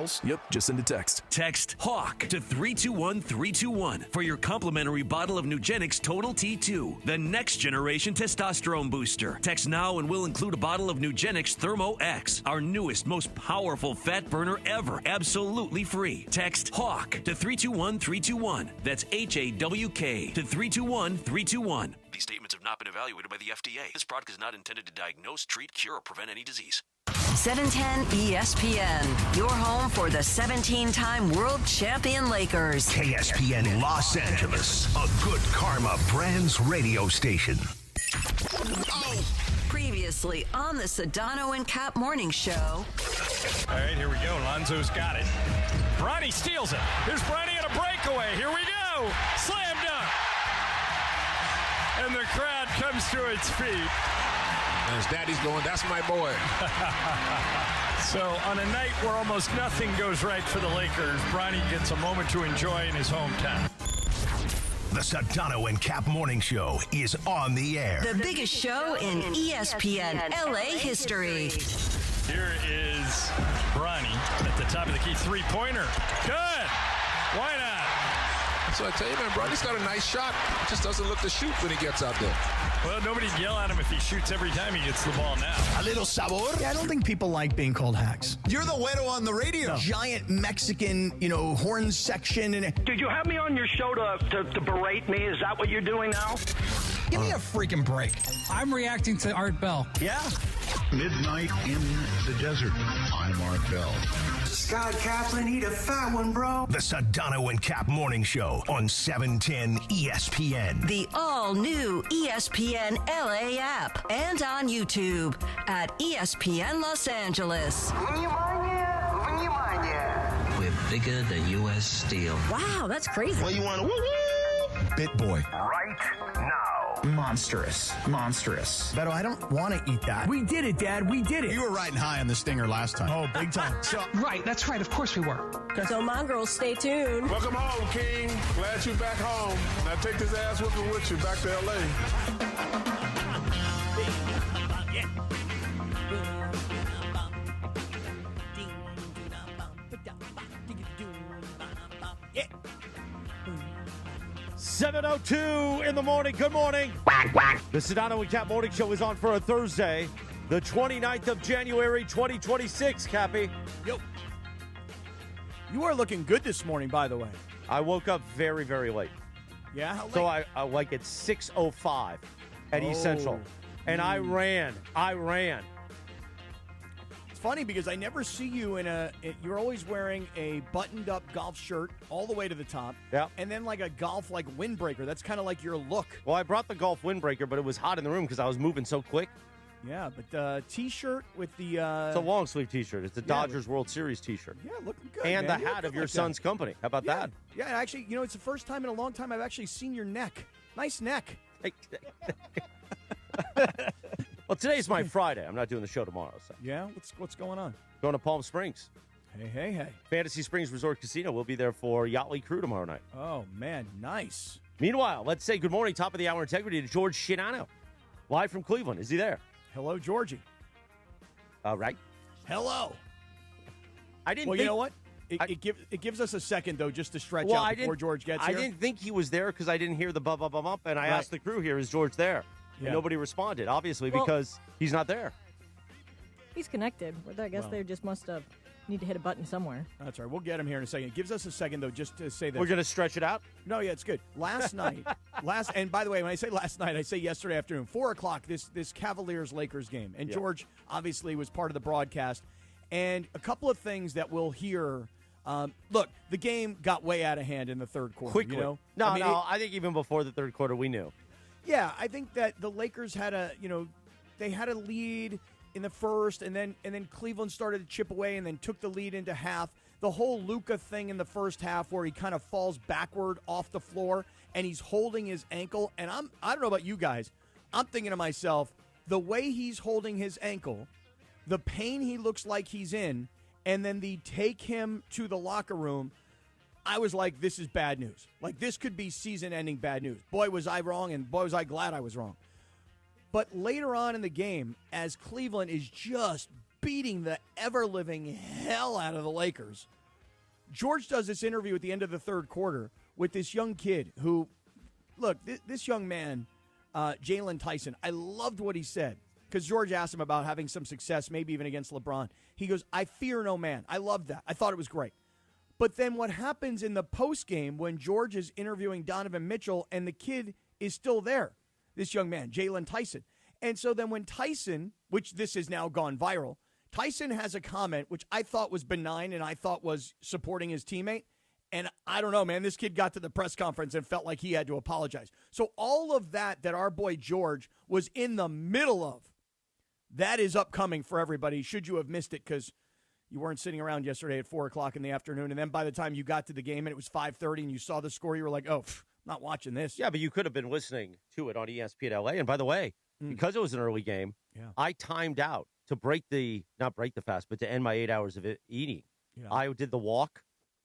else? Yep, just send a text. Text HAWK to 321321 for your complimentary bottle of Nugenix Total T2, the next generation testosterone booster. Text now and we'll include a bottle of Nugenix Thermo X, our newest, most powerful fat burner ever, absolutely free. Text HAWK to 321321. That's HAWK to 321321. These statements have not been evaluated by the FDA. This product is not intended to diagnose, treat, cure, or prevent any disease. 710 ESPN, your home for the 17-time world champion Lakers. KSPN Los Angeles, a good karma brands radio station. Previously on the Sedano and Kap morning show. All right, here we go. Lonzo's got it. Bronny steals it. Here's Bronny on a breakaway. Here we go. Slam dunk. And the crowd comes to its feet. And his daddy's going, that's my boy. So on a night where almost nothing goes right for the Lakers, Bronny gets a moment to enjoy in his hometown. The Sedano and Kap morning show is on the air. The biggest show in ESPN LA history. Here is Bronny at the top of the key. Three-pointer. Good. Why not? So I tell you, man, Bronny's got a nice shot. Just doesn't look to shoot when he gets out there. Well, nobody'd yell at him if he shoots every time he gets the ball now. A little sabor. Yeah, I don't think people like being called hacks. You're the widow on the radio. Giant Mexican, horn section. Did you have me on your show to berate me? Is that what you're doing now? Give me a freaking break. I'm reacting to Art Bell. Yeah. Midnight in the desert. I'm Art Bell. Scott Kaplan, eat a fat one, bro. The Sedano and Kap morning show on 710 ESPN. The all-new ESPN LA app and on YouTube at ESPN Los Angeles. We're bigger than U.S. Steel. Wow, that's crazy. Well, you want to woo-woo? Bit Boy. Right now. Monstrous. Beto, I don't want to eat that. We did it, Dad. We did it. You were riding high on the stinger last time. Oh, big time. Right, that's right. Of course we were. So, mongrels, stay tuned. Welcome home, King. Glad you're back home. Now take this ass whooping with you back to L.A. Yeah. 7:02 in the morning. Good morning. The Sedano and Kap morning show is on for a Thursday, the 29th of January, 2026, Cappy. Yo. You are looking good this morning, by the way. I woke up very, very late. Yeah? How late? So I like at 6:05 at East Central. And I ran. It's funny because I never see you you're always wearing a buttoned-up golf shirt all the way to the top. Yeah. And then like a golf windbreaker. That's kind of like your look. Well, I brought the golf windbreaker, but it was hot in the room because I was moving so quick. Yeah, but T-shirt with the... It's a long-sleeve T-shirt. It's a Dodgers World Series T-shirt. Yeah, looking good, And man. the hat of your son's company. How about that? Yeah, actually, it's the first time in a long time I've actually seen your neck. Nice neck. Well, today's my Friday. I'm not doing the show tomorrow. So. Yeah? What's going on? Going to Palm Springs. Hey. Fantasy Springs Resort Casino. We'll be there for Yachtly Crew tomorrow night. Oh, man, nice. Meanwhile, let's say good morning, top of the hour integrity to George Shinano. Live from Cleveland. Is he there? Hello, Georgie. Right. Hello. I didn't. Well, think, you know what? It gives us a second though, just to stretch out before George gets here. I didn't think he was there because I didn't hear the bump, and I asked the crew here, is George there? Yeah. And nobody responded, obviously, because he's not there. He's connected. But I guess they just must have need to hit a button somewhere. That's right. We'll get him here in a second. It gives us a second though, just to say that we're going to stretch it out. No, yeah, it's good. Last night, and by the way, when I say last night, I say yesterday afternoon, 4:00. This Cavaliers-Lakers game, and George obviously was part of the broadcast. And a couple of things that we'll hear. Look, the game got way out of hand in the third quarter. Quickly. I think even before the third quarter, we knew. Yeah, I think that the Lakers had they had a lead in the first, and then Cleveland started to chip away and then took the lead into half. The whole Luka thing in the first half where he kind of falls backward off the floor and he's holding his ankle. And I don't know about you guys. I'm thinking to myself, the way he's holding his ankle, the pain he looks like he's in, and then the take him to the locker room, I was like, this is bad news. Like, this could be season-ending bad news. Boy, was I wrong, and boy, was I glad I was wrong. But later on in the game, as Cleveland is just beating the ever-living hell out of the Lakers. George does this interview at the end of the third quarter with this young kid who, look, this young man, Jalen Tyson, I loved what he said because George asked him about having some success, maybe even against LeBron. He goes, I fear no man. I loved that. I thought it was great. But then what happens in the postgame when George is interviewing Donovan Mitchell and the kid is still there, this young man, Jalen Tyson. And so then when Tyson, which this has now gone viral, Tyson has a comment which I thought was benign and I thought was supporting his teammate. And I don't know, man, this kid got to the press conference and felt like he had to apologize. So all of that our boy George was in the middle of, that is upcoming for everybody, should you have missed it, because you weren't sitting around yesterday at 4 o'clock in the afternoon. And then by the time you got to the game and it was 5:30 and you saw the score, you were like, oh, not watching this. Yeah, but you could have been listening to it on ESPN LA. And by the way, because it was an early game, I timed out to not break the fast, but to end my 8 hours of eating. Yeah. I did the walk,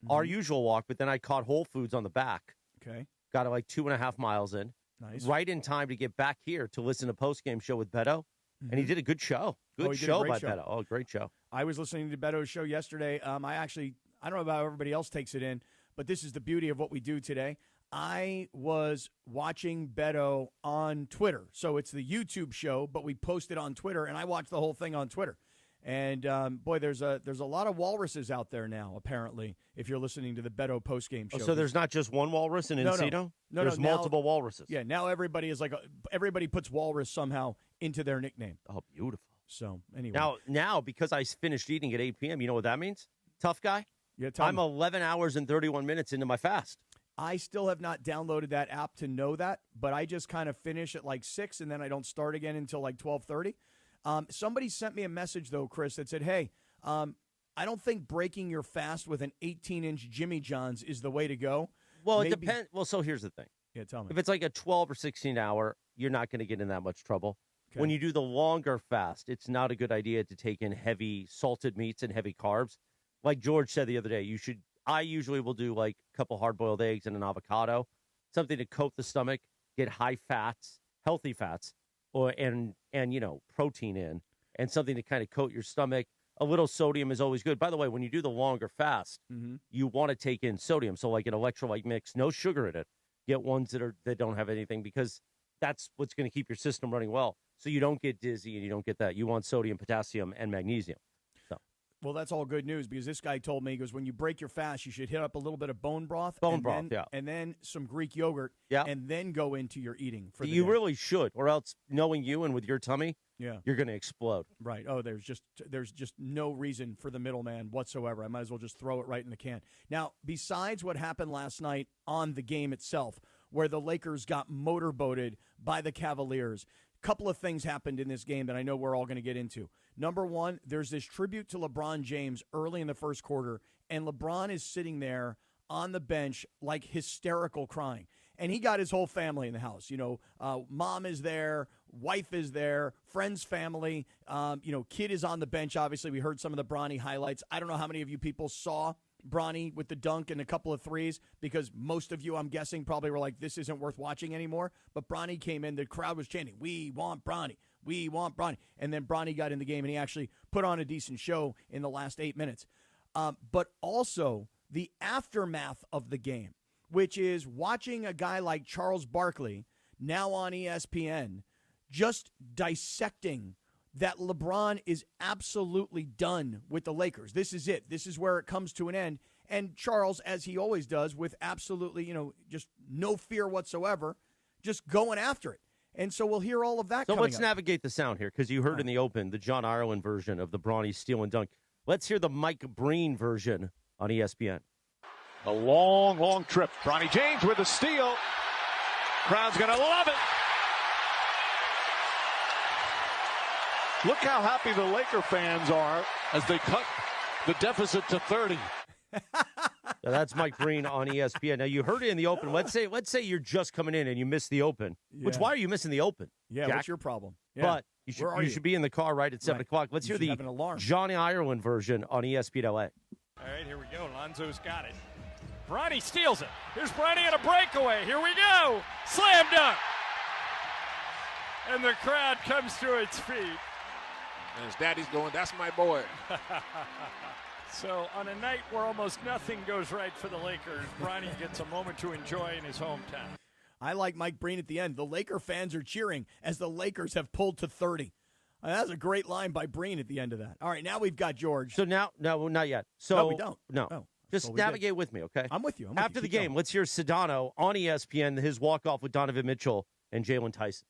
our usual walk, but then I caught Whole Foods on the back. Okay. Got it like 2.5 miles in. Nice. Right in time to get back here to listen to post-game show with Beto. And he did a good show. Good show by Beto. Oh, great show. I was listening to Beto's show yesterday. I don't know about how everybody else takes it in, but this is the beauty of what we do today. I was watching Beto on Twitter. So it's the YouTube show, but we post it on Twitter, and I watched the whole thing on Twitter. And, boy, there's a lot of walruses out there now, apparently, if you're listening to the Beto postgame show. Oh, so there's not just one walrus in Encino? No, there's multiple walruses. Yeah, now everybody is everybody puts walrus somehow into their nickname. Oh, beautiful. So, anyway. Now, because I finished eating at 8 p.m., you know what that means? Tough guy? Yeah, I'm 11 hours and 31 minutes into my fast. I still have not downloaded that app to know that, but I just kind of finish at like 6, and then I don't start again until like 12:30. Somebody sent me a message, though, Chris, that said, hey, I don't think breaking your fast with an 18-inch Jimmy John's is the way to go. Well, it depends. Well, so here's the thing. Yeah, tell me. If it's like a 12 or 16 hour, you're not going to get in that much trouble. Okay. When you do the longer fast, it's not a good idea to take in heavy salted meats and heavy carbs. Like George said the other day, I usually will do like a couple hard-boiled eggs and an avocado, something to coat the stomach, get high fats, healthy fats, and protein in, and something to kind of coat your stomach. A little sodium is always good. By the way, when you do the longer fast, you want to take in sodium. So like an electrolyte mix, no sugar in it. Get ones that don't have anything, because that's what's going to keep your system running well. So you don't get dizzy and you don't get that. You want sodium, potassium, and magnesium. Well, that's all good news, because this guy told me, he goes, when you break your fast, you should hit up a little bit of bone broth. And then some Greek yogurt. Yeah. And then go into your eating for the day. You really should, or else knowing you and with your tummy, you're going to explode. Right. Oh, there's just no reason for the middleman whatsoever. I might as well just throw it right in the can. Now, besides what happened last night on the game itself, where the Lakers got motorboated by the Cavaliers, a couple of things happened in this game that I know we're all going to get into. Number one, there's this tribute to LeBron James early in the first quarter, and LeBron is sitting there on the bench like hysterical crying. And he got his whole family in the house. Mom is there, wife is there, friends, family. Kid is on the bench, obviously. We heard some of the Bronny highlights. I don't know how many of you people saw Bronny with the dunk and a couple of threes, because most of you, I'm guessing, probably were like, this isn't worth watching anymore. But Bronny came in. The crowd was chanting, we want Bronny. We want Bronny. And then Bronny got in the game, and he actually put on a decent show in the last 8 minutes. But also the aftermath of the game, which is watching a guy like Charles Barkley, now on ESPN, just dissecting that LeBron is absolutely done with the Lakers. This is it. This is where it comes to an end. And Charles, as he always does, with absolutely, just no fear whatsoever, just going after it. And so we'll hear all of that coming up. So let's navigate the sound here, because you heard in the open the John Ireland version of the Bronny steal and dunk. Let's hear the Mike Breen version on ESPN. A long, long trip. Bronny James with the steal. Crowd's going to love it. Look how happy the Laker fans are as they cut the deficit to 30. So that's Mike Breen on ESPN. Now, you heard it in the open. Let's say you're just coming in and you missed the open. Yeah. Which, why are you missing the open? Yeah, Jack? What's your problem? Yeah. But you should be in the car right at 7 o'clock. Let's hear the Johnny Ireland version on ESPN LA. All right, here we go. Lonzo's got it. Bronny steals it. Here's Bronny on a breakaway. Here we go. Slam dunk. And the crowd comes to its feet. And his daddy's going, that's my boy. So on a night where almost nothing goes right for the Lakers, Bronny gets a moment to enjoy in his hometown. I like Mike Breen at the end. The Laker fans are cheering as the Lakers have pulled to 30. That was a great line by Breen at the end of that. All right, now we've got George. So now, no, not yet. So no, we don't. No. Oh, just navigate with me, okay? I'm with you. After the game, let's hear Sedano on ESPN, his walk-off with Donovan Mitchell and Jalen Tyson.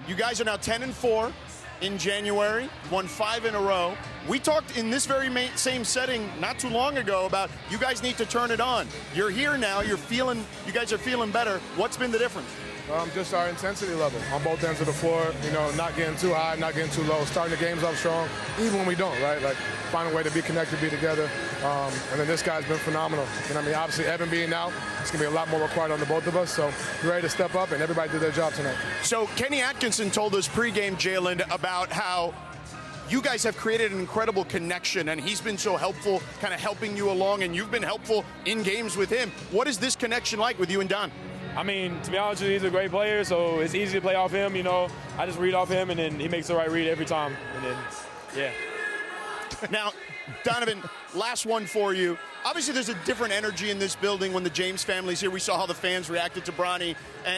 You guys are now 10-4 in January, won 5 in a row. We talked in this very same setting not too long ago about you guys need to turn it on. You're here now. You guys are feeling better. What's been the difference? Just our intensity level on both ends of the floor. Not getting too high, not getting too low. Starting the games off strong, even when we don't, right? Like, find a way to be connected, be together. And then this guy's been phenomenal. And I mean, obviously, Evan being out, it's going to be a lot more required on the both of us. So we're ready to step up, and everybody did their job tonight. So Kenny Atkinson told us pregame, Jalen, about how you guys have created an incredible connection, and he's been so helpful, kind of helping you along, and you've been helpful in games with him. What is this connection like with you and Don? I mean, to be honest with you, he's a great player, so it's easy to play off him, I just read off him, and then he makes the right read every time. And then, yeah. Now, Donovan, last one for you. Obviously, there's a different energy in this building when the James family's here. We saw how the fans reacted to Bronny,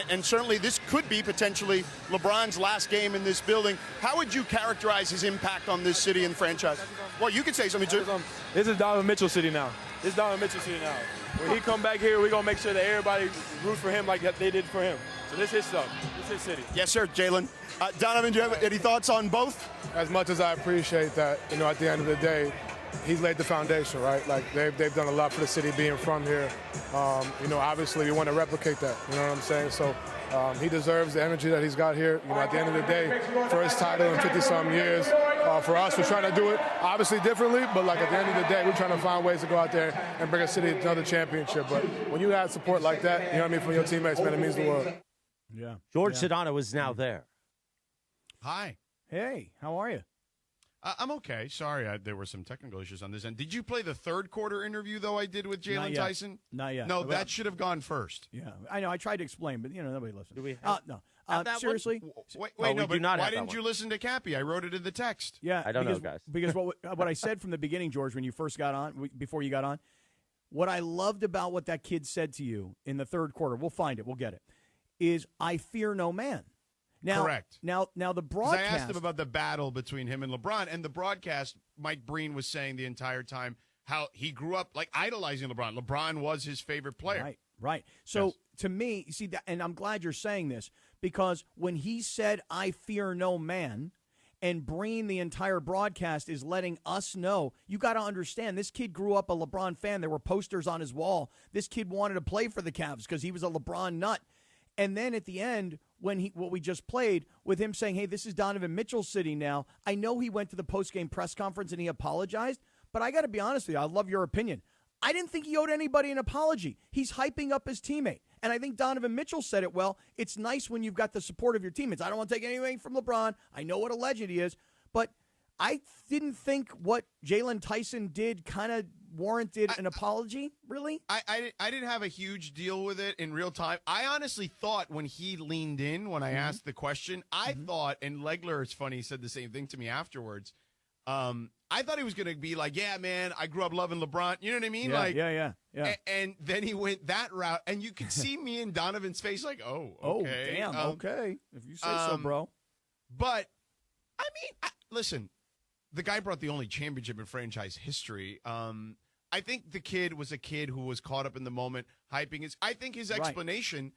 and certainly this could be potentially LeBron's last game in this building. How would you characterize his impact on this city and franchise? Well, you could say something, too. This is Donovan Mitchell City now. When he come back here, we're going to make sure that everybody roots for him like they did for him. So this is his stuff. This is his city. Yes, sir, Jalen. Donovan, do you have any thoughts on both? As much as I appreciate that, at the end of the day, he's laid the foundation, right? Like, they've done a lot for the city being from here. Obviously, we want to replicate that, you know what I'm saying? So he deserves the energy that he's got here. At the end of the day, for his title in 50-some years, for us, we're trying to do it obviously differently, but like at the end of the day, we're trying to find ways to go out there and bring a city another championship. But when you have support like that, from your teammates, man, it means the world. Yeah. George Sedano is now there. Hi. Hey, how are you? I'm okay. Sorry, there were some technical issues on this end. Did you play the third quarter interview, though, I did with Jalen Tyson? Not yet. No, that should have gone first. Yeah, I know. I tried to explain, but, nobody listened. Do we no. Seriously? Wait, no, but why didn't you listen to Cappy? I wrote it in the text. Yeah, I don't know, guys. Because what I said from the beginning, George, when you first got on, before you got on, what I loved about what that kid said to you in the third quarter, we'll find it, we'll get it, is I fear no man. Now, correct. Now the broadcast. I asked him about the battle between him and LeBron, and the broadcast, Mike Breen was saying the entire time how he grew up like idolizing LeBron. LeBron was his favorite player. Right. So to me, you see that, and I'm glad you're saying this, because when he said, I fear no man, and Breen, the entire broadcast, is letting us know, you got to understand, this kid grew up a LeBron fan. There were posters on his wall. This kid wanted to play for the Cavs because he was a LeBron nut. And then at the end, when what we just played, with him saying, hey, this is Donovan Mitchell City now, I know he went to the post-game press conference and he apologized, but I got to be honest with you, I love your opinion. I didn't think he owed anybody an apology. He's hyping up his teammate. And I think Donovan Mitchell said it well. It's nice when you've got the support of your teammates. I don't want to take anything from LeBron. I know what a legend he is. But I didn't think what Jalen Tyson did kind of warranted an apology, really? I didn't have a huge deal with it in real time. I honestly thought when he leaned in, when I asked the question, I thought, and Legler, it's funny, he said the same thing to me afterwards. I thought he was going to be like, yeah, man, I grew up loving LeBron. You know what I mean? Yeah. And then he went that route, and you could see me in Donovan's face like, oh, okay. Oh, damn, okay. If you say so, bro. But, I mean, listen, the guy brought the only championship in franchise history. I think the kid was a kid who was caught up in the moment, hyping his. I think his explanation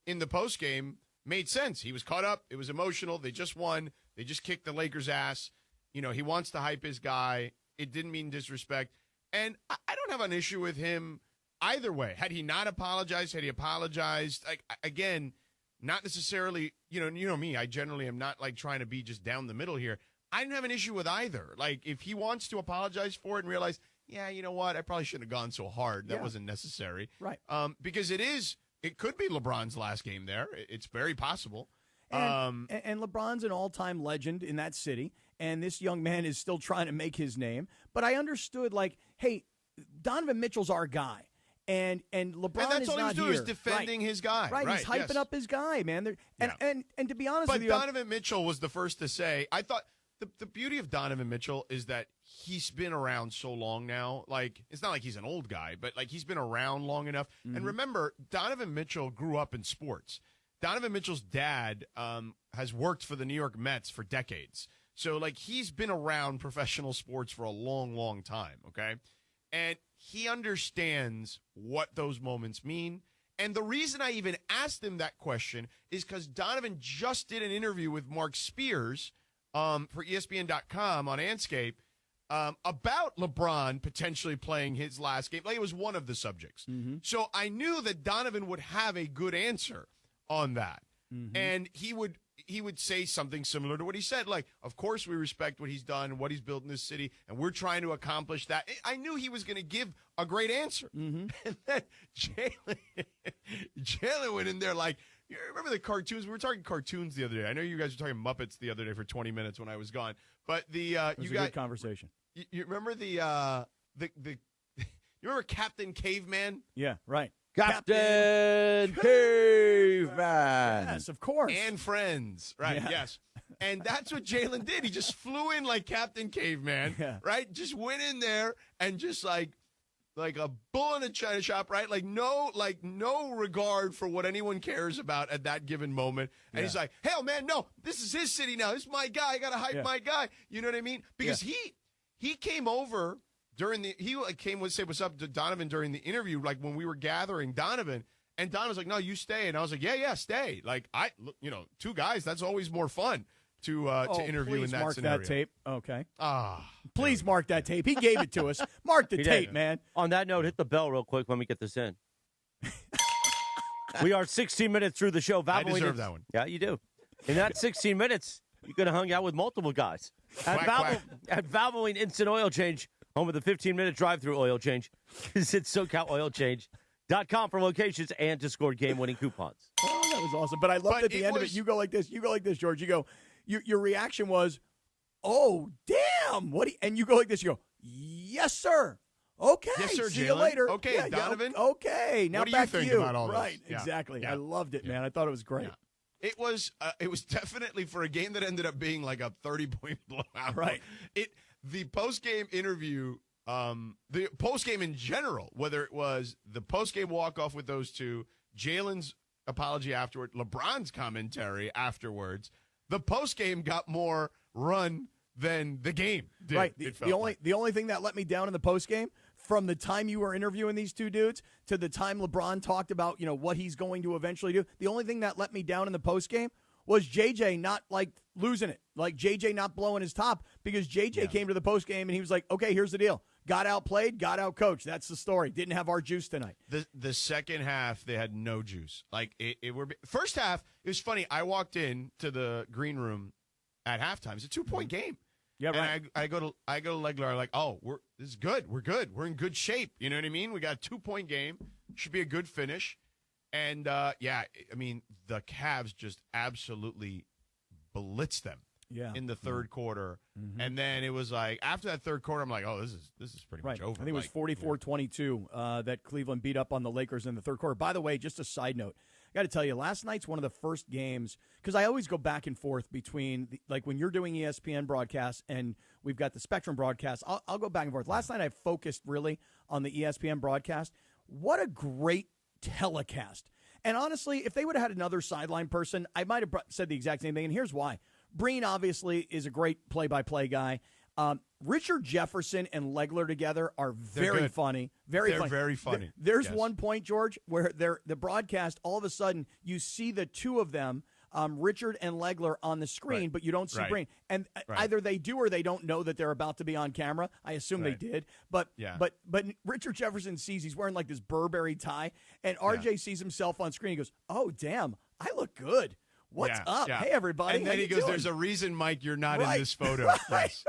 in the postgame made sense. He was caught up. It was emotional. They just won. They just kicked the Lakers' ass. He wants to hype his guy. It didn't mean disrespect. And I don't have an issue with him either way. Had he not apologized, had he apologized, again, not necessarily, you know me, I generally am not like trying to be just down the middle here. I didn't have an issue with either. Like, if he wants to apologize for it and realize, yeah, you know what, I probably shouldn't have gone so hard. That wasn't necessary. Right. Because it could be LeBron's last game there. It's very possible. And LeBron's an all-time legend in that city, and this young man is still trying to make his name. But I understood, like, hey, Donovan Mitchell's our guy, and LeBron is not here. And that's all he's doing is defending his guy. Right, he's hyping up his guy, man. And to be honest but with you, Donovan Mitchell was the first to say, I thought the beauty of Donovan Mitchell is that he's been around so long now. Like, it's not like he's an old guy, but like he's been around long enough. And remember, Donovan Mitchell grew up in sports. Donovan Mitchell's dad has worked for the New York Mets for decades. So, like, he's been around professional sports for a long, long time, okay? And he understands what those moments mean. And the reason I even asked him that question is because Donovan just did an interview with Mark Spears for ESPN.com on Anscape about LeBron potentially playing his last game. Like, it was one of the subjects. So I knew that Donovan would have a good answer on that. And he would say something similar to what he said. Like, of course we respect what he's done and what he's built in this city, and we're trying to accomplish that. I knew he was going to give a great answer. And then Jalen went in there like, you remember the cartoons? We were talking cartoons the other day. I know you guys were talking Muppets the other day for 20 minutes when I was gone. But it was a good conversation. You remember you remember Captain Caveman? Yeah, right. Captain Caveman. Yes, of course. And Friends. Right, yes. And that's what Jalen did. He just flew in like Captain Caveman, right? Just went in there and just like a bull in a china shop, right? Like no regard for what anyone cares about at that given moment. And he's like, hell, man, no, this is his city now. This is my guy. I got to hype my guy. You know what I mean? Because he came over he came and say what's up to Donovan during the interview, like when we were gathering Donovan, and Donovan was like, no, you stay. And I was like, yeah, stay. Like, two guys, that's always more fun to interview in that mark scenario. That tape. Okay. Please mark that tape. He gave it to us. Mark the tape, man. On that note, hit the bell real quick. Let me get this in. We are 16 minutes through the show. I deserve that one. Yeah, you do. In that 16 minutes, you could have hung out with multiple guys. At Valvoline Instant Oil Change, home of the 15-minute drive-through oil change. Visit SoCalOilChange.com for locations and to score game-winning coupons. Oh, that was awesome. But I loved at the end of it, you go like this. You go like this, George. You go, your reaction was, oh, damn. And you go like this. You go, yes, sir. Okay. Yes, sir, see you later. Okay, Donovan. Okay. Now what do back you think to you. about all right, this? exactly. Yeah. I loved it, man. I thought it was great. Yeah. It was definitely, for a game that ended up being like a 30-point blowout. Right. The post-game interview, the post-game in general, whether it was the post-game walk-off with those two, Jalen's apology afterward, LeBron's commentary afterwards, the post-game got more run than the game did. Right. The only thing that let me down in the post-game, from the time you were interviewing these two dudes to the time LeBron talked about, what he's going to eventually do, the only thing that let me down in the post-game was JJ not like losing it, like JJ not blowing his top, because JJ came to the post game and he was like, okay, here's the deal. Got outplayed, got outcoached. That's the story. Didn't have our juice tonight. The second half, they had no juice. Like first half, it was funny. I walked in to the green room at halftime. It's a 2-point game. Yeah, right. And I go to Legler, like, oh, this is good. We're good. We're in good shape. You know what I mean? We got a 2-point game. Should be a good finish. And, the Cavs just absolutely blitzed them in the third quarter. And then it was like, after that third quarter, I'm like, oh, this is pretty much over. I think it was 44-22 that Cleveland beat up on the Lakers in the third quarter. By the way, just a side note, I got to tell you, last night's one of the first games, because I always go back and forth between, when you're doing ESPN broadcasts and we've got the Spectrum broadcast, I'll go back and forth. Last night I focused really on the ESPN broadcast. What a great telecast. And honestly, if they would have had another sideline person, I might have said the exact same thing. And here's why. Breen obviously is a great play-by-play guy. Richard Jefferson and Legler together are very funny. They're very funny. There's one point, George, where the broadcast, all of a sudden, you see the two of them, Richard and Legler, on the screen, but you don't see Breen. And either they do or they don't know that they're about to be on camera. I assume they did. But Richard Jefferson sees he's wearing like this Burberry tie, and RJ sees himself on screen. He goes, oh, damn, I look good. What's up? Hey, everybody. And then he goes, there's a reason, Mike, you're not in this photo. Yes.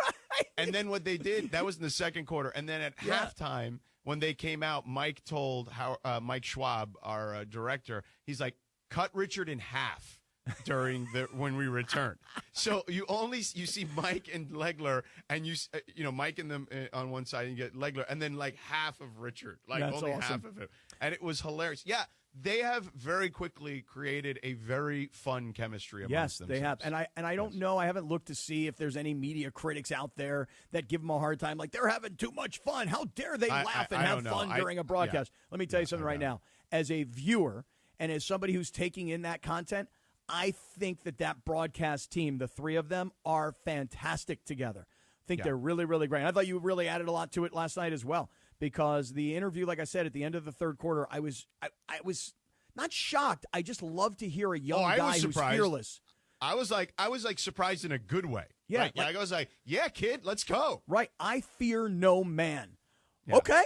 And then what they did, that was in the second quarter. And then at halftime, when they came out, Mike told Mike Schwab, our director, he's like, cut Richard in half. during when we returned. So you see Mike and Legler, and Mike and them on one side, and you get Legler, and then like half of Richard, like That's only awesome. half of him, and it was hilarious. Yeah, they have very quickly created a very fun chemistry amongst themselves. They have, and I don't know. I haven't looked to see if there's any media critics out there that give them a hard time, like they're having too much fun. How dare they laugh and have fun during a broadcast? Let me tell you something right now. As a viewer and as somebody who's taking in that content, I think that broadcast team, the three of them, are fantastic together. I think they're really, really great. And I thought you really added a lot to it last night as well, because the interview, like I said, at the end of the third quarter, I was not shocked. I just love to hear a young guy who's fearless. I was like surprised in a good way. Yeah, right? I was like, yeah, kid, let's go. Right. I fear no man. Yeah. Okay.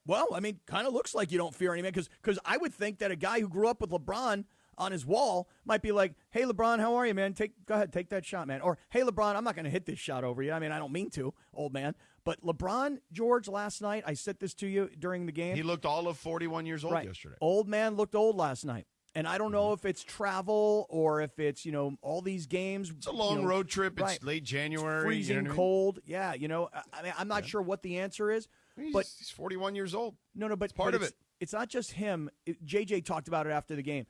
Well, I mean, kind of looks like you don't fear any man, because I would think that a guy who grew up with LeBron on his wall might be like, hey, LeBron, how are you, man? Go ahead, take that shot, man. Or, hey, LeBron, I'm not going to hit this shot over you. I mean, I don't mean to, old man. But LeBron, George, last night, I said this to you during the game. He looked all of 41 years old yesterday. Old man looked old last night. And I don't know if it's travel or if it's, all these games. It's a long road trip. It's late January. It's freezing cold. Yeah, I mean, I'm not sure what the answer is. He's 41 years old. No, but it's part of it. It's not just him. JJ talked about it after the game.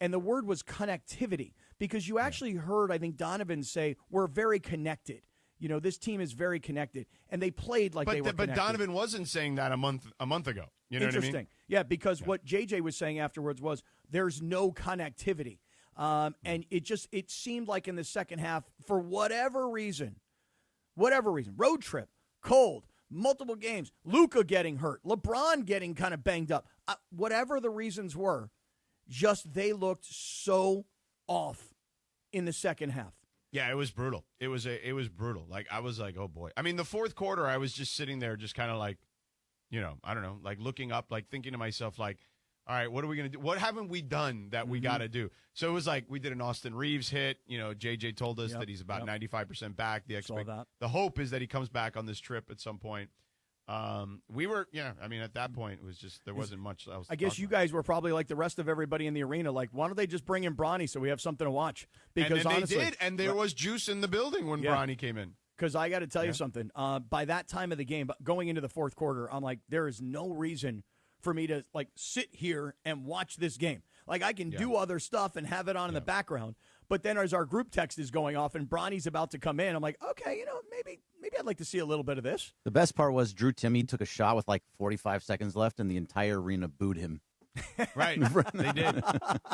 And the word was connectivity, because you actually heard, I think, Donovan say, we're very connected. This team is very connected. And they played like they were connected. But Donovan wasn't saying that a month ago. You know what I mean? Interesting. Yeah, because what JJ was saying afterwards was there's no connectivity. And it seemed like in the second half, for whatever reason, road trip, cold, multiple games, Luka getting hurt, LeBron getting kind of banged up, whatever the reasons were, just they looked so off in the second half. Yeah, it was brutal. It was brutal. Like, I was like, oh boy. I mean, the fourth quarter, I was just sitting there, just kind of like, I don't know, like looking up, like thinking to myself, like, all right, what are we going to do? What haven't we done that we got to do? So it was like we did an Austin Reeves hit. JJ told us that he's about 95% back. The hope is that he comes back on this trip at some point. We were, I mean, at that point, it was just, there wasn't much else. I guess you guys were probably like the rest of everybody in the arena, like, why don't they just bring in Bronny so we have something to watch? Because and honestly, they did, and there was juice in the building when Bronny came in. Because I got to tell you something. By that time of the game, going into the fourth quarter, I'm like, there is no reason for me to like sit here and watch this game. Like, I can do other stuff and have it on in the background. But then as our group text is going off and Bronny's about to come in, I'm like, okay, maybe I'd like to see a little bit of this. The best part was Drew Timmy took a shot with like 45 seconds left, and the entire arena booed him. Right, they did.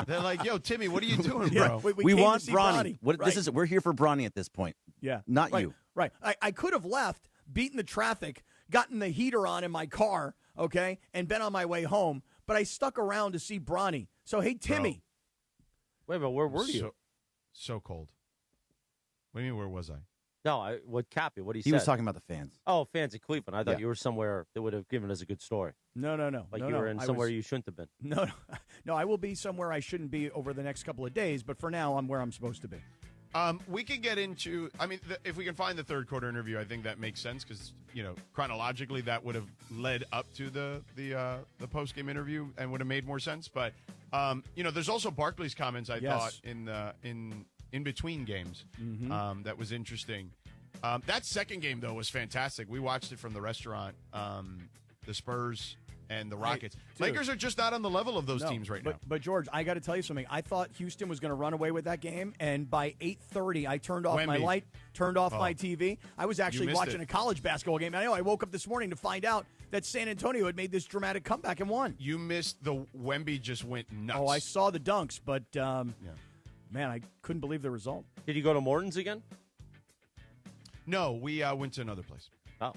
They're like, "Yo, Timmy, what are you doing, bro? We want Bronny. We're here for Bronny at this point. Yeah, not you. Right. I could have left, beaten the traffic, gotten the heater on in my car, okay, and been on my way home. But I stuck around to see Bronny. So hey, Timmy. Wait, but where were you? So cold. What do you mean? Where was I? No, what Cappy? What he was talking about the fans. Oh, fans in Cleveland. I thought you were somewhere that would have given us a good story. No. Like you were in somewhere you shouldn't have been. No. I will be somewhere I shouldn't be over the next couple of days. But for now, I'm where I'm supposed to be. We can get into. I mean, if we can find the third quarter interview, I think that makes sense because chronologically that would have led up to the post game interview and would have made more sense. But there's also Barkley's comments. I thought in between games that was interesting. That second game though was fantastic. We watched it from the restaurant. The Spurs and the Rockets. Lakers are just not on the level of those teams right now. But George, I got to tell you something. I thought Houston was going to run away with that game, and by 8:30, I turned off my light, turned off my TV. I was actually watching a college basketball game. I woke up this morning to find out that San Antonio had made this dramatic comeback and won. You missed the Wemby just went nuts. Oh, I saw the dunks, but man, I couldn't believe the result. Did you go to Morton's again? No, we went to another place. Oh,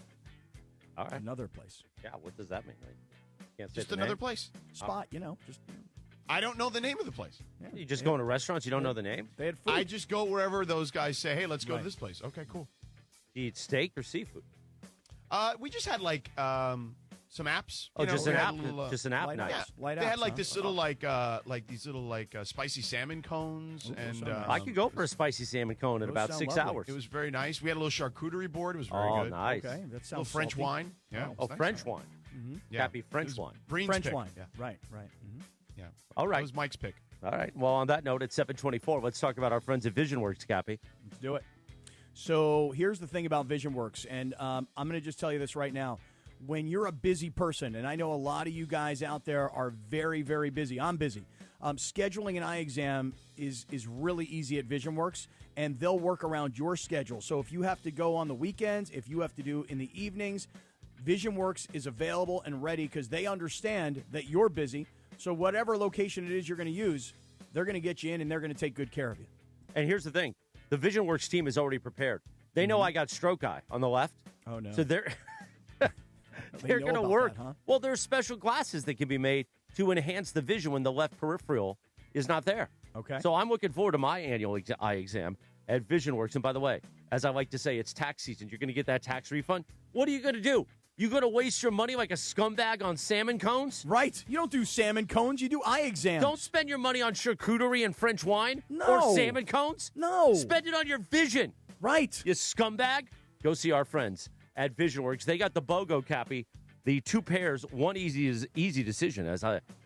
all right, another place. Yeah, what does that mean? Can't say just another name? place. Spot, I don't know the name of the place. Yeah, you just go into restaurants, you don't know the name? They had food. I just go wherever those guys say, hey, let's go to this place. Okay, cool. Do you eat steak or seafood? We just had like some apps. Oh, just an app. Just an app night. Yeah. They had like this little these little spicy salmon cones, and I could go for a spicy salmon cone in about 6 hours. It was very nice. We had a little charcuterie board. It was very good. Oh, nice. Okay, that sounds a little French salty. wine. Yeah. Oh, French wine. Mm-hmm. Yeah. Happy French wine. Breen's French pick. wine. Yeah. Right. Mm-hmm. Yeah. All right. That was Mike's pick. All right. Well, on that note, at 7:24, let's talk about our friends at VisionWorks, Cappy. Let's do it. So here's the thing about VisionWorks, and I'm going to just tell you this right now. When you're a busy person, and I know a lot of you guys out there are very, very busy. I'm busy. Scheduling an eye exam is really easy at VisionWorks, and they'll work around your schedule. So if you have to go on the weekends, if you have to do in the evenings, VisionWorks is available and ready because they understand that you're busy. So whatever location it is you're going to use, they're going to get you in, and they're going to take good care of you. And here's the thing. The VisionWorks team is already prepared. They know I got stroke eye on the left. Oh, no. So they're going to work. That, huh? Well, there's special glasses that can be made to enhance the vision when the left peripheral is not there. Okay. So I'm looking forward to my annual eye exam at VisionWorks. And by the way, as I like to say, it's tax season. You're going to get that tax refund. What are you going to do? You going to waste your money like a scumbag on salmon cones? Right. You don't do salmon cones. You do eye exams. Don't spend your money on charcuterie and French wine. No. Or salmon cones. No. Spend it on your vision. Right. You scumbag. Go see our friends at VisionWorks. They got the BOGO, Cappy. The two pairs, one easy decision.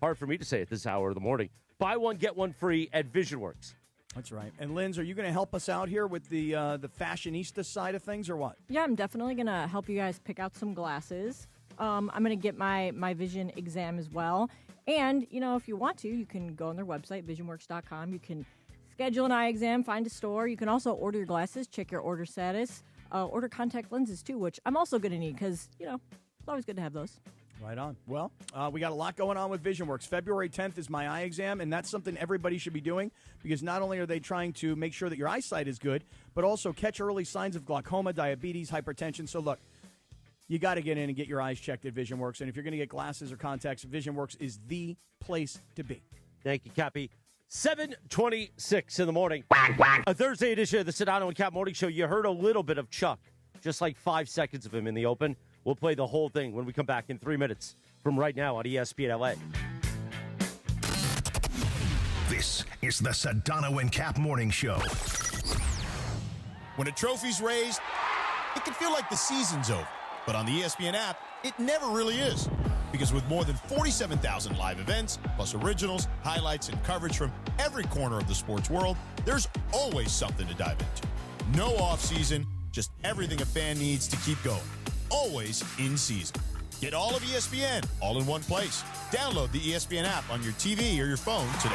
Hard for me to say at this hour of the morning. Buy one, get one free at VisionWorks. That's right. And Linz, are you going to help us out here with the fashionista side of things, or what? Yeah, I'm definitely going to help you guys pick out some glasses. I'm going to get my vision exam as well. And, if you want to, you can go on their website, visionworks.com. You can schedule an eye exam, find a store. You can also order your glasses, check your order status, order contact lenses, too, which I'm also going to need because, it's always good to have those. Right on. Well, we got a lot going on with VisionWorks. February 10th is my eye exam, and that's something everybody should be doing because not only are they trying to make sure that your eyesight is good, but also catch early signs of glaucoma, diabetes, hypertension. So, look, you got to get in and get your eyes checked at VisionWorks. And if you're going to get glasses or contacts, VisionWorks is the place to be. Thank you, Cappy. 7:26 in the morning. A Thursday edition of the Sedano and Kap Morning Show. You heard a little bit of Chuck, just like 5 seconds of him in the open. We'll play the whole thing when we come back in 3 minutes from right now on ESPN LA. This is the Sedano and Kap Morning Show. When a trophy's raised, it can feel like the season's over. But on the ESPN app, it never really is. Because with more than 47,000 live events, plus originals, highlights, and coverage from every corner of the sports world, there's always something to dive into. No off-season, just everything a fan needs to keep going. Always in season. Get all of ESPN all in one place. Download the ESPN app on your TV or your phone today.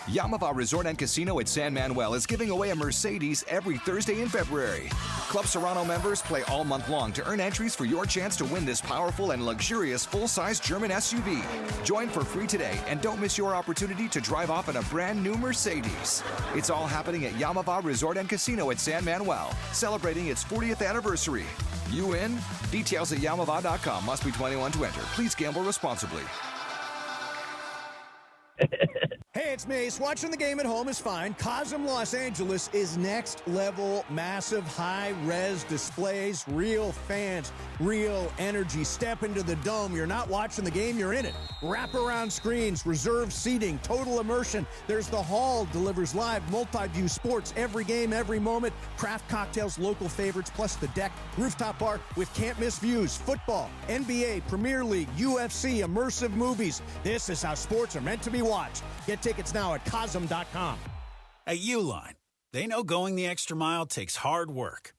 Yamava Resort and Casino at San Manuel is giving away a Mercedes every Thursday in February. Club Serrano members play all month long to earn entries for your chance to win this powerful and luxurious full-size German SUV. Join for free today and don't miss your opportunity to drive off in a brand new Mercedes. It's all happening at Yamava Resort and Casino at San Manuel, celebrating its 40th anniversary. You in? Details at Yamava.com. Must be 21 to enter. Please gamble responsibly. Hey, it's Mace. Watching the game at home is fine. Cosm Los Angeles is next level, massive, high-res displays, real fans, real energy. Step into the dome. You're not watching the game, you're in it. Wraparound screens, reserved seating, total immersion. There's the hall, delivers live, multi-view sports, every game, every moment. Craft cocktails, local favorites, plus the deck, rooftop bar with can't-miss views. Football, NBA, Premier League, UFC, immersive movies. This is how sports are meant to be watched. Get tickets now at Cosm.com. At Uline, they know going the extra mile takes hard work.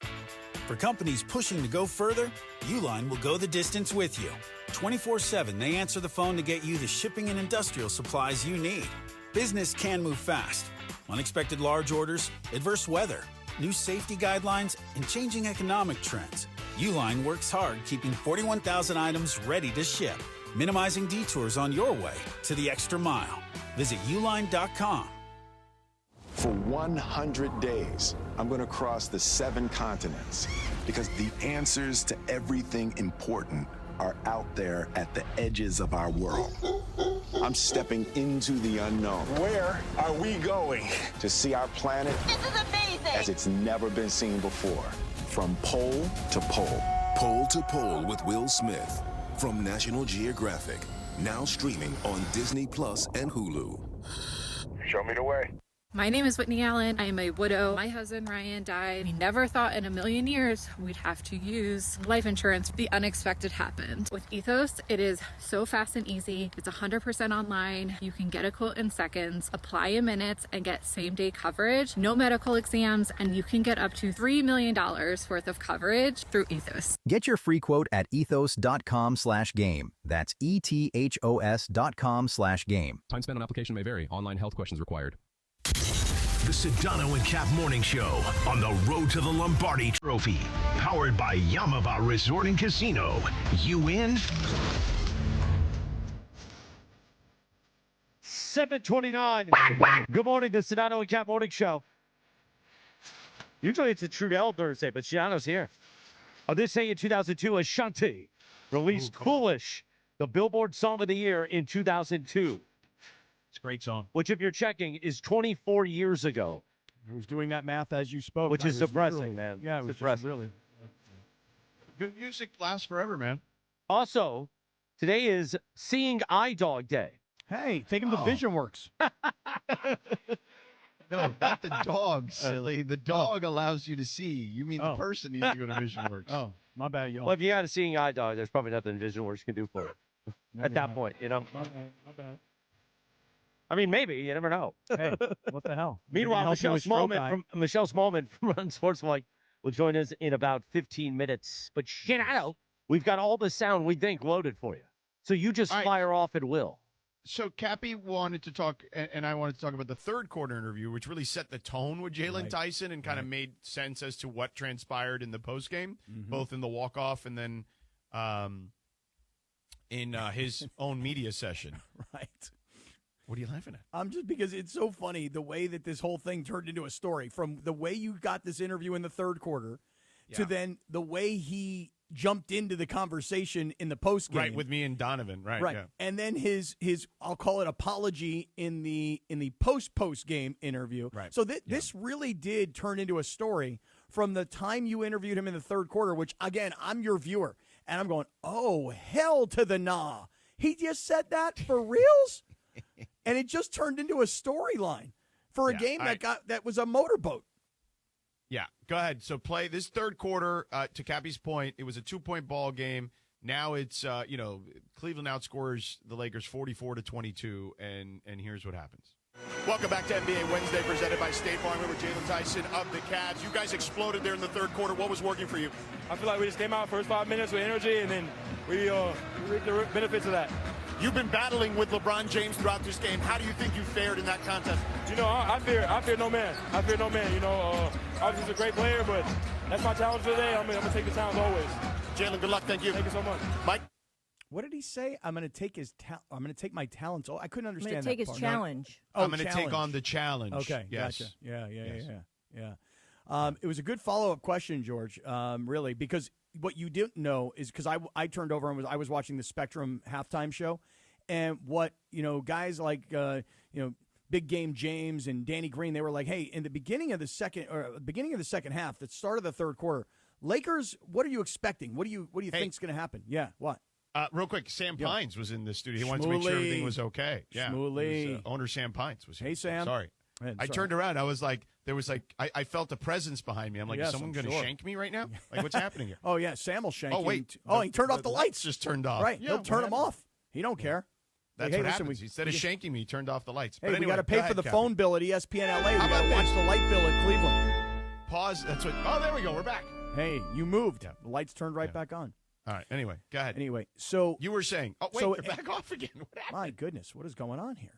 For companies pushing to go further, Uline will go the distance with you. 24/7, they answer the phone to get you the shipping and industrial supplies you need. Business can move fast. Unexpected large orders, adverse weather, new safety guidelines, and changing economic trends. Uline works hard keeping 41,000 items ready to ship, minimizing detours on your way to the extra mile. Visit uline.com. For 100 days, I'm going to cross the 7 continents because the answers to everything important are out there at the edges of our world. I'm stepping into the unknown. Where are we going? To see our planet as it's never been seen before. From pole to pole. Pole to Pole with Will Smith from National Geographic. Now streaming on Disney Plus and Hulu. Show me the way. My name is Whitney Allen. I am a widow. My husband, Ryan, died. We never thought in a million years we'd have to use life insurance. The unexpected happened. With Ethos, it is so fast and easy. It's 100% online. You can get a quote in seconds, apply in minutes, and get same-day coverage. No medical exams, and you can get up to $3 million worth of coverage through Ethos. Get your free quote at ethos.com/game. That's ethos.com/game. Time spent on application may vary. Online health questions required. The Sedano and Kap Morning Show on the road to the Lombardi Trophy. Powered by Yamava Resort and Casino. You in? 7:29. Good morning, the Sedano and Kap Morning Show. Usually it's a Trudell Thursday, but Sedano's here. On this day in 2002, Ashanti released Foolish, the Billboard Song of the Year in 2002. It's a great song. Which, if you're checking, is 24 years ago. I was doing that math as you spoke. Which is depressing, man. Yeah, it was depressing. really. Good music lasts forever, man. Also, today is Seeing Eye Dog Day. Hey, take him to Vision Works. No, not the dog, silly. The dog allows you to see. You mean the person needs to go to Vision Works. Oh, my bad, y'all. Well, if you got a Seeing Eye Dog, there's probably nothing Vision Works can do for it. At that point, you know? My bad. I mean, maybe. You never know. Hey, what the hell? Meanwhile, Michelle Smallman from Run Sportslight will join us in about 15 minutes. But we've got all the sound we think loaded for you. So you just fire off at will. So Cappy wanted to talk, and I wanted to talk about the third quarter interview, which really set the tone with Jalen Tyson and kind of made sense as to what transpired in the postgame, both in the walk-off and then in his own media session. Right. What are you laughing at? Just because it's so funny the way that this whole thing turned into a story, from the way you got this interview in the third quarter to then the way he jumped into the conversation in the post game. Right, with me and Donovan, right. Yeah. And then his I'll call it apology in the post game interview. Right. So this really did turn into a story from the time you interviewed him in the third quarter, which again, I'm your viewer and I'm going, "Oh, hell to the nah. He just said that for reals?" And it just turned into a storyline for a game that was a motorboat. Yeah, go ahead. So play this third quarter, to Cappy's point, it was a 2-point ball game. Now it's, Cleveland outscores the Lakers 44-22, and here's what happens. Welcome back to NBA Wednesday, presented by State Farm. We're with Jalen Tyson of the Cavs. You guys exploded there in the third quarter. What was working for you? I feel like we just came out first 5 minutes with energy, and then we reaped the benefits of that. You've been battling with LeBron James throughout this game. How do you think you fared in that contest? I fear no man. I fear no man. Obviously he's a great player, but that's my challenge today. I'm going to take the challenge always. Jalen, good luck. Thank you. Thank you so much. Mike? What did he say? I'm going to take I'm going to take my talents. I couldn't understand I'm going to take that his part. challenge. I'm going to take on the challenge. Okay, yes. Gotcha. Yeah. It was a good follow-up question, George, really, because what you didn't know is because I turned over and I was watching the Spectrum halftime show, and what guys like Big Game James and Danny Green, they were like, hey, in the beginning of the second half, the start of the third quarter, Lakers, what are you expecting? What do you think's going to happen? Yeah, what? Real quick, Sam Pines was in the studio. He wanted to make sure everything was okay. Yeah, Schmooly. Owner Sam Pines was here. Hey, Sam. Sorry. I turned around. I was like, I felt a presence behind me. I'm like, is someone going to shank me right now? Like, what's happening here? Oh, yeah, Sam will shank you. Oh, wait. He turned off the lights. Just turned off. Right, he'll turn them off. He don't care. That's what happens. Instead of shanking me, he turned off the lights. Hey, but anyway, we got to pay for the phone bill at ESPN LA. We got to watch the light bill at Cleveland. Pause. That's what. Oh, there we go. We're back. Hey, you moved. Yeah. The lights turned right back on. All right. Anyway, go ahead. Anyway, so you were saying. Oh, wait. They're back off again. What happened? My goodness, what is going on here?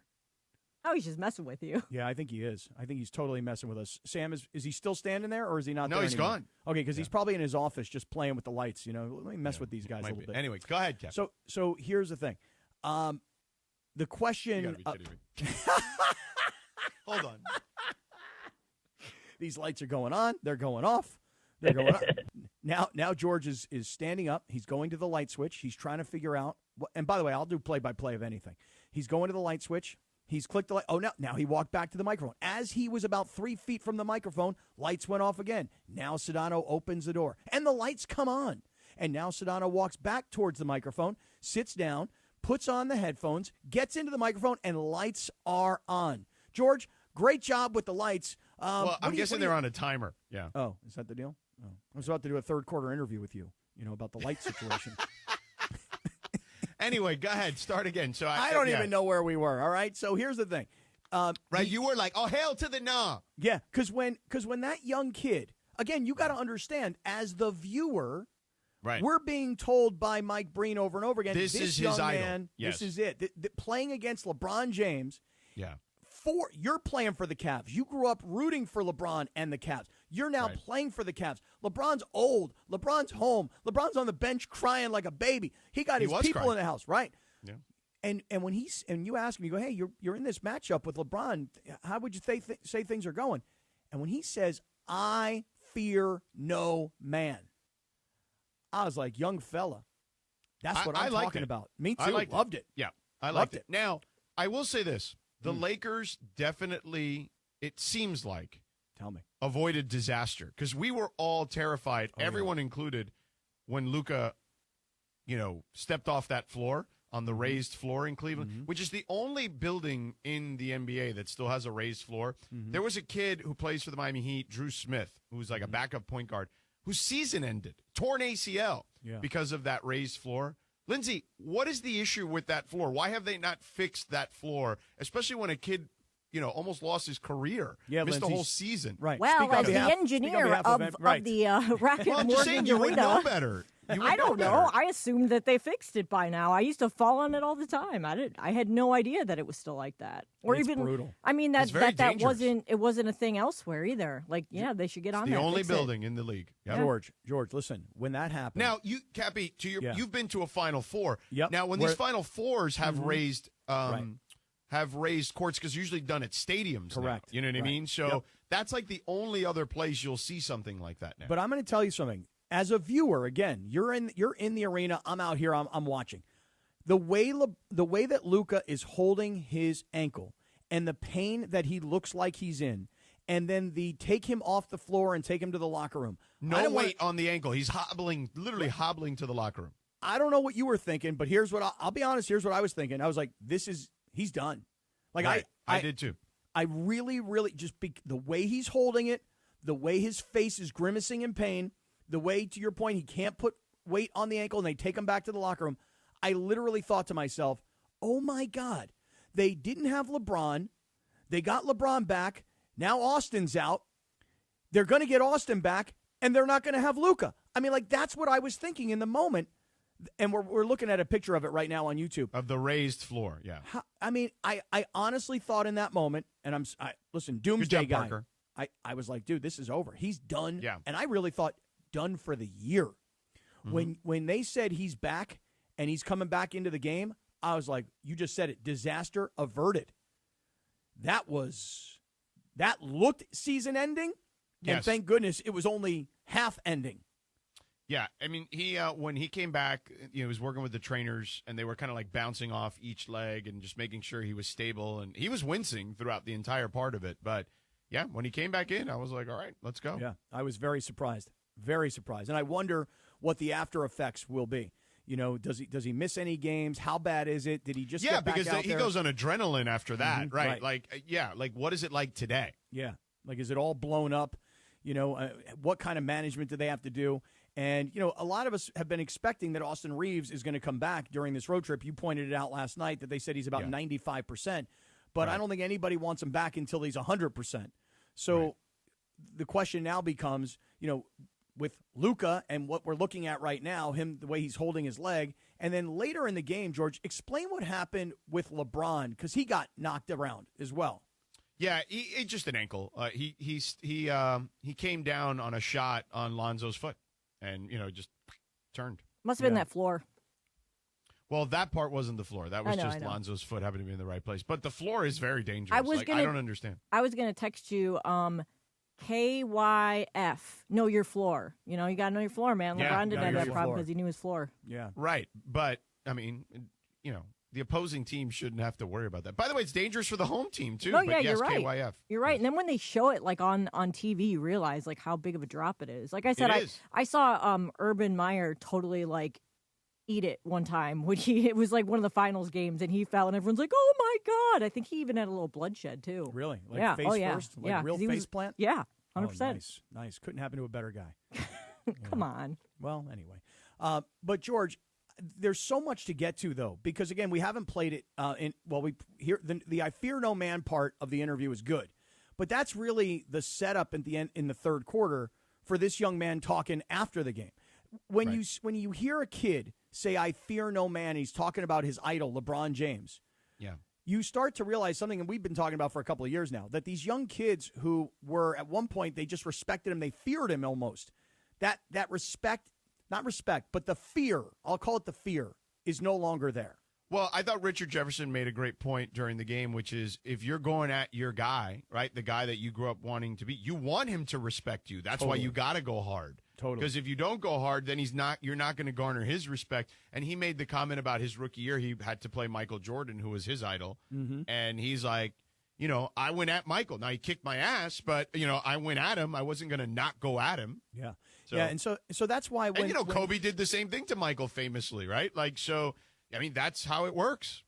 Oh, he's just messing with you. Yeah, I think he is. I think he's totally messing with us. Sam, is he still standing there, or is he not? No, there he's anymore? gone. Okay, because he's probably in his office just playing with the lights. Let me mess with these guys a little bit. Anyway, go ahead, Kevin. So here's the thing. The question. You gotta be kidding me. Hold on. These lights are going on. They're going off. They're going on. Now George is standing up. He's going to the light switch. He's trying to figure out. And by the way, I'll do play-by-play of anything. He's going to the light switch. He's clicked the light. Oh, now he walked back to the microphone. As he was about 3 feet from the microphone, lights went off again. Now Sedano opens the door, and the lights come on. And now Sedano walks back towards the microphone, sits down, puts on the headphones, gets into the microphone, and lights are on. George, great job with the lights. Well, I'm guessing they're on a timer. Yeah. Oh, is that the deal? Oh. I was about to do a third quarter interview with you, about the light situation. Anyway, go ahead. Start again. So I don't even know where we were. All right. So here's the thing. Right. You were like, oh, hail to the nah. Yeah. Because when that young kid, again, you got to understand, as the viewer, right, we're being told by Mike Breen over and over again, this is young his idol. man, Yes. this is it. Playing against LeBron James. Yeah. You're playing for the Cavs. You grew up rooting for LeBron and the Cavs. You're now playing for the Cavs. LeBron's old. LeBron's home. LeBron's on the bench crying like a baby. He got his people crying in the house, right? Yeah. And when you ask him, you go, hey, you're in this matchup with LeBron. How would you say things are going? And when he says, I fear no man, I was like, young fella, that's what I'm talking about. Me too. I loved it. Yeah, I liked it. Now, I will say this. The Lakers definitely, it seems like, tell me, avoided disaster because we were all terrified, everyone included, when Luka, stepped off that floor on the raised floor in Cleveland, which is the only building in the NBA that still has a raised floor. There was a kid who plays for the Miami Heat, Drew Smith, who's like a backup point guard, whose season ended, torn ACL because of that raised floor. Lindsay, what is the issue with that floor? Why have they not fixed that floor, especially when a kid, almost lost his career, missed the whole season? Right. Well, as the engineer of the Rocket Mortgage you would know Arena, better. I don't know. I assumed that they fixed it by now. I used to fall on it all the time. I had no idea that it was still like that. Or it's even brutal. I mean It's very dangerous. wasn't a thing elsewhere either. Like, they should get on The that. only fix it. building in the league. Yep. George, listen, when that happened. Now, Cappy, you've been to a Final Four. Yep. Now, when these Final Fours have raised courts, because usually done at stadiums. Correct. Now, you know what I mean? So that's like the only other place you'll see something like that now. But I'm going to tell you something. As a viewer, again, you're in the arena. I'm out here. I'm watching. The way that Luka is holding his ankle and the pain that he looks like he's in, and then the take him off the floor and take him to the locker room. No weight on the ankle. He's literally hobbling to the locker room. I don't know what you were thinking, but here's what I'll be honest. Here's what I was thinking. I was like, he's done. Like I did too. I really, really the way he's holding it, the way his face is grimacing in pain, the way, to your point, he can't put weight on the ankle and they take him back to the locker room. I literally thought to myself, oh my God, they didn't have LeBron. They got LeBron back. Now Austin's out. They're going to get Austin back and they're not going to have Luka. I mean, like, that's what I was thinking in the moment. And we're looking at a picture of it right now on YouTube. Of the raised floor, yeah. I honestly thought in that moment, and listen, doomsday guy. Parker. I was like, dude, this is over. He's done. Yeah. And I really thought done for the year. When they said he's back and he's coming back into the game, I was like, you just said it, disaster averted. That looked season ending, and thank goodness it was only half ending. Yeah, I mean, he when he came back, he was working with the trainers, and they were kind of like bouncing off each leg and just making sure he was stable, and he was wincing throughout the entire part of it. But yeah, when he came back in, I was like, all right, let's go. Yeah, I was very surprised, and I wonder what the after effects will be. Does he miss any games? How bad is it? Did he just get back because out he there? goes on adrenaline after that, right? Like, like what is it like today? Yeah, like is it all blown up? What kind of management do they have to do? And, a lot of us have been expecting that Austin Reeves is going to come back during this road trip. You pointed it out last night that they said he's about 95%, but I don't think anybody wants him back until he's 100%. So the question now becomes, with Luka and what we're looking at right now, the way he's holding his leg, and then later in the game, George, explain what happened with LeBron, because he got knocked around as well. Yeah, he just an ankle. He came down on a shot on Lonzo's foot. And, just turned. Must have been that floor. Well, that part wasn't the floor. That was just Lonzo's foot happened to be in the right place. But the floor is very dangerous. I don't understand. I was going to text you KYF. Know your floor. You got to know your floor, man. Yeah, LeBron didn't have that problem because he knew his floor. Yeah. Right. But, I mean, the opposing team shouldn't have to worry about that. By the way, it's dangerous for the home team, too. Oh, but yeah, yes, you're right. KYF. You're right. And then when they show it, like, on TV, you realize, like, how big of a drop it is. Like I said, I saw Urban Meyer totally, like, eat it one time when it was, like, one of the finals games, and he fell, and everyone's like, oh, my God. I think he even had a little bloodshed, too. Really? Like yeah. face first? Like yeah. real 'cause he face was- plant? Yeah, Oh, 100%. nice. Couldn't happen to a better guy. Come on. Well, anyway. But, George, there's so much to get to, though, because, again, we haven't played it. We hear the I fear no man part of the interview is good. But that's really the setup at the end in the third quarter for this young man talking after the game. When you hear a kid say, I fear no man, he's talking about his idol, LeBron James. Yeah. You start to realize something, and we've been talking about for a couple of years now, that these young kids who were at one point, they just respected him, they feared him almost. That respect, not respect, but the fear, I'll call it the fear, is no longer there. Well, I thought Richard Jefferson made a great point during the game, which is if you're going at your guy, right, the guy that you grew up wanting to be, you want him to respect you. That's why you got to go hard. Totally. Because if you don't go hard, then you're not going to garner his respect. And he made the comment about his rookie year. He had to play Michael Jordan, who was his idol. Mm-hmm. And he's like, I went at Michael. Now, he kicked my ass, but, I went at him. I wasn't going to not go at him. Yeah. So, yeah, and so that's why when Kobe did the same thing to Michael famously, right? Like, so, I mean, that's how it works.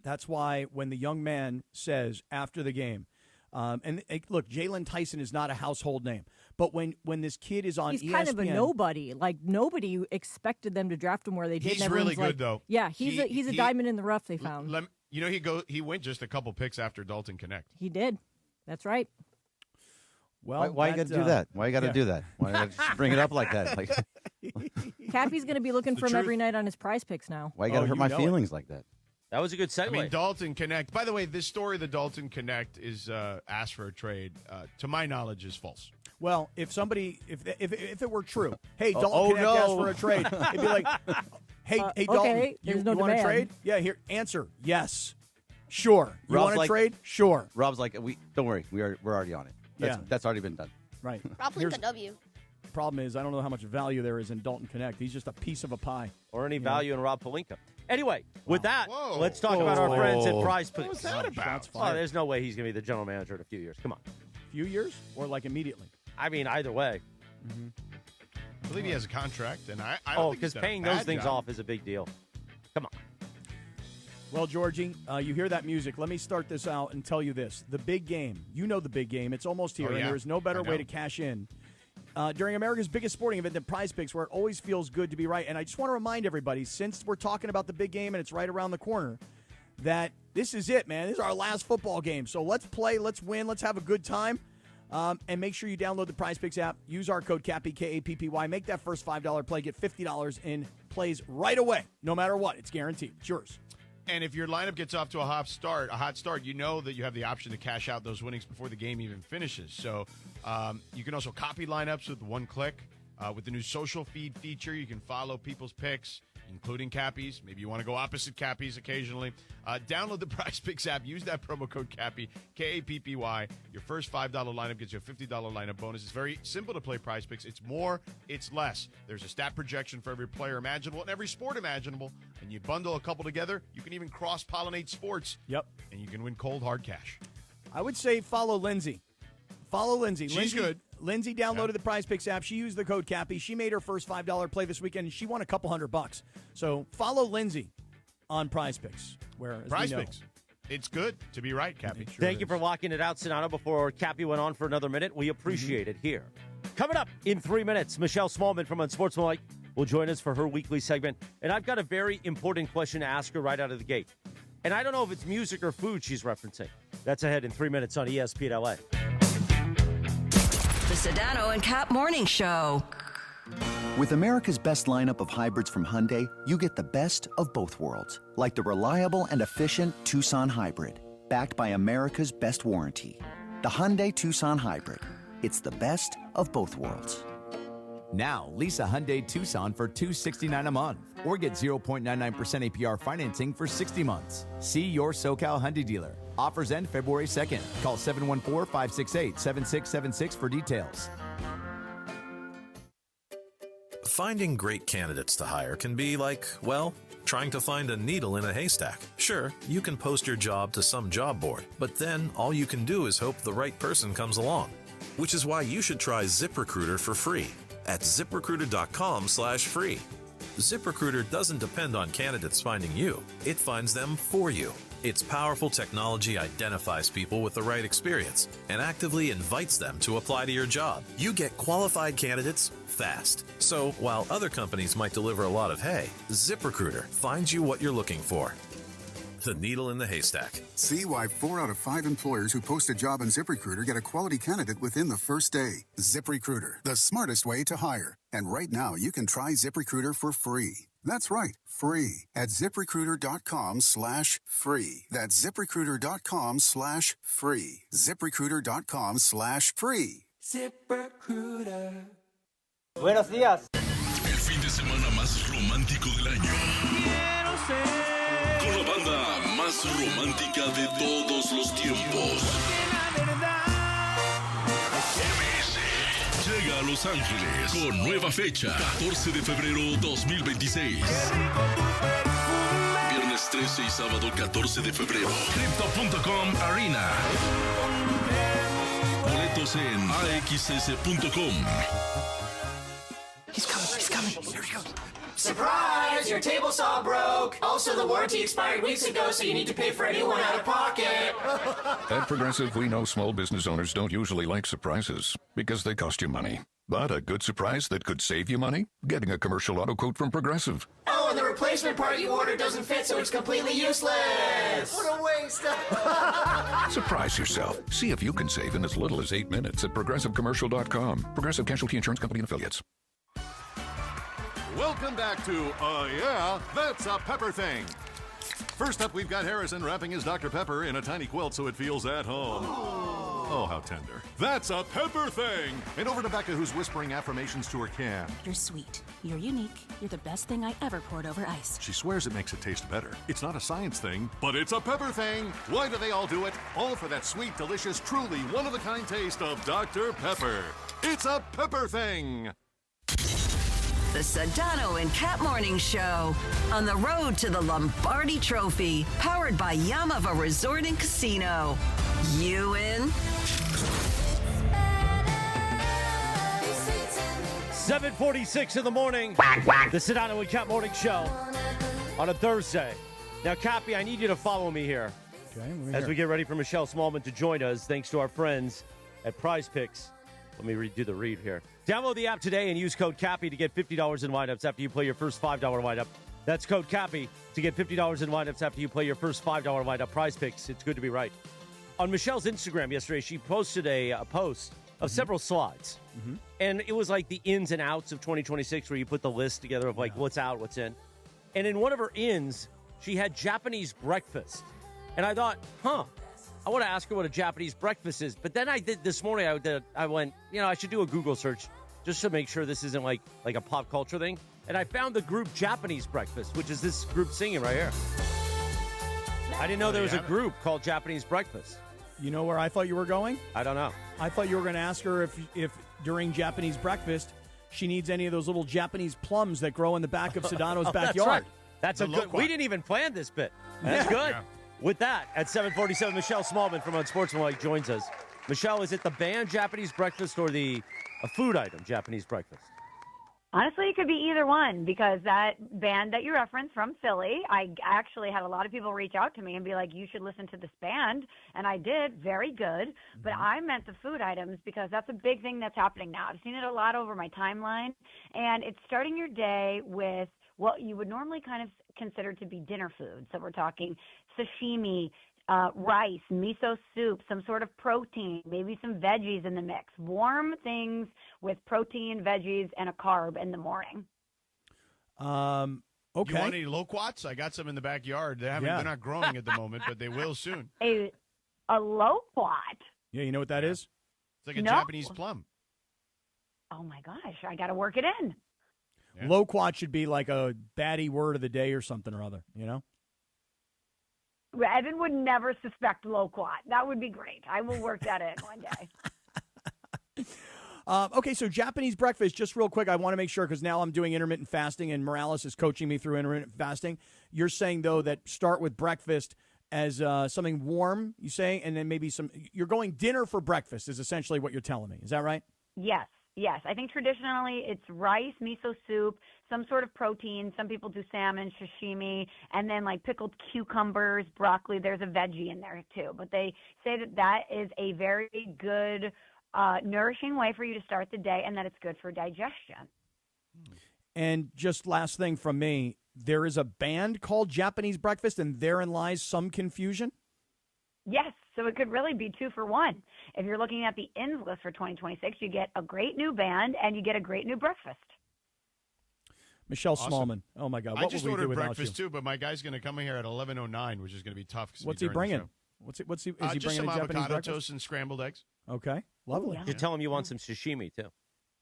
That's why when the young man says after the game, look, Jalen Tyson is not a household name, but when this kid is on He's ESPN, kind of a nobody. Like, nobody expected them to draft him where they did. He's and really everyone's good, though. Yeah, he's a diamond in the rough they found. He went just a couple picks after Dalton Connect. He did. That's right. Well, why you got to do that? Why you got to do that? Why you got to bring it up like that? Like, Cappy's going to be looking for him every night on his Prize Picks now. why you got to hurt my feelings like that? That was a good segue. I mean, Dalton Connect. By the way, this story, the Dalton Connect, is asked for a trade. To my knowledge, is false. Well, if it were true, hey, Dalton Connect asked for a trade, it'd be like, hey, Dalton, okay, you there's no want to demand. trade? Yeah, here, answer, yes, sure. You Rob's want to like- trade? Sure. Rob's like, don't worry, we're already on it. Yeah. That's already been done. Right. Probably the W. Problem is, I don't know how much value there is in Dalton Connect. He's just a piece of a pie. Or any value in Rob Pelinka. Anyway, with that, let's talk about our friends at Prize Picks. What was that about? Shots Oh, fired. there's no way he's going to be the general manager in a few years. Come on. Few years or like immediately? I mean, either way. I believe he has a contract, and I don't think because he's done a paying bad those things job. off is a big deal. Come on. Well, Georgie, you hear that music. Let me start this out and tell you this. The big game. You know the big game. It's almost here, Oh, and yeah. there is no better I know. way to cash in. During America's biggest sporting event, the Prize Picks, where it always feels good to be right. And I just want to remind everybody, since we're talking about the big game and it's right around the corner, that this is it, man. This is our last football game. So let's play, let's win, let's have a good time. And make sure you download the Prize Picks app. Use our code CAPPY, K-A-P-P-Y. Make that first $5 play. Get $50 in plays right away. No matter what. It's guaranteed. It's yours. And if your lineup gets off to a hot start, you know that you have the option to cash out those winnings before the game even finishes. So you can also copy lineups with one click. With the new social feed feature, you can follow people's picks, including Cappy's. Maybe you want to go opposite Cappy's occasionally. Download the Prize Picks app. Use that promo code Cappy, K-A-P-P-Y. Your first $5 lineup gets you a $50 lineup bonus. It's very simple to play Prize Picks. It's more, it's less. There's a stat projection for every player imaginable and every sport imaginable. And you bundle a couple together. You can even cross-pollinate sports. Yep. And you can win cold, hard cash. I would say follow Lindsay. Follow Lindsay. She's good. Lindsay downloaded the Prize Picks app. She used the code CAPPY. She made her first $5 play this weekend, and she won a couple $100. So follow Lindsay on Prize Picks. Where as Prize we know, Picks. It's good to be right, Cappy. Thank you for locking it out, Sedano, before Cappy went on for another minute. We appreciate it here. Coming up in 3 minutes, Michelle Smallman from Unsportsmanlike will join us for her weekly segment. And I've got a very important question to ask her right out of the gate. And I don't know if it's music or food she's referencing. That's ahead in 3 minutes on ESPN LA. The Sedano and Kap Morning Show. With America's best lineup of hybrids from Hyundai, you get the best of both worlds. Like the reliable and efficient Tucson Hybrid, backed by America's best warranty. The Hyundai Tucson Hybrid. It's the best of both worlds. Now, lease a Hyundai Tucson for $269 a month or get 0.99% APR financing for 60 months. See your SoCal Hyundai dealer. Offers end February 2nd. Call 714-568-7676 for details. Finding great candidates to hire can be like, well, trying to find a needle in a haystack. Sure, you can post your job to some job board, but then all you can do is hope the right person comes along. Which is why you should try ZipRecruiter for free at ZipRecruiter.com/free. ZipRecruiter doesn't depend on candidates finding you. It finds them for you. Its powerful technology identifies people with the right experience and actively invites them to apply to your job. You get qualified candidates fast. So while other companies might deliver a lot of hay, ZipRecruiter finds you what you're looking for. The needle in the haystack. See why 4 out of 5 employers who post a job on ZipRecruiter get a quality candidate within the first day. ZipRecruiter, the smartest way to hire. And right now, you can try ZipRecruiter for free. That's right, free at ZipRecruiter.com/free. That's ZipRecruiter.com/free. ZipRecruiter.com/free. ZipRecruiter. Buenos días. El fin de semana más romántico del año. Quiero ser. Con la banda más romántica de todos los tiempos. MS llega a Los Ángeles con nueva fecha, 14 de febrero 2026. Viernes 13 y sábado 14 de febrero. Crypto.com Arena. Boletos en axs.com. He's coming. Here he goes. Surprise! Your table saw broke. Also, the warranty expired weeks ago, so you need to pay for a new one out of pocket. At Progressive, we know small business owners don't usually like surprises because they cost you money. But a good surprise that could save you money? Getting a commercial auto quote from Progressive. Oh, and the replacement part you ordered doesn't fit, so it's completely useless. What a waste. Surprise yourself. See if you can save in as little as 8 minutes at ProgressiveCommercial.com. Progressive Casualty Insurance Company and Affiliates. Welcome back to Yeah, That's a Pepper Thing. First up, we've got Harrison wrapping his Dr. Pepper in a tiny quilt so it feels at home. Oh, how tender. That's a Pepper Thing. And over to Becca, who's whispering affirmations to her can. You're sweet. You're unique. You're the best thing I ever poured over ice. She swears it makes it taste better. It's not a science thing, but it's a Pepper Thing. Why do they all do it? All for that sweet, delicious, truly one-of-a-kind taste of Dr. Pepper. It's a Pepper Thing. The Sedano and Kap Morning Show. On the road to the Lombardi Trophy. Powered by Yamava Resort and Casino. You in? 7:46 in the morning. The Sedano and Kap Morning Show on a Thursday. Now, Cappy, I need you to follow me here. Okay. As we get ready for Michelle Smallman to join us, thanks to our friends at Prize Picks. Let me do the read here. Download the app today and use code CAPPY to get $50 in windups after you play your first $5 windup. That's code CAPPY to get $50 in windups after you play your first $5 windup. Prize Picks. It's good to be right. On Michelle's Instagram yesterday, she posted a post of several slides. And it was like the ins and outs of 2026 where you put the list together of like what's out, what's in. And in one of her ins, she had Japanese breakfast. And I thought, I want to ask her what a Japanese breakfast is. But then I did this morning, I went, I should do a Google search just to make sure this isn't like a pop culture thing. And I found the group Japanese Breakfast, which is this group singing right here. I didn't know there was a group called Japanese Breakfast. You know where I thought you were going? I don't know. I thought you were going to ask her if during Japanese breakfast she needs any of those little Japanese plums that grow in the back of Sedano's backyard. That's right. That's a good. We didn't even plan this bit. That's good. Yeah. With that, at 7:47, Michelle Smallman from Unsportsmanlike joins us. Michelle, is it the band Japanese Breakfast or a food item Japanese Breakfast? Honestly, it could be either one because that band that you referenced from Philly, I actually had a lot of people reach out to me and be like, you should listen to this band. And I did. Very good. But I meant the food items because that's a big thing that's happening now. I've seen it a lot over my timeline. And it's starting your day with what you would normally kind of consider to be dinner food. So we're talking sashimi, rice, miso soup, some sort of protein, maybe some veggies in the mix. Warm things with protein, veggies, and a carb in the morning. Okay. You want any loquats? I got some in the backyard. They're not growing at the moment, but they will soon. A loquat? Yeah, you know what that is? It's like a Japanese plum. Oh, my gosh. I got to work it in. Yeah. Loquat should be like a baddie word of the day or something or other, Evan would never suspect loquat. That would be great. I will work that in one day. Okay, so Japanese breakfast, just real quick, I want to make sure because now I'm doing intermittent fasting and Morales is coaching me through intermittent fasting. You're saying, though, that start with breakfast as something warm, you say, and then maybe you're going dinner for breakfast is essentially what you're telling me. Is that right? Yes. Yes, I think traditionally it's rice, miso soup, some sort of protein. Some people do salmon, sashimi, and then like pickled cucumbers, broccoli. There's a veggie in there too. But they say that is a very good, nourishing way for you to start the day and that it's good for digestion. And just last thing from me, there is a band called Japanese Breakfast, and therein lies some confusion? Yes, so it could really be 2 for 1. If you're looking at the ins list for 2026, you get a great new band and you get a great new breakfast. Michelle Awesome. Smallman. Oh, my God. What I just would we do ordered without breakfast you? too, but my guy's going to come in here at 11:09, which is going to be tough. What's he bringing? Is he Just bringing some a Japanese avocado breakfast? toast and scrambled eggs. Okay, lovely. You tell him you want some sashimi too.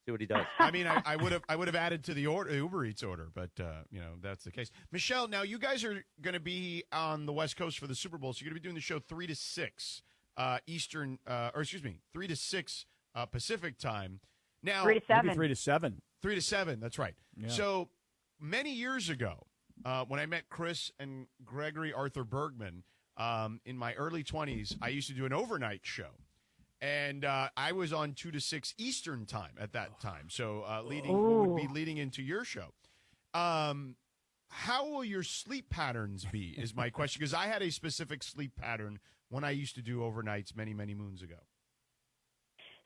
See what he does. I mean, I would have added to the Uber Eats order, but that's the case. Michelle, now you guys are going to be on the West Coast for the Super Bowl, so you're going to be doing the show 3 to 6 Eastern, 3 to 6 Pacific time. Now 3 to 7. Maybe 3 to 7. 3 to 7. That's right. Yeah. So many years ago, when I met Chris and Gregory Arthur Bergman in my early 20s, I used to do an overnight show. And I was on 2 to 6 Eastern time at that time. So would be leading into your show. How will your sleep patterns be is my question. Because I had a specific sleep pattern when I used to do overnights many, many moons ago.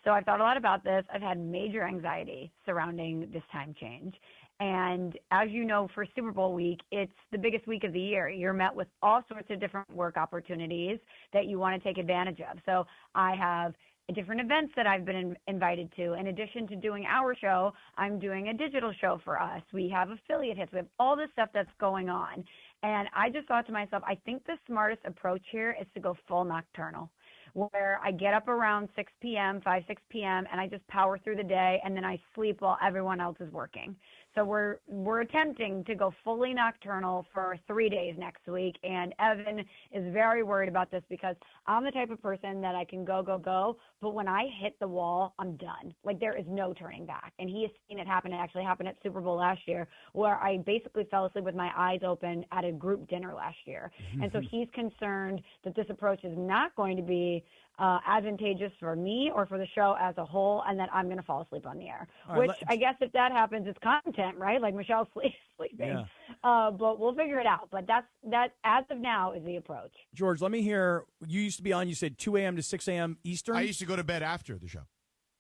So I've thought a lot about this. I've had major anxiety surrounding this time change. And as you know, for Super Bowl week, it's the biggest week of the year. You're met with all sorts of different work opportunities that you want to take advantage of. So I have different events that I've been invited to. In addition to doing our show, I'm doing a digital show for us. We have affiliate hits. We have all this stuff that's going on. And I just thought to myself, I think the smartest approach here is to go full nocturnal, where I get up around 6 p.m., 6 p.m., and I just power through the day, and then I sleep while everyone else is working. So we're attempting to go fully nocturnal for 3 days next week, and Evan is very worried about this because I'm the type of person that I can go, but when I hit the wall, I'm done. Like, there is no turning back. And he has seen it happen. It actually happened at Super Bowl last year, where I basically fell asleep with my eyes open at a group dinner last year. And so he's concerned that this approach is not going to be advantageous for me or for the show as a whole, and that I'm going to fall asleep on the air. All right, which I guess if that happens, it's content, right? Like Michelle's sleeping. Yeah. But we'll figure it out. But that as of now is the approach. George, let me hear. You used to be on, you said 2 a.m. to 6 a.m. Eastern? I used to go to bed after the show.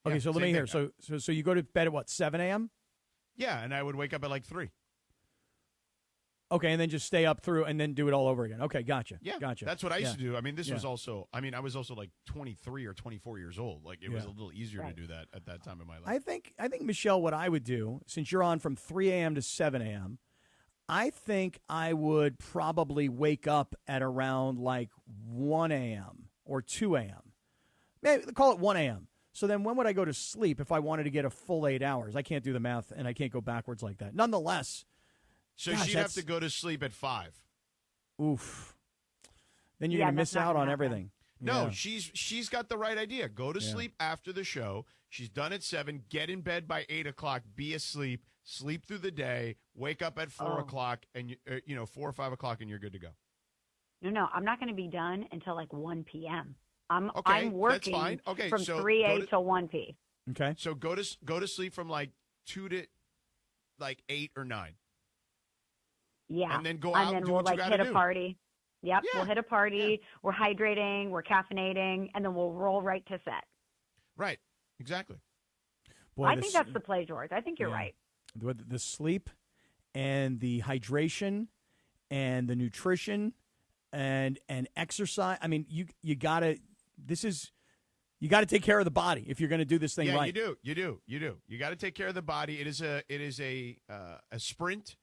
Okay, Yeah, so let same me hear. thing. So you go to bed at what, 7 a.m.? Yeah, and I would wake up at like 3. Okay, and then just stay up through and then do it all over again. Okay, gotcha. Yeah, Gotcha. that's what I used to do. I mean, Yeah. was also, I was also like 23 or 24 years old. Like, it was a little easier to do that at that time in my life. I think, Michelle, what I would do, since you're on from 3 a.m. to 7 a.m., I think I would probably wake up at around like 1 a.m. or 2 a.m. Maybe call it 1 a.m. So then when would I go to sleep if I wanted to get a full 8 hours? I can't do the math, and I can't go backwards like that. Nonetheless. So gosh, she'd have to go to sleep at 5. Oof. Then you're going to miss out on everything. No, Yeah. she's got the right idea. Go to sleep after the show. She's done at 7. Get in bed by 8 o'clock. Be asleep. Sleep through the day. Wake up at 4 o'clock, and 4 or 5 o'clock, and you're good to go. No, I'm not going to be done until like 1 p.m. I'm Okay, working that's fine. Okay, from so 3 go a to- to 1 p. Okay. So go to sleep from like 2 to like 8 or 9. Yeah. And then go out and and then do we'll what you like gotta hit do. a party. Yep, we'll hit a party. We're hydrating, we're caffeinating, and then we'll roll right to set. Right. Exactly. Boy, I think that's the play, George. I think you're Yeah. right. The sleep and the hydration and the nutrition and exercise. I mean, you got to take care of the body if you're going to do this thing Yeah, right. you do. You got to take care of the body. It is a sprint,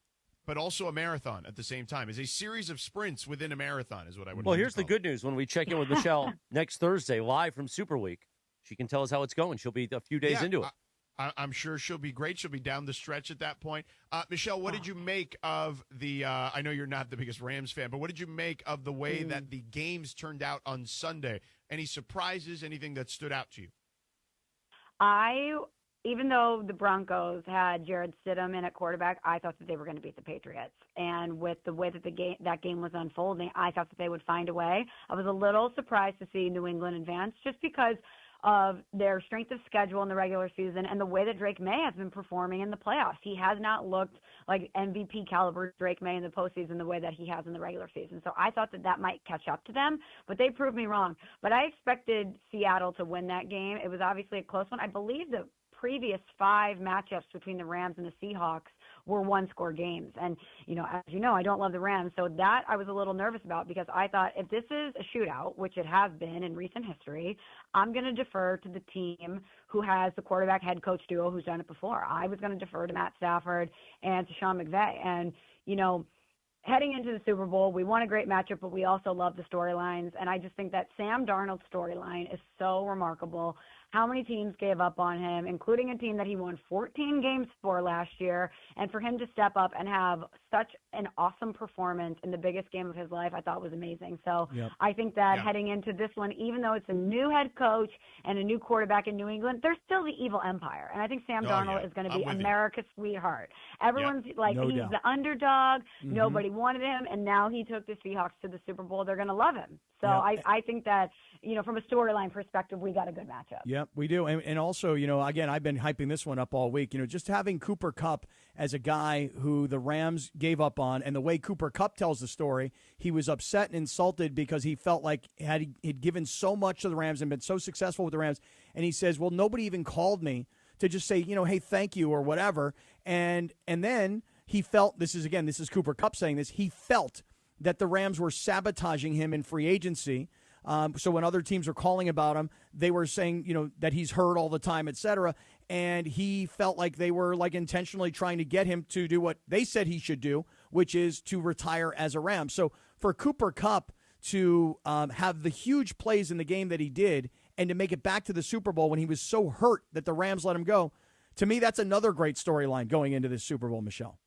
but also a marathon at the same time. It's a series of sprints within a marathon is what I would. Well, here's the good news. When we check in with Michelle next Thursday live from Super Week, she can tell us how it's going. She'll be a few days into it. I'm sure she'll be great. She'll be down the stretch at that point. Michelle, what did you make of the I know you're not the biggest Rams fan, but what did you make of the way that the games turned out on Sunday? Any surprises, anything that stood out to you? Even though the Broncos had Jared Stidham in at quarterback, I thought that they were going to beat the Patriots. And with the way that that game was unfolding, I thought that they would find a way. I was a little surprised to see New England advance just because of their strength of schedule in the regular season and the way that Drake May has been performing in the playoffs. He has not looked like MVP caliber Drake May in the postseason the way that he has in the regular season. So I thought that might catch up to them, but they proved me wrong. But I expected Seattle to win that game. It was obviously a close one. I believe the previous 5 matchups between the Rams and the Seahawks were one-score games. And, as you know, I don't love the Rams. So that I was a little nervous about because I thought if this is a shootout, which it has been in recent history, I'm going to defer to the team who has the quarterback head coach duo who's done it before. I was going to defer to Matt Stafford and to Sean McVay. And, heading into the Super Bowl, we won a great matchup, but we also love the storylines. And I just think that Sam Darnold's storyline is so remarkable. How many teams gave up on him, including a team that he won 14 games for last year, and for him to step up and have such an awesome performance in the biggest game of his life, I thought was amazing. So I think that heading into this one, even though it's a new head coach and a new quarterback in New England, they're still the evil empire. And I think Sam Darnold is going to be America's sweetheart. Everyone's like, he's the underdog. Mm-hmm. Nobody wanted him, and now he took the Seahawks to the Super Bowl. They're going to love him. So I think that, from a storyline perspective, we got a good matchup. Yep, we do. And also, again, I've been hyping this one up all week. Just having Cooper Kupp as a guy who the Rams gave up on, and the way Cooper Kupp tells the story, he was upset and insulted because he felt like he'd given so much to the Rams and been so successful with the Rams. And he says, well, nobody even called me to just say, hey, thank you or whatever. And then he felt, this is Cooper Kupp saying this, he felt that the Rams were sabotaging him in free agency. So when other teams were calling about him, they were saying, that he's hurt all the time, et cetera. And he felt like they were intentionally trying to get him to do what they said he should do, which is to retire as a Ram. So for Cooper Kupp to have the huge plays in the game that he did and to make it back to the Super Bowl when he was so hurt that the Rams let him go, to me, that's another great storyline going into this Super Bowl, Michelle.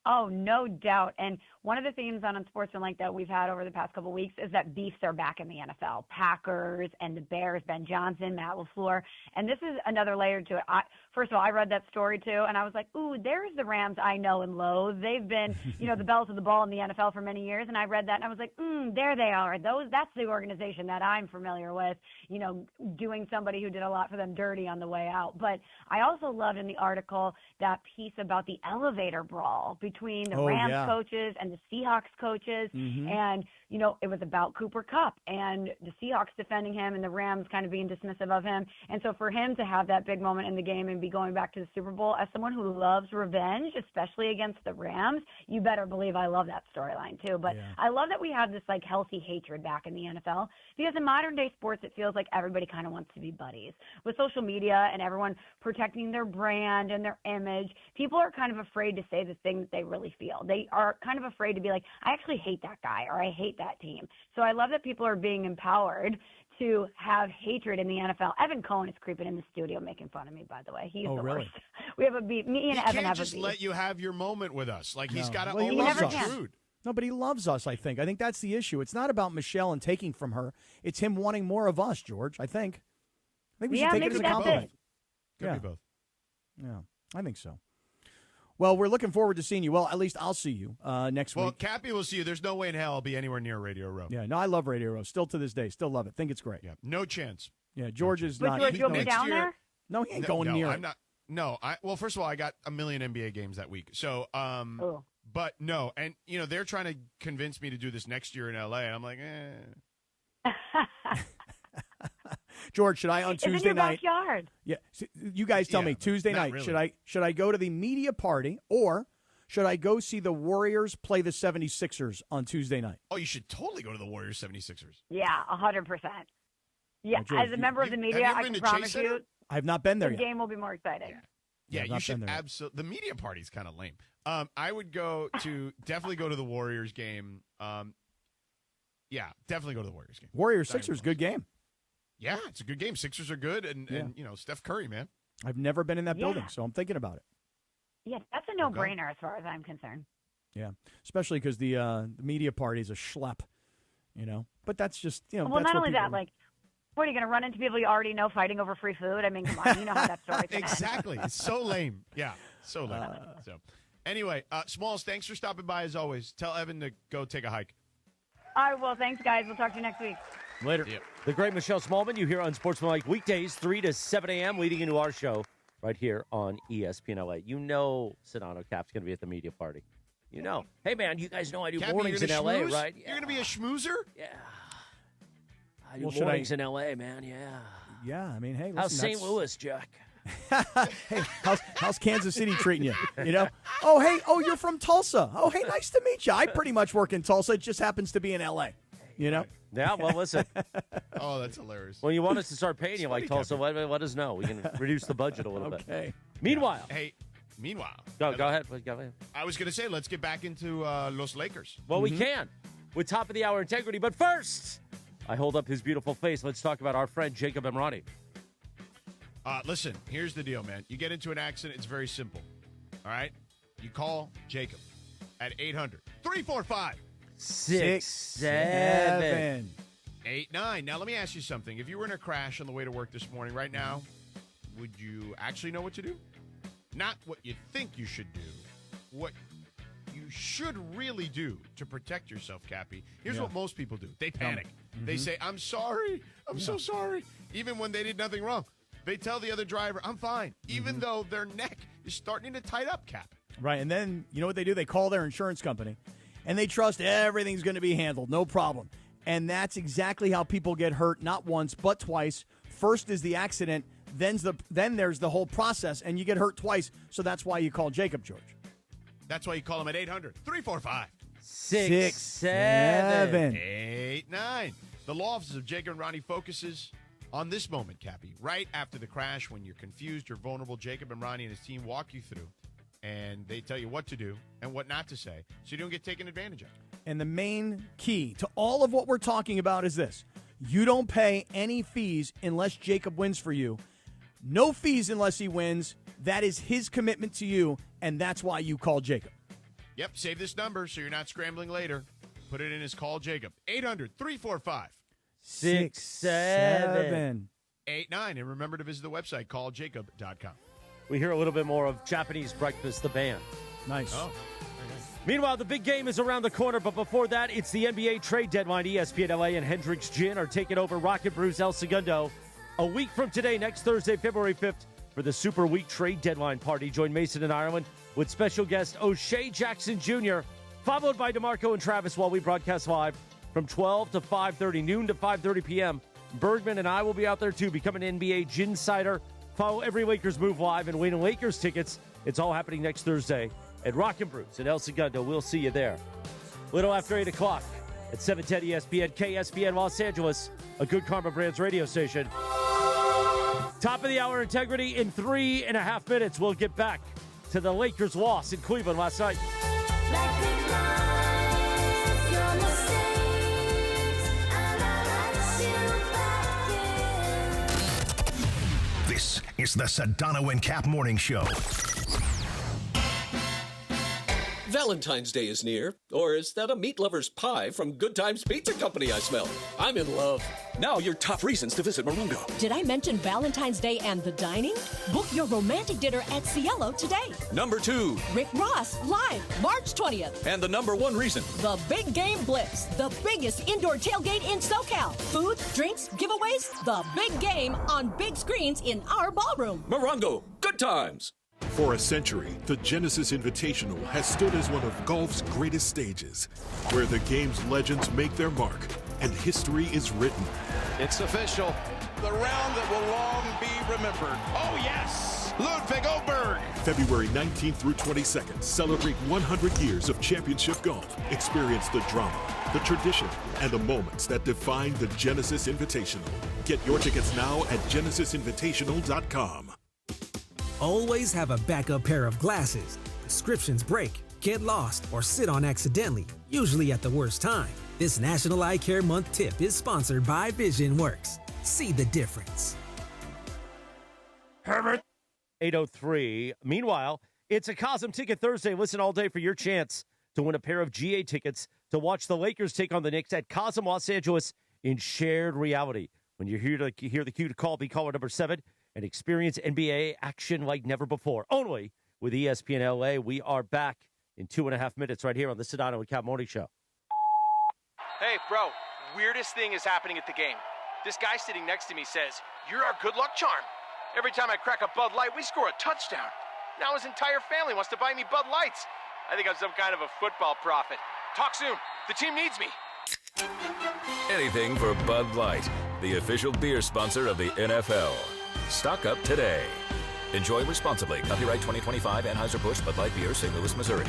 Oh, no doubt. And one of the themes on Unsportsmanlike that we've had over the past couple of weeks is that beefs are back in the NFL. Packers and the Bears, Ben Johnson, Matt LaFleur. And this is another layer to it. First of all, I read that story too, and I was like, ooh, there's the Rams I know and loathe. They've been, the bells of the ball in the NFL for many years. And I read that, and I was like, there they are. That's the organization that I'm familiar with, doing somebody who did a lot for them dirty on the way out. But I also loved in the article that piece about the elevator brawl between the Rams coaches and the Seahawks coaches. Mm-hmm. And, it was about Cooper Kupp and the Seahawks defending him and the Rams kind of being dismissive of him. And so for him to have that big moment in the game and be going back to the Super Bowl, as someone who loves revenge, especially against the Rams, you better believe I love that storyline too. But I love that we have this healthy hatred back in the NFL, because in modern day sports, it feels like everybody kind of wants to be buddies. With social media and everyone protecting their brand and their image, people are kind of afraid to say the thing that they really feel. They are kind of afraid to be like, I actually hate that guy or I hate that team. So I love that people are being empowered to have hatred in the NFL. Evan Cohen is creeping in the studio making fun of me, by the way. He's the worst. We have a beef. Me and Evan have a beef. He can't just let you have your moment with us. He's got to own up to Rude. No, but he loves us, I think. I think that's the issue. It's not about Michelle and taking from her. It's him wanting more of us, George, I think. I think we should take it as a compliment. Could be both. Yeah, I think so. Well, we're looking forward to seeing you. Well, at least I'll see you next week. Well, Cappy will see you. There's no way in hell I'll be anywhere near Radio Row. Yeah, no, I love Radio Row. Still to this day. Still love it. Think it's great. Yeah, no chance. Yeah, George is but not. George, you'll be down there? No, he ain't going near. I'm not. No, well, first of all, I got a million NBA games that week. So, but no. And, they're trying to convince me to do this next year in L.A. And I'm like, George, should I on Tuesday night? It's in your backyard. Yeah, you guys tell me Tuesday night. Really. Should I go to the media party or should I go see the Warriors play the 76ers on Tuesday night? Oh, you should totally go to the Warriors 76ers. Yeah, 100%. Yeah, George, as a member of the media, I can promise you, I have not been there the yet. game will be more exciting. Yeah, you should absolutely. The media party's kind of lame. I would definitely go to the Warriors game. Yeah, definitely go to the Warriors game. Warriors-Sixers, good game. Yeah, it's a good game. Sixers are good, and Steph Curry, man. I've never been in that building, so I'm thinking about it. Yeah, that's a no-brainer as far as I'm concerned. Yeah, especially because the media party is a schlep, But that's just, Well, that's not only that, are. What, are you going to run into people you already know fighting over free food? I mean, come on, you know how that story's going to end. Exactly. It's so lame. Yeah, so lame. So, anyway, Smalls, thanks for stopping by as always. Tell Evan to go take a hike. All right, well, thanks, guys. We'll talk to you next week. Later. The great Michelle Smallman, you hear on Sportsmanlike weekdays, 3 to 7 a.m., leading into our show right here on ESPN LA. You know Sedano Cap's going to be at the media party. You know. Hey, man, you guys know I do Cappy, mornings in LA, right? You're going to be a schmoozer? Yeah. I do mornings in LA, man, Yeah, I mean, hey, listen, how's St. Louis, Jack? Hey, how's Kansas City treating you? You know? Oh, hey, you're from Tulsa. Oh, hey, nice to meet you. I pretty much work in Tulsa. It just happens to be in L.A., you know? Yeah, well, listen. Oh, that's hilarious. When you want us to start paying you like Tulsa, let us know. We can reduce the budget a little bit. Okay. Meanwhile. Go ahead. I was going to say, let's get back into Los Lakers. Well, we can with top of the hour integrity. But first, I hold up his beautiful face. Let's talk about our friend Jacob Emrani. Listen, here's the deal, man. You get into an accident, it's very simple. All right? You call Jacob at 800-345-6789. Now, let me ask you something. If you were in a crash on the way to work this morning right now, would you actually know what to do? Not what you think you should do. What you should really do to protect yourself, Cappy. Here's what most people do. They panic. They say, I'm sorry. I'm so sorry. Even when they did nothing wrong. They tell the other driver, I'm fine, even though their neck is starting to tight up, Cap. Right, and then you know what they do? They call their insurance company, and they trust everything's going to be handled, no problem. And that's exactly how people get hurt, not once, but twice. First is the accident, then there's the whole process, and you get hurt twice, so that's why you call Jacob, George. That's why you call him at 800-345-6789. The law offices of Jacob and Ronnie focuses on this moment, Cappy. Right after the crash, when you're confused, you're vulnerable, Jacob and Ronnie and his team walk you through, and they tell you what to do and what not to say so you don't get taken advantage of. And the main key to all of what we're talking about is this. You don't pay any fees unless Jacob wins for you. No fees unless he wins. That is his commitment to you, and that's why you call Jacob. Yep, save this number so you're not scrambling later. Put it in as call Jacob. 800-345-6789. And remember to visit the website, calljacob.com. We hear a little bit more of Japanese Breakfast, the band. Nice. Oh. Meanwhile, the big game is around the corner, but before that, it's the NBA trade deadline. ESPN LA and Hendricks Gin are taking over Rocket Brews El Segundo a week from today, next Thursday, February 5th, for the Super Week trade deadline party. Join Mason and Ireland with special guest O'Shea Jackson Jr., followed by DeMarco and Travis while we broadcast live from 12 to 5:30, noon to 5:30 p.m. Bergman and I will be out there, too. Become an NBA Gin Cider. Follow every Lakers move live and win Lakers tickets. It's all happening next Thursday at Rock & Brews in El Segundo. We'll see you there. Little after 8 o'clock at 710 ESPN, KSPN Los Angeles, a Good Karma Brands radio station. Top of the hour integrity in 3.5 minutes. We'll get back to the Lakers' loss in Cleveland last night. This is the Sedano and Kap Morning Show. Valentine's Day is near. Or is that a meat lover's pie from Good Times Pizza Company I smell? I'm in love. Now your top reasons to visit Morongo. Did I mention Valentine's Day and the dining? Book your romantic dinner at Cielo today. Number 2. Rick Ross, live March 20th. And the number 1 reason. The Big Game Blitz, the biggest indoor tailgate in SoCal. Food, drinks, giveaways, the big game on big screens in our ballroom. Morongo, Good Times. For a century, the Genesis Invitational has stood as one of golf's greatest stages, where the game's legends make their mark and history is written. It's official. The round that will long be remembered. Oh, yes! Ludwig Oberg. February 19th through 22nd, celebrate 100 years of championship golf. Experience the drama, the tradition, and the moments that define the Genesis Invitational. Get your tickets now at genesisinvitational.com. Always have a backup pair of glasses. Prescriptions break, get lost, or sit on accidentally, usually at the worst time. This National Eye Care Month tip is sponsored by VisionWorks. See the difference. Herbert. 8:03. Meanwhile, it's a Cosm Ticket Thursday. Listen all day for your chance to win a pair of GA tickets to watch the Lakers take on the Knicks at Cosm Los Angeles in shared reality. When you're here to hear the cue to call, be caller number 7 and experience NBA action like never before. Only with ESPN LA. We are back in 2.5 minutes right here on the Sedano and Kap Morning Show. Hey, bro, weirdest thing is happening at the game. This guy sitting next to me says, "You're our good luck charm. Every time I crack a Bud Light, we score a touchdown. Now his entire family wants to buy me Bud Lights. I think I'm some kind of a football prophet. Talk soon. The team needs me." Anything for Bud Light, the official beer sponsor of the NFL. Stock up today. Enjoy responsibly. Copyright 2025 Anheuser-Busch Bud Light Beer, St. Louis, Missouri.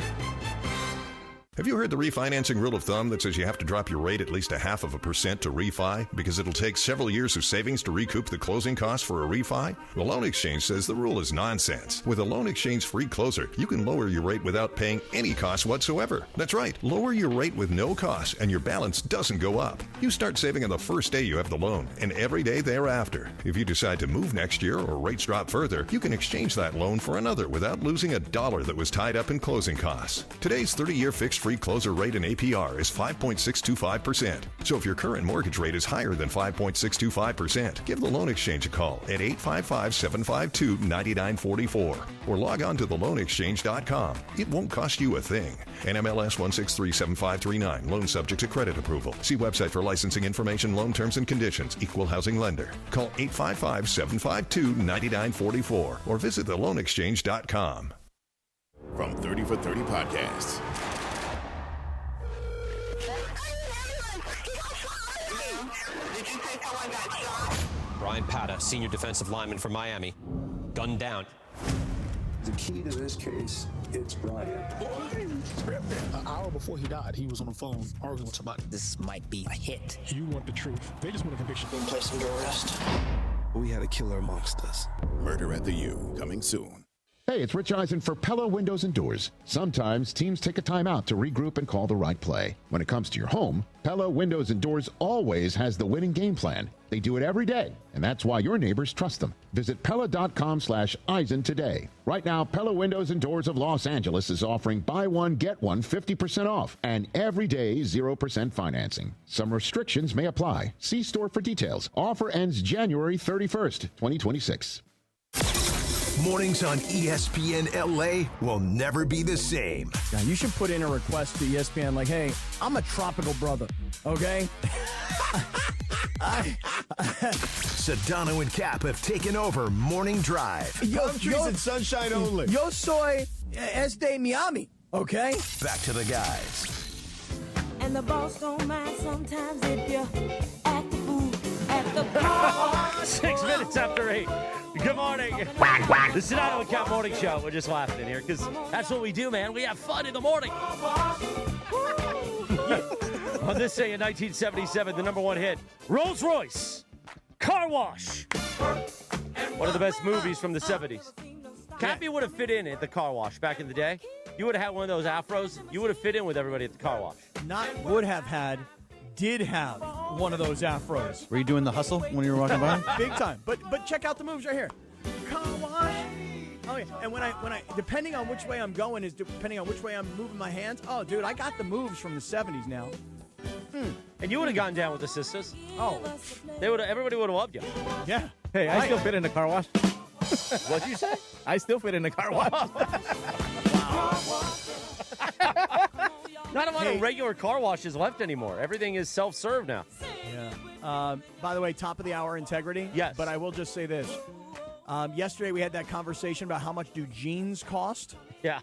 Have you heard the refinancing rule of thumb that says you have to drop your rate at least 0.5% to refi because it'll take several years of savings to recoup the closing costs for a refi? Well, Loan Exchange says the rule is nonsense. With a Loan Exchange free closer, you can lower your rate without paying any cost whatsoever. That's right, lower your rate with no cost and your balance doesn't go up. You start saving on the first day you have the loan and every day thereafter. If you decide to move next year or rates drop further, you can exchange that loan for another without losing $1 that was tied up in closing costs. Today's 30-year fixed free closer rate in APR is 5.625%. So if your current mortgage rate is higher than 5.625%, give the Loan Exchange a call at 855-752-9944 or log on to theloanexchange.com. It won't cost you a thing. NMLS 1637539. Loan subject to credit approval. See website for licensing information, loan terms and conditions. Equal housing lender. Call 855-752-9944 or visit theloanexchange.com. From 30 for 30 Podcasts. Brian Pata, senior defensive lineman from Miami, gunned down. The key to this case, it's Brian. An hour before he died, he was on the phone arguing with somebody. This might be a hit. You want the truth. They just want a conviction. Being placed under arrest. We had a killer amongst us. Murder at the U, coming soon. Hey, it's Rich Eisen for Pella Windows and Doors. Sometimes teams take a timeout to regroup and call the right play. When it comes to your home, Pella Windows and Doors always has the winning game plan. They do it every day, and that's why your neighbors trust them. Visit Pella.com/Eisen today. Right now, Pella Windows and Doors of Los Angeles is offering buy one, get one 50% off, and everyday 0% financing. Some restrictions may apply. See store for details. Offer ends January 31st, 2026. Mornings on ESPN LA will never be the same. Yeah, you should put in a request to ESPN like, hey, I'm a tropical brother, okay? Sedano and Kap have taken over Morning Drive. Palm trees and sunshine only. Yo soy de Miami, okay? Back to the guys. And the boss don't mind sometimes if you're at the food, at the bar. 6 minutes after 8. Good morning. The Sedano and Kap Morning Show. We're just laughing in here because that's what we do, man. We have fun in the morning. On this day in 1977, the number one hit, Rolls Royce, Car Wash. One of the best movies from the 70s. Cappy would have fit in at the Car Wash back in the day. You would have had one of those afros. You would have fit in with everybody at the Car Wash. Not would have had. Did have one of those afros. Were you doing the hustle when you were walking by? Big time. But check out the moves right here. Car wash. Oh yeah. And when I depending on which way I'm going is depending on which way I'm moving my hands. Oh dude, I got the moves from the 70s now. And you would have gone down with the sisters. Oh. Everybody would have loved you. Yeah. Hey, I still fit in the car wash. What'd you say? I still fit in the car wash. Not a lot of regular car washes left anymore. Everything is self-serve now. Yeah. By the way, top of the hour integrity. Yes. But I will just say this. Yesterday we had that conversation about how much do jeans cost. Yeah.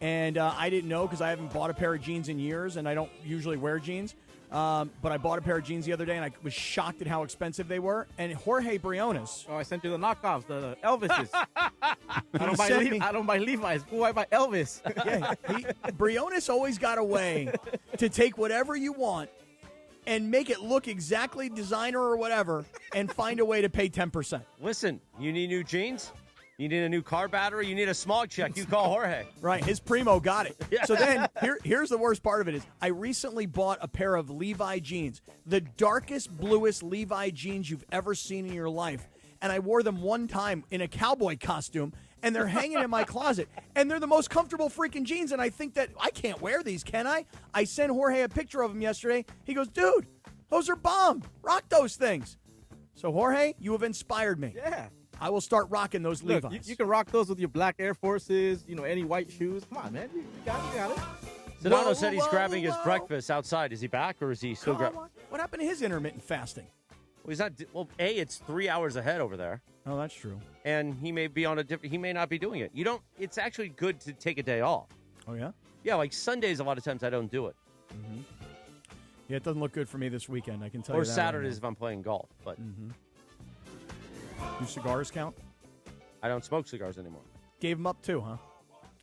And I didn't know because I haven't bought a pair of jeans in years, and I don't usually wear jeans. But I bought a pair of jeans the other day, and I was shocked at how expensive they were. And Jorge Briones. Oh, I sent you the knockoffs, the Elvises. I don't buy Levi's. Who I buy Elvis? Yeah, Briones always got a way to take whatever you want and make it look exactly designer or whatever and find a way to pay 10%. Listen, you need new jeans? You need a new car battery? You need a smog check? You call Jorge. Right. His primo got it. Yeah. So then here's the worst part of it is I recently bought a pair of Levi jeans, the darkest, bluest Levi jeans you've ever seen in your life. And I wore them one time in a cowboy costume, and they're hanging in my closet. And they're the most comfortable freaking jeans, and I think that I can't wear these, can I? I sent Jorge a picture of them yesterday. He goes, dude, those are bomb. Rock those things. So, Jorge, you have inspired me. Yeah. I will start rocking those Levi's. You can rock those with your black Air Forces, any white shoes. Come on, man. You got it. Sedano said he's grabbing his breakfast outside. Is he back, or is he still grabbing? What happened to his intermittent fasting? Well, he's not. Well, it's 3 hours ahead over there. Oh, that's true. And he may be on a different. He may not be doing it. You don't. It's actually good to take a day off. Oh yeah. Yeah, like Sundays. A lot of times I don't do it. Mm-hmm. Yeah, it doesn't look good for me this weekend. I can tell or you that. Or Saturdays if I'm playing golf. But do cigars count? I don't smoke cigars anymore. Gave them up too, huh?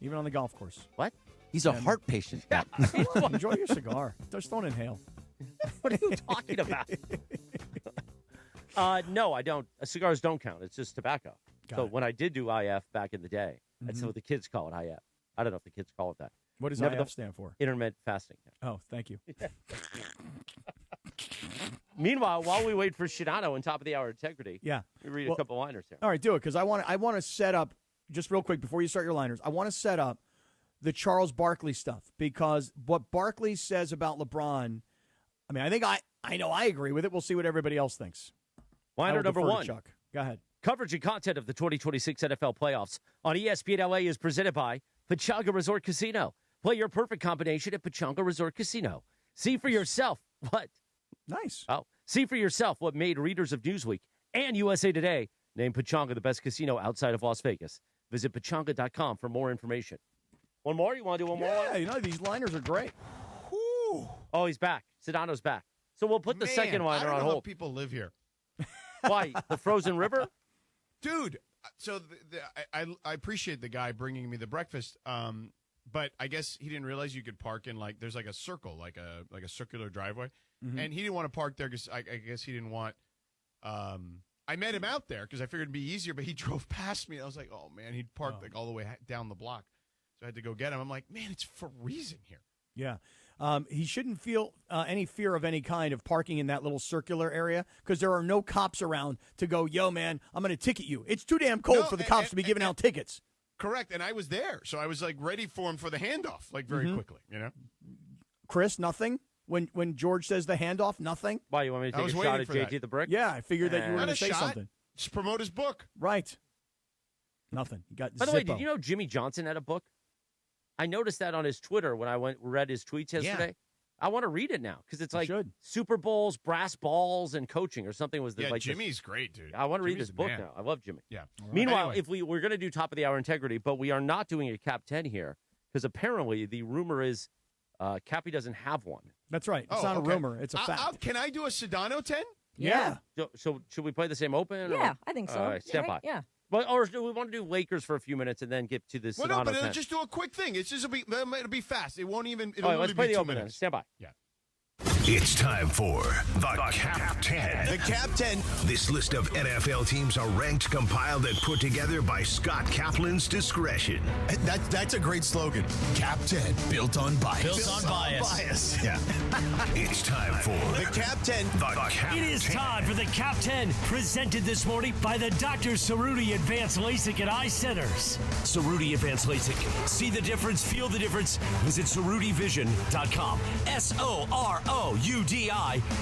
Even on the golf course. What? He's a heart patient. Enjoy your cigar. Just don't inhale. What are you talking about? No, I don't. Cigars don't count. It's just tobacco. When I did do IF back in the day, that's what the kids call it, IF. I don't know if the kids call it that. What does IF stand for? Intermittent fasting. Oh, thank you. Meanwhile, while we wait for Sedano and top of the hour integrity, we read a couple liners here. All right, do it, because I want to set up, just real quick before you start your liners, I want to set up the Charles Barkley stuff, because what Barkley says about LeBron, I mean, I think I know I agree with it. We'll see what everybody else thinks. Liner number one. Chuck, go ahead. Coverage and content of the 2026 NFL playoffs on ESPN LA is presented by Pechanga Resort Casino. Play your perfect combination at Pechanga Resort Casino. See for yourself what? Nice. Oh, see for yourself what made readers of Newsweek and USA Today name Pechanga the best casino outside of Las Vegas. Visit Pechanga.com for more information. One more? You want to do one more? Yeah, you know, these liners are great. Whew. Oh, he's back. Sedano's back. So we'll put the second liner I don't on know hold. how people live here. Why? The frozen river? Dude, so I appreciate the guy bringing me the breakfast, but I guess he didn't realize you could park in, there's a circle, like a circular driveway, and he didn't want to park there because I guess he didn't want I met him out there because I figured it'd be easier, but he drove past me, and I was like, oh, man, he'd parked all the way down the block, so I had to go get him. I'm like, man, it's freezing here. Yeah. He shouldn't feel any fear of any kind of parking in that little circular area, because there are no cops around to go, yo, man, I'm going to ticket you. It's too damn cold for the cops to be giving out tickets. Correct, and I was there, so I was ready for him for the handoff, very quickly, Chris, nothing? When George says the handoff, nothing? Why, you want me to take a shot at JT the Brick? Yeah, I figured that you were going to say something. Just promote his book. Right. Nothing. You got By the way, did you know Jimmy Johnson had a book? I noticed that on his Twitter when I read his tweets yesterday. Yeah. I want to read it now because it's Super Bowls, brass balls, and coaching or something. Jimmy's great, dude. I want to read his book now. I love Jimmy. Yeah. Right. Meanwhile, if we're going to do top of the hour integrity, but we are not doing a Cap 10 here because apparently the rumor is Cappy doesn't have one. That's right. It's not a rumor. It's a fact. Can I do a Sedano 10? Yeah. So should we play the same open? Yeah, I think so. All right, stand by. Yeah. Or do we want to do Lakers for a few minutes and then get to the Sedano 10? It'll just do a quick thing. It'll be fast. It won't even. All right, let's play the open minutes. Stand by. Yeah. It's time for the Cap 10. The Cap 10. This list of NFL teams are ranked, compiled, and put together by Scott Kaplan's discretion. That's a great slogan. Cap 10, built on bias. Built on bias. Yeah. It's time for the Cap 10. The Cap 10. It is time for the Cap 10, presented this morning by the Dr. Cerruti Advanced LASIK and Eye Centers. Cerruti Advanced LASIK. See the difference, feel the difference. Visit CerrutiVision.com. SOROUDI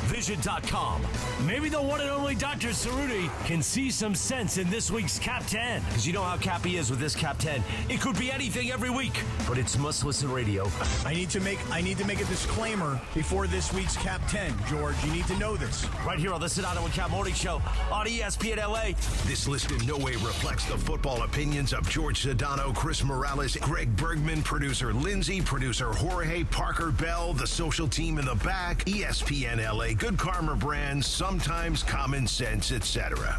Vision.com. Maybe the one and only Dr. Cerruti can see some sense in this week's Cap 10. Because you know how Cappy is with this Cap 10. It could be anything every week, but it's must-listen radio. I need to make a disclaimer before this week's Cap 10, George. You need to know this. Right here on the Sedano and Kap Morning Show on ESPN LA. This list in no way reflects the football opinions of George Sedano, Chris Morales, Greg Bergman, producer Lindsay, producer Jorge, Parker Bell, the social team in the back, ESPN LA, Good Karma Brands, Sometimes Common Sense, etc.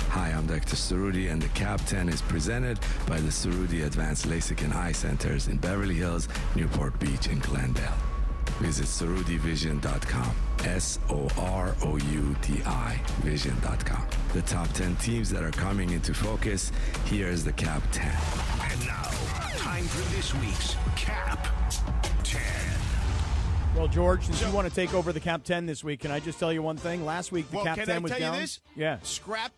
Hi, I'm Dr. Cerruti, and the Cap 10 is presented by the Cerruti Advanced LASIK and Eye Centers in Beverly Hills, Newport Beach, and Glendale. Visit CerrutiVision.com. SOROUDI Vision.com. The top 10 teams that are coming into focus. Here is the Cap 10. And now, time for this week's Cap 10. Well, George, since you want to take over the Cap 10 this week, can I just tell you one thing? Last week, the Cap 10 was down. Can I tell you this? Yeah. Scrap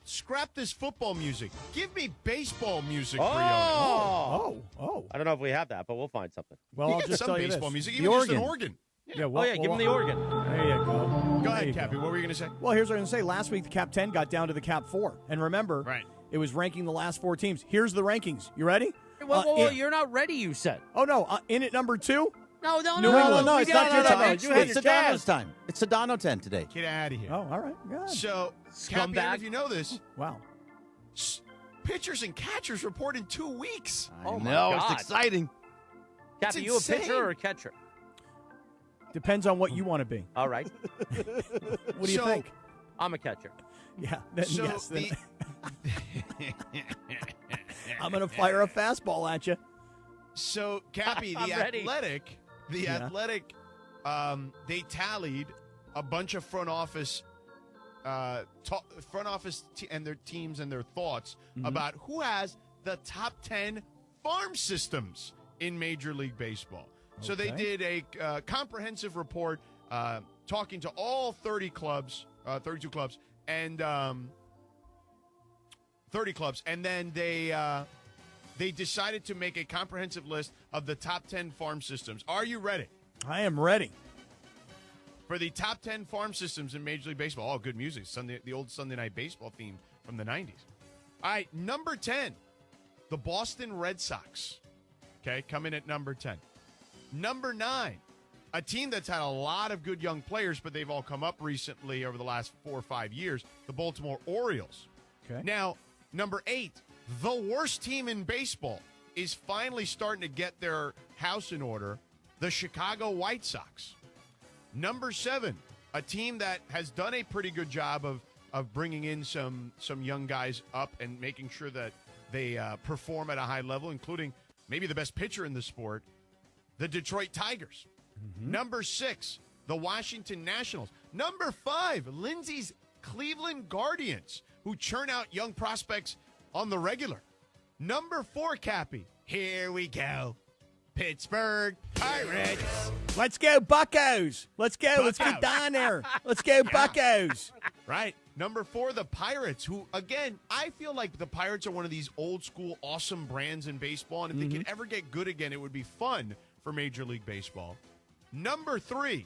this football music. Give me baseball music. Oh. I don't know if we have that, but we'll find something. Well, I'll just tell you this. Baseball music, the even organ. just an organ. Yeah. Give him the organ. There you go. Go ahead, Cappy. What were you going to say? Well, here's what I'm going to say. Last week, the Cap 10 got down to the Cap 4. And remember, it was ranking the last 4 teams. Here's the rankings. You ready? Well, you're not ready, you said. Oh, no. In at number 2, No, New England. no, it's not your time. You had It's your Sedano's chance. time. It's Sedano 10 today. Get out of here. Oh, all right. God. So, Cappy, I don't know if you know this, Wow. pitchers and catchers report in 2 weeks. I know, it's exciting. It's Cappy, you a pitcher insane. or a catcher? Depends on what you want to be. All right. What do you So- think? I'm a catcher. Yeah. Then, So yes. Then the- I'm going to fire a fastball at you. So, Cappy, I'm the ready. Athletic, they tallied a bunch of front office and their teams and their thoughts about who has the top 10 farm systems in Major League Baseball. So they Okay. did a comprehensive report talking to all 32 clubs, and 30 clubs, and then they decided to make a comprehensive list of the top 10 farm systems. Are you ready? I am ready. For the top 10 farm systems in Major League Baseball. Oh, good music. The old Sunday Night Baseball theme from the 90s. All right, number 10, the Boston Red Sox. Okay, coming at number 10. Number 9, a team that's had a lot of good young players, but they've all come up recently over the last 4 or 5 years, the Baltimore Orioles. Okay. Now, number 8, the worst team in baseball is finally starting to get their house in order, the Chicago White Sox. Number 7, a team that has done a pretty good job of bringing in some young guys up and making sure that they perform at a high level, including maybe the best pitcher in the sport, the Detroit Tigers. Number 6, the Washington Nationals. Number 5, Lindsay's Cleveland Guardians, who churn out young prospects on the regular. Number 4, Cappy. Here we go. Pittsburgh Pirates. Let's go, Buccos. Let's go. Let's get down there. Let's go, Buccos. Right. Number 4, the Pirates, who, again, I feel like the Pirates are one of these old school, awesome brands in baseball. And if they could ever get good again, it would be fun for Major League Baseball. Number 3,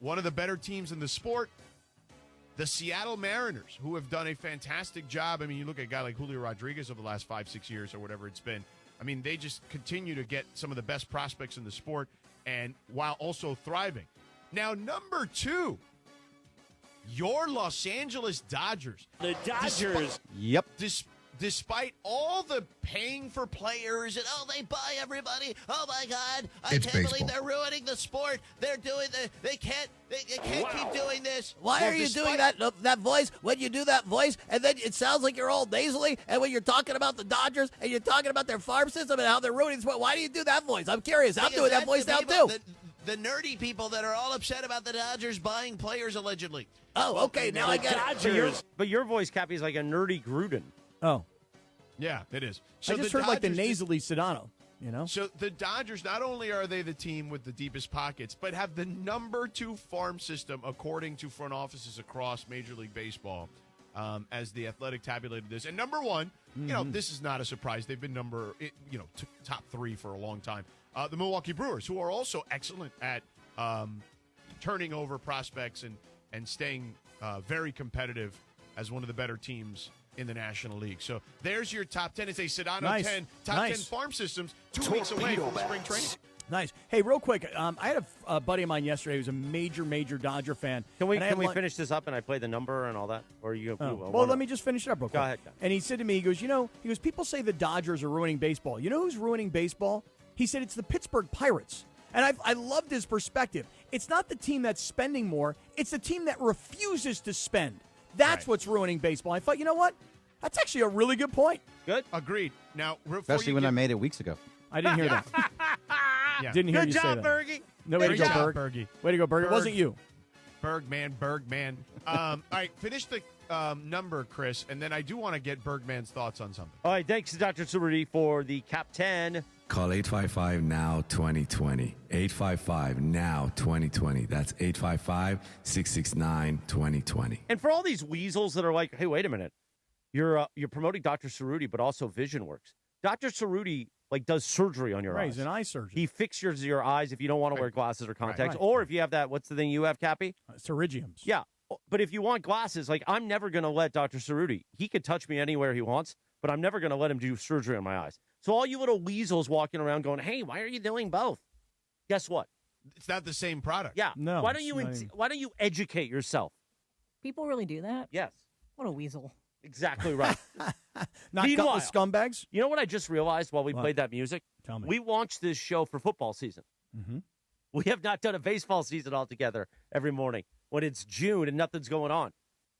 one of the better teams in the sport, the Seattle Mariners, who have done a fantastic job. I mean, you look at a guy like Julio Rodriguez over the last 5-6 years or whatever it's been. I mean, they just continue to get some of the best prospects in the sport, and while also thriving. Now, number 2, your Los Angeles Dodgers. The Dodgers. Yep. Despite all the paying for players and they buy everybody. Oh my God! I It's can't baseball. believe they're ruining the sport. They're doing they can't keep doing this. Why are you doing that voice when you do that voice, and then it sounds like you're all nasally, and when you're talking about the Dodgers and you're talking about their farm system and how they're ruining the sport, why do you do that voice? I'm curious. I'm doing that voice now, too. The nerdy people that are all upset about the Dodgers buying players allegedly. Oh, okay. Now I get it. But your voice, Cappy, is like a nerdy Gruden. Oh. Yeah, it is. I just heard like the nasally Sedano, So the Dodgers, not only are they the team with the deepest pockets, but have the number 2 farm system, according to front offices across Major League Baseball, as the Athletic tabulated this. And number 1, this is not a surprise. They've been top 3 for a long time. The Milwaukee Brewers, who are also excellent at turning over prospects and staying very competitive as one of the better teams in the National League. So there's your top 10. It's a Sedano 10 top 10 farm systems 2 weeks away from spring training. Nice. Hey, real quick, I had a buddy of mine yesterday who's a major Dodger fan. Can we finish this up and I play the number and all that? Or you? Well, let me just finish it up real quick. Go ahead. And he said to me, he goes, people say the Dodgers are ruining baseball. You know who's ruining baseball? He said it's the Pittsburgh Pirates. And I loved his perspective. It's not the team that's spending more. It's the team that refuses to spend. That's what's ruining baseball. I thought, you know what? That's actually a really good point. Good. Agreed. Now, especially when I made it weeks ago. I didn't hear that. Yeah. Didn't hear Good you job, say that. Bergie. No, way to Good go, job, Berg. Bergie. Way to go, Berg. It wasn't you. Bergman. All right, finish the number, Chris, and then I do want to get Bergman's thoughts on something. All right, thanks to Dr. Cerruti for the Cap 10. Call 855-NOW-2020. 855-NOW-2020. That's 855-669-2020. And for all these weasels that are like, hey, wait a minute. You're promoting Dr. Cerruti, but also VisionWorks. Dr. Cerruti does surgery on your eyes. He's an eye surgeon. He fixes your eyes if you don't want to wear glasses or contacts, Right. or if you have that. What's the thing you have, Cappy? Pterygiums. Yeah, but if you want glasses, I'm never going to let Dr. Cerruti. He could touch me anywhere he wants, but I'm never going to let him do surgery on my eyes. So all you little weasels walking around going, hey, why are you doing both? Guess what? It's not the same product. Yeah. No. Why don't you educate yourself? People really do that? Yes. What a weasel. Exactly right. Not Meanwhile, gutless scumbags? You know what I just realized while we What? played that music? Tell me. We launched this show for football season. Mm-hmm. We have not done a baseball season all together every morning when it's June and nothing's going on,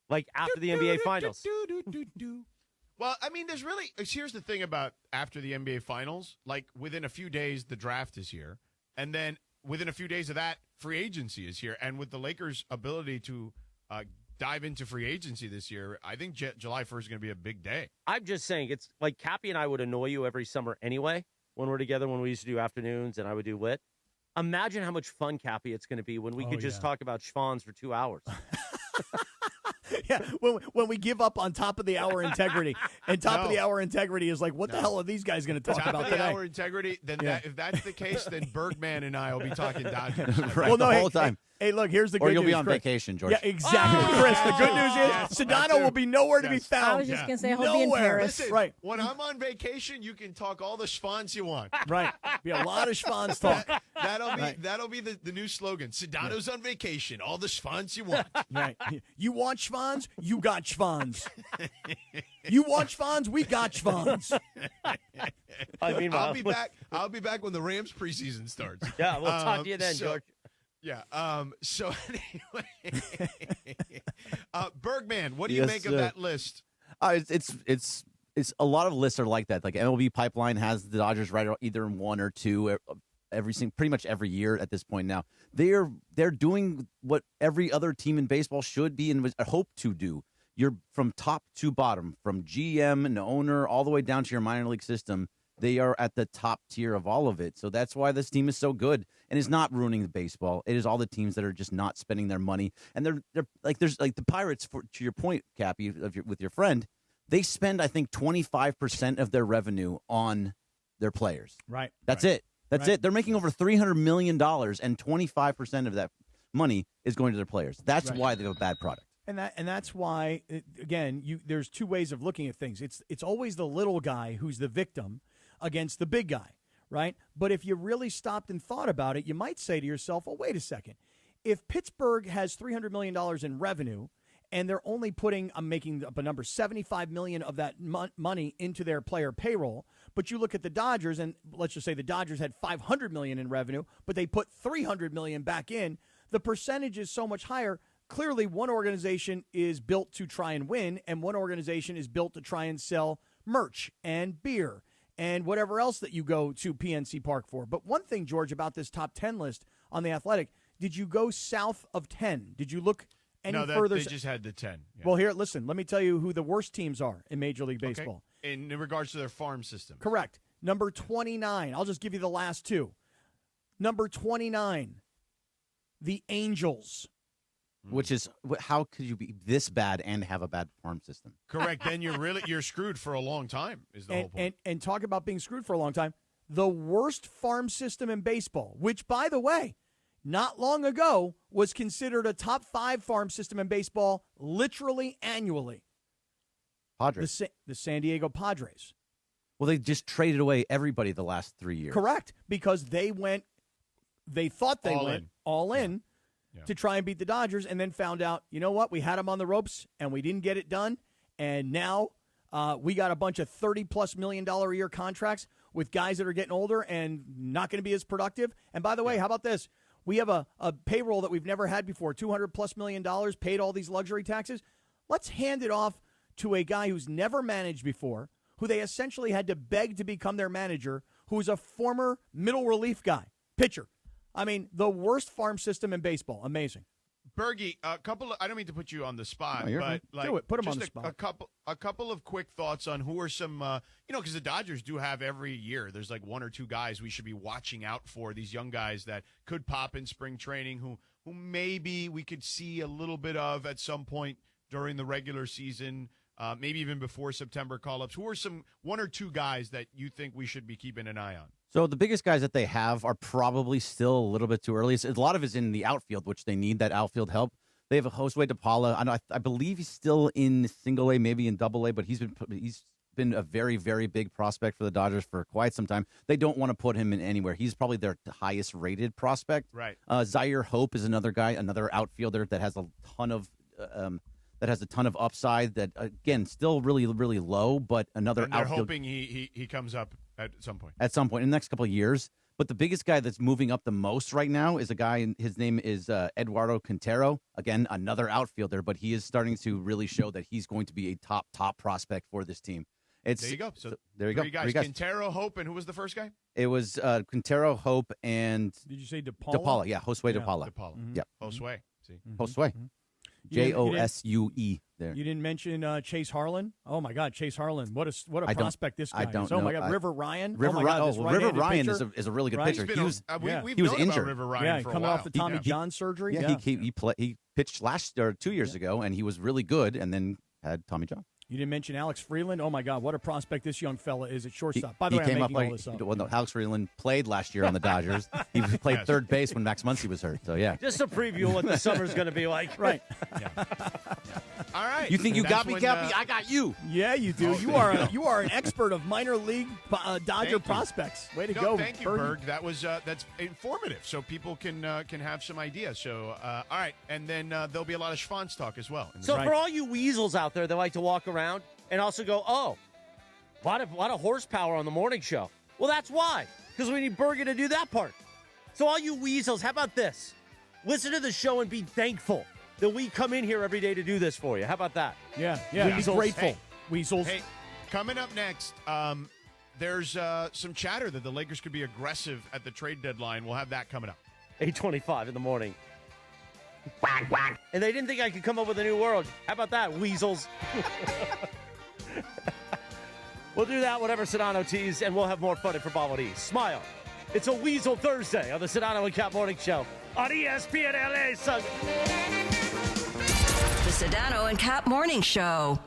like after the NBA Finals. Well, I mean, here's the thing about after the NBA Finals. Like, within a few days, the draft is here. And then within a few days of that, free agency is here. And with the Lakers' ability to dive into free agency this year, I think July 1st is going to be a big day. I'm just saying, it's like Cappy and I would annoy you every summer anyway when we're together, when we used to do afternoons and I would do lit. Imagine how much fun, Cappy, it's going to be when we could just talk about schwans for 2 hours. Yeah, when we give up on top of the hour integrity, and top of the hour integrity is like, what the hell are these guys going to talk top about of the today? hour integrity. Then if that's the case, then Bergman and I will be talking Dodgers. Right, the whole time. Hey, look, here's the good Or news. you'll be on Chris. vacation, George. Yeah, exactly. Chris, the good news is Sedano will be nowhere to be found. I was just going to say, he'll be in Paris. Listen, right. When I'm on vacation, you can talk all the schwans you want. Right. Be a lot of schwans talk. That'll be the new slogan. Sedano's on vacation. All the schwans you want. Right. You want schwans? You got schwans. You want schwans? We got schwans. I'll be back when the Rams preseason starts. Yeah, we'll talk to you then, George. Yeah. So anyway, Bergman, what do you make of that list? It's a lot of lists are like that. Like MLB Pipeline has the Dodgers right either in one or two pretty much every year at this point now. They're doing what every other team in baseball should be and hope to do. You're from top to bottom, from GM and owner all the way down to your minor league system. They are at the top tier of all of it. So that's why this team is so good and is not ruining the baseball. It is all the teams that are just not spending their money. And they're like, there's like the Pirates, to your point, Cappy, with your friend, they spend, I think, 25% of their revenue on their players. Right. That's it. That's it. They're making over $300 million, and 25% of that money is going to their players. That's why they have a bad product. And that's why, again, there's two ways of looking at things. It's always the little guy who's the victim against the big guy, right? But if you really stopped and thought about it, you might say to yourself, oh, wait a second. If Pittsburgh has $300 million in revenue and they're only putting, I'm making up a number, $75 million of that money into their player payroll, but you look at the Dodgers, and let's just say the Dodgers had $500 million in revenue, but they put $300 million back in, the percentage is so much higher. Clearly, one organization is built to try and win, and one organization is built to try and sell merch and beer and whatever else that you go to PNC Park for. But one thing, George, about this top 10 list on The Athletic, did you go south of 10? Did you look any further? They just had the 10. Yeah. Well, here, listen, let me tell you who the worst teams are in Major League Baseball. Okay. In regards to their farm system. Correct. Number 29. I'll just give you the last two. Number 29, the Angels. Which is, how could you be this bad and have a bad farm system? Correct. Then you're screwed for a long time is the whole point. And talk about being screwed for a long time. The worst farm system in baseball, which, by the way, not long ago was considered a top 5 farm system in baseball literally annually. Padres. The San Diego Padres. Well, they just traded away everybody the last 3 years. Correct. Because they thought they went all in. Yeah. To try and beat the Dodgers, and then found out, you know what, we had them on the ropes, and we didn't get it done, and now we got a bunch of $30+ million a year contracts with guys that are getting older and not going to be as productive. And by the way, how about this? We have a payroll that we've never had before, $200+ million, paid all these luxury taxes. Let's hand it off to a guy who's never managed before, who they essentially had to beg to become their manager, who's a former middle relief guy, pitcher. I mean, the worst farm system in baseball. Amazing. Bergie, I don't mean to put you on the spot, No, but do it. Put him just on the spot. A couple of quick thoughts on who are some, because the Dodgers do have every year. There's like one or two guys we should be watching out for. These young guys that could pop in spring training, who maybe we could see a little bit of at some point during the regular season, maybe even before September call-ups. Who are some one or two guys that you think we should be keeping an eye on? So the biggest guys that they have are probably still a little bit too early. A lot of it is in the outfield, which they need that outfield help. They have a Josue DePaula. I believe he's still in Single A, maybe in Double A, but he's been a very, very big prospect for the Dodgers for quite some time. They don't want to put him in anywhere. He's probably their highest rated prospect. Right. Zaire Hope is another guy, another outfielder that has a ton of upside. That again, still really, really low, but another And they're outfield. hoping he comes up at some point. At some point in the next couple of years. But the biggest guy that's moving up the most right now is a guy, his name is Eduardo Quintero. Again, another outfielder, but he is starting to really show that he's going to be a top prospect for this team. There you go. So there you go. Three guys. Quintero, Hope, and who was the first guy? It was Quintero, Hope, and... Did you say DePaula? DePaula, yeah. Josue DePaula. DePaula. Yep. Josue. See? Josue. Josue. There. You didn't mention Chase Harlan. Oh my God, Chase Harlan! What a prospect this guy I don't is. know. Oh my God, River Ryan. River Ryan is a really good pitcher. Been, he was we've he was known injured. about River Ryan for a coming while. off the Tommy John surgery. Yeah, he pitched 2 years ago, and he was really good, and then had Tommy John. You didn't mention Alex Freeland. Oh my God, what a prospect this young fella is at shortstop. By the way, he came I'm making up all this up. Well, no, Alex Freeland played last year on the Dodgers. He played third base when Max Muncy was hurt. So yeah, just a preview of what the summer's going to be like. Right. All right. You think you got me, Cappy? I got you. Yeah, you do. You are an expert of minor league Dodger prospects. Way to go, Thank you, Berg. That was that's informative, so people can have some ideas. So all right, and then there'll be a lot of Schwanz talk as well. So for all you weasels out there that like to walk around and also go, oh, a lot of horsepower on the morning show. Well, that's why, because we need Berger to do that part. So all you weasels, how about this? Listen to the show and be thankful that we come in here every day to do this for you. How about that? Yeah. Weasels. Be grateful. Hey, Weasels. Hey, coming up next, there's some chatter that the Lakers could be aggressive at the trade deadline. We'll have that coming up. 8:25 in the morning. Quack, quack. And they didn't think I could come up with a new word. How about that, weasels? We'll do that, whatever Sedano teased, and we'll have more fun at Frivolities. Smile. It's a Weasel Thursday on the Sedano and Kap Morning Show on ESPN LA. The Sedano and Kap Morning Show.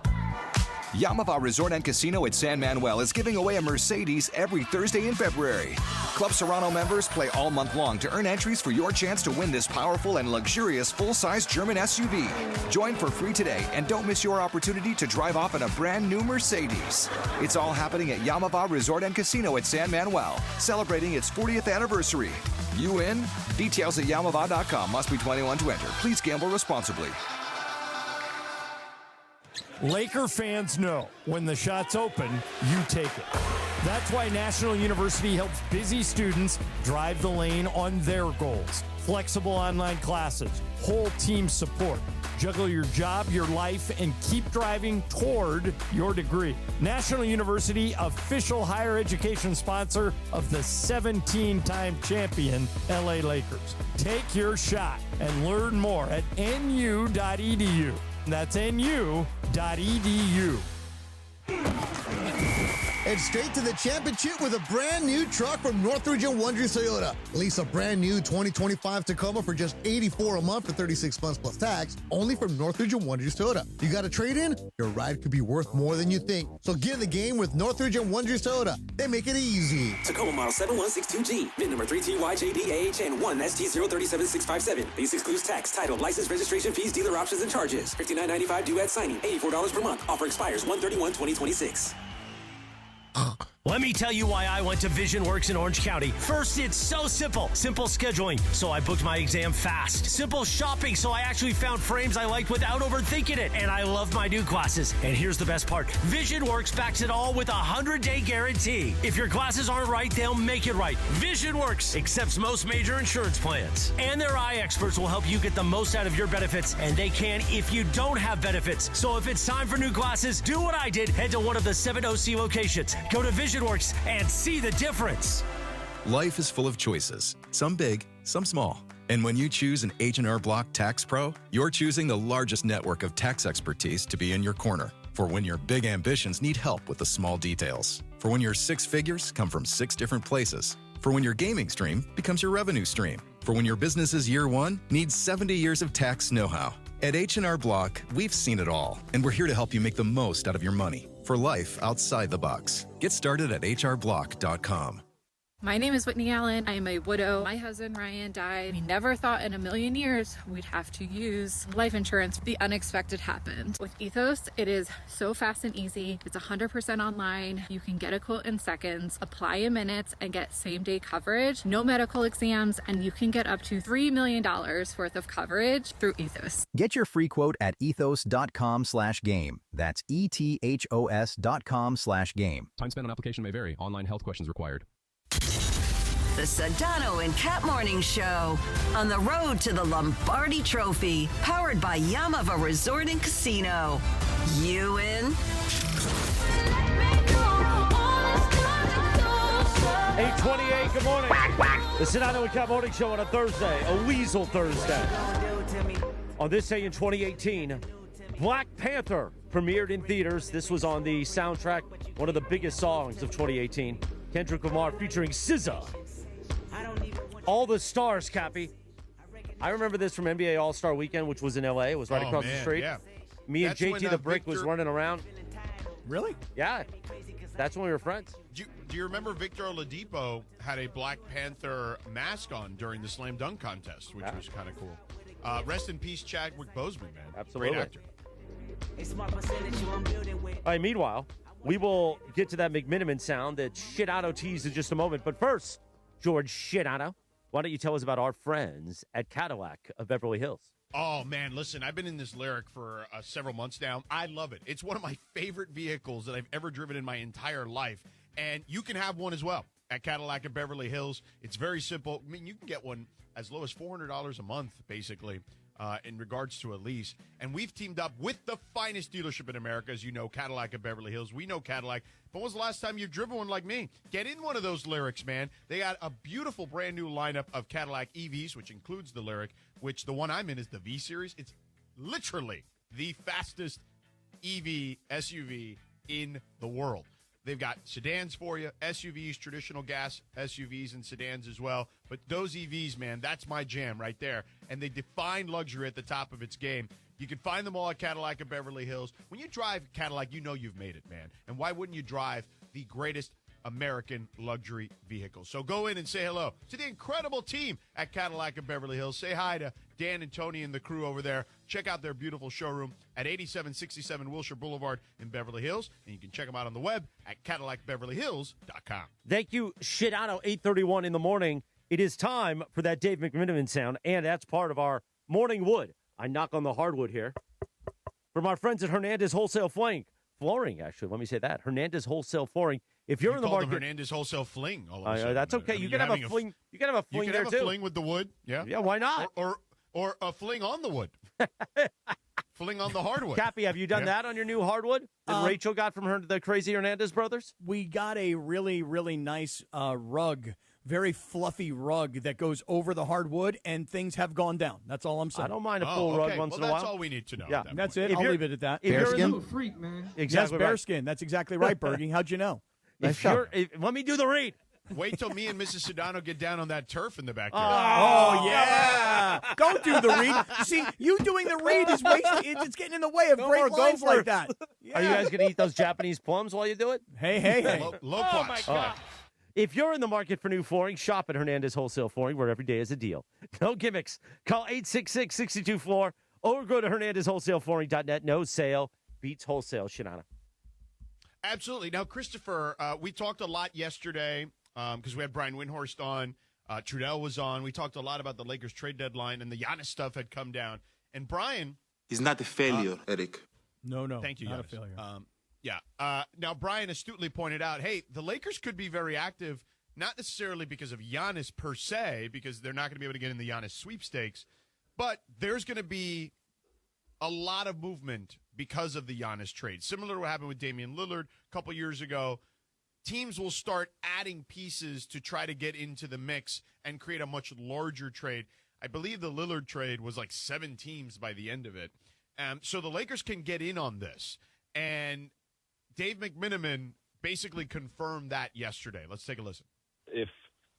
Yamava Resort and Casino at San Manuel is giving away a Mercedes every Thursday in February. Club Serrano members play all month long to earn entries for your chance to win this powerful and luxurious full-size German SUV. Join for free today and don't miss your opportunity to drive off in a brand new Mercedes. It's all happening at Yamava Resort and Casino at San Manuel, celebrating its 40th anniversary. You in? Details at Yamava.com. Must be 21 to enter. Please gamble responsibly. Laker fans know when the shot's open, you take it. That's why National University helps busy students drive the lane on their goals. Flexible online classes, whole team support. Juggle your job, your life, and keep driving toward your degree. National University, official higher education sponsor of the 17-time champion LA Lakers. Take your shot and learn more at nu.edu. That's nu.edu. And straight to the championship with a brand new truck from Northridge and Wonders Toyota. Lease a brand new 2025 Tacoma for just $84 a month for 36 months plus tax, only from Northridge and Wonders Toyota. You got a trade-in? Your ride could be worth more than you think. So get in the game with Northridge and Wonders Toyota. They make it easy. Tacoma model 7162G, VIN number 3TYJDAHN1 ST037657. Base excludes tax, title, license, registration fees, dealer options, and charges. $59.95 due at signing. $84 per month. Offer expires 1/31/2026. Let me tell you why I went to VisionWorks in Orange County. First, it's so simple. Simple scheduling, so I booked my exam fast. Simple shopping, so I actually found frames I liked without overthinking it. And I love my new glasses. And here's the best part. VisionWorks backs it all with a 100-day guarantee. If your glasses aren't right, they'll make it right. VisionWorks accepts most major insurance plans. And their eye experts will help you get the most out of your benefits. And they can if you don't have benefits. So if it's time for new glasses, do what I did. Head to one of the 7 OC locations. Go to VisionWorks and see the difference. Life is full of choices, some big, some small. And when you choose an H&R Block Tax Pro, you're choosing the largest network of tax expertise to be in your corner. For when your big ambitions need help with the small details. For when your 6 figures come from 6 different places. For when your gaming stream becomes your revenue stream. For when your business's year one needs 70 years of tax know-how. At H&R Block, we've seen it all, and we're here to help you make the most out of your money for life outside the box. Get started at hrblock.com. My name is Whitney Allen. I am a widow. My husband, Ryan, died. We never thought in a million years we'd have to use life insurance. The unexpected happened. With Ethos, it is so fast and easy. It's 100% online. You can get a quote in seconds, apply in minutes, and get same-day coverage. No medical exams, and you can get up to $3 million worth of coverage through Ethos. Get your free quote at ethos.com/game. That's ETHOS.com/game. Time spent on application may vary. Online health questions required. The Sedano and Kap Morning Show. On the road to the Lombardi Trophy. Powered by Yamava Resort and Casino. You in? 8:28, good morning. The Sedano and Kap Morning Show on a Thursday, a Weasel Thursday. On this day in 2018, Black Panther premiered in theaters. This was on the soundtrack, one of the biggest songs of 2018. Kendrick Lamar featuring SZA. All the stars, Cappy. I remember this from NBA All-Star Weekend, which was in L.A. It was right across the street. Yeah. Me That's and when, JT the Brick was running around. Really? Yeah. That's when we were friends. Do you remember Victor Oladipo had a Black Panther mask on during the slam dunk contest, which was kind of cool. Rest in peace, Chadwick Boseman, man. Absolutely. Great actor. All right, meanwhile, we will get to that McMiniman sound that Shitano teased in just a moment. But first, George Shitano, why don't you tell us about our friends at Cadillac of Beverly Hills? Oh, man, listen, I've been in this lyric for several months now. I love it. It's one of my favorite vehicles that I've ever driven in my entire life. And you can have one as well at Cadillac of Beverly Hills. It's very simple. I mean, you can get one as low as $400 a month, basically, in regards to a lease. And we've teamed up with the finest dealership in America, as you know, Cadillac of Beverly Hills. We know Cadillac. But when was the last time you've driven one like me? Get in one of those lyrics, man. They got a beautiful brand new lineup of Cadillac EVs, which includes the lyric, which the one I'm in is the V Series. It's literally the fastest EV SUV in the world. They've got sedans for you, SUVs, traditional gas SUVs and sedans as well. But those EVs, man, that's my jam right there. And they define luxury at the top of its game. You can find them all at Cadillac of Beverly Hills. When you drive Cadillac, you know you've made it, man. And why wouldn't you drive the greatest American luxury vehicle? So go in and say hello to the incredible team at Cadillac of Beverly Hills. Say hi to Dan and Tony and the crew over there. Check out their beautiful showroom at 8767 Wilshire Boulevard in Beverly Hills. And you can check them out on the web at CadillacBeverlyHills.com. Thank you, Shitano, 8:31 in the morning. It is time for that Dave McMiniman sound, and that's part of our Morning Wood. I knock on the hardwood here. From our friends at Hernandez Wholesale Flooring, actually, let me say that. Hernandez Wholesale Flooring. If you're in the called market, them Hernandez Wholesale Fling. All of a sudden. That's okay. I mean, you can have a fling. You can have a fling there too. You can have too. a fling with the wood. Yeah. Yeah. Why not? Or a fling on the wood. Fling on the hardwood. Cappy, have you done that on your new hardwood that Rachel got from the crazy Hernandez brothers? We got a really, really nice rug, very fluffy rug that goes over the hardwood, and things have gone down. That's all I'm saying. I don't mind a full rug once in a while. That's all we need to know. Yeah, that's it. I'll leave it at that. Bearskin? Freak, man. Exactly yes, bearskin. That's exactly right, Bergie. How'd you know? Let me do the read. Wait till me and Mrs. Sedano get down on that turf in the backyard. Oh, yeah. Don't do the read. See, you doing the read is wasting. It's getting in the way of great lines like that. Yeah. Are you guys going to eat those Japanese plums while you do it? Hey. Low Oh, my God. If you're in the market for new flooring, shop at Hernandez Wholesale Flooring, where every day is a deal. No gimmicks. Call 866-62-FLOOR or go to HernandezWholesaleFlooring.net. No sale beats wholesale, Shinana. Absolutely. Now, Christopher, we talked a lot yesterday because we had Brian Windhorst on. Trudell was on. We talked a lot about the Lakers trade deadline, and the Giannis stuff had come down. And Brian... He's not a failure, Eric. No. Thank you, not Giannis. a failure. Yeah. Now, Brian astutely pointed out, hey, the Lakers could be very active, not necessarily because of Giannis per se, because they're not going to be able to get in the Giannis sweepstakes, but there's going to be a lot of movement because of the Giannis trade. Similar to what happened with Damian Lillard a couple years ago. Teams will start adding pieces to try to get into the mix and create a much larger trade. I believe the Lillard trade was like 7 teams by the end of it. So the Lakers can get in on this. And Dave McMiniman basically confirmed that yesterday. Let's take a listen. If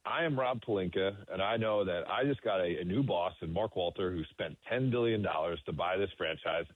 I am Rob Pelinka and I know that I just got a new boss in Mark Walter who spent $10 billion to buy this franchise,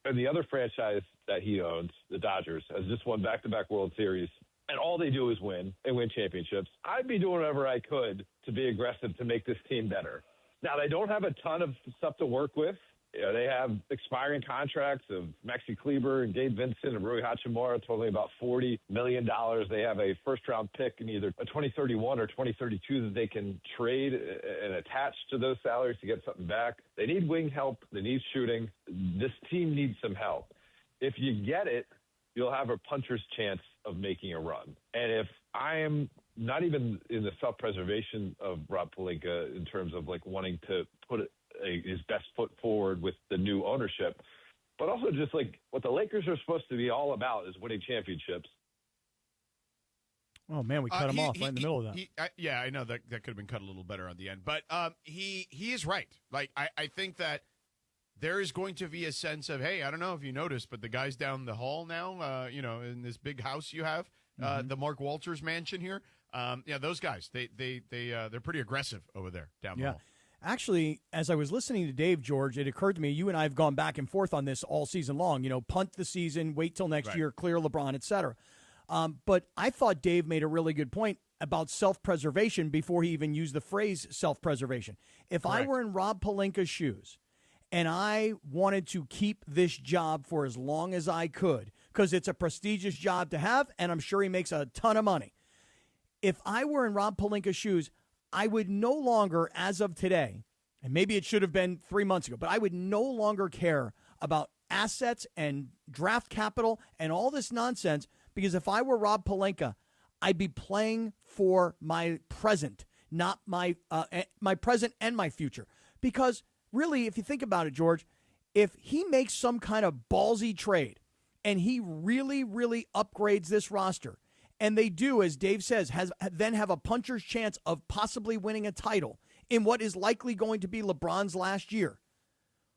and the other franchise that he owns, the Dodgers, has just won back-to-back World Series, and all they do is win and win championships, I'd be doing whatever I could to be aggressive to make this team better. Now, they don't have a ton of stuff to work with. You know, they have expiring contracts of Maxi Kleber and Gabe Vincent and Rui Hachimura totaling about $40 million. They have a first-round pick in either a 2031 or 2032 that they can trade and attach to those salaries to get something back. They need wing help. They need shooting. This team needs some help. If you get it, you'll have a puncher's chance of making a run. And if I am not even in the self-preservation of Rob Pelinka in terms of like wanting to put his best foot forward with the new ownership, but also just like what the Lakers are supposed to be all about is winning championships. Oh man, we cut him off right in the middle of that. Yeah, I know that could have been cut a little better on the end, but he is right. Like I think that there is going to be a sense of, hey, I don't know if you noticed, but the guys down the hall now, in this big house you have, the Mark Walters mansion here, those guys, they're pretty aggressive over there down the hall. Actually, as I was listening to Dave, George, it occurred to me, you and I have gone back and forth on this all season long, punt the season, wait till next year, clear LeBron, et cetera. But I thought Dave made a really good point about self-preservation before he even used the phrase self-preservation. If I were in Rob Pelinka's shoes and I wanted to keep this job for as long as I could, because it's a prestigious job to have, and I'm sure he makes a ton of money. If I were in Rob Pelinka's shoes, I would no longer, as of today, and maybe it should have been 3 months ago, but I would no longer care about assets and draft capital and all this nonsense, because if I were Rob Pelinka, I'd be playing for my present, not my present and my future. Because really, if you think about it, George, if he makes some kind of ballsy trade and he really, really upgrades this roster, and they do, as Dave says, then have a puncher's chance of possibly winning a title in what is likely going to be LeBron's last year.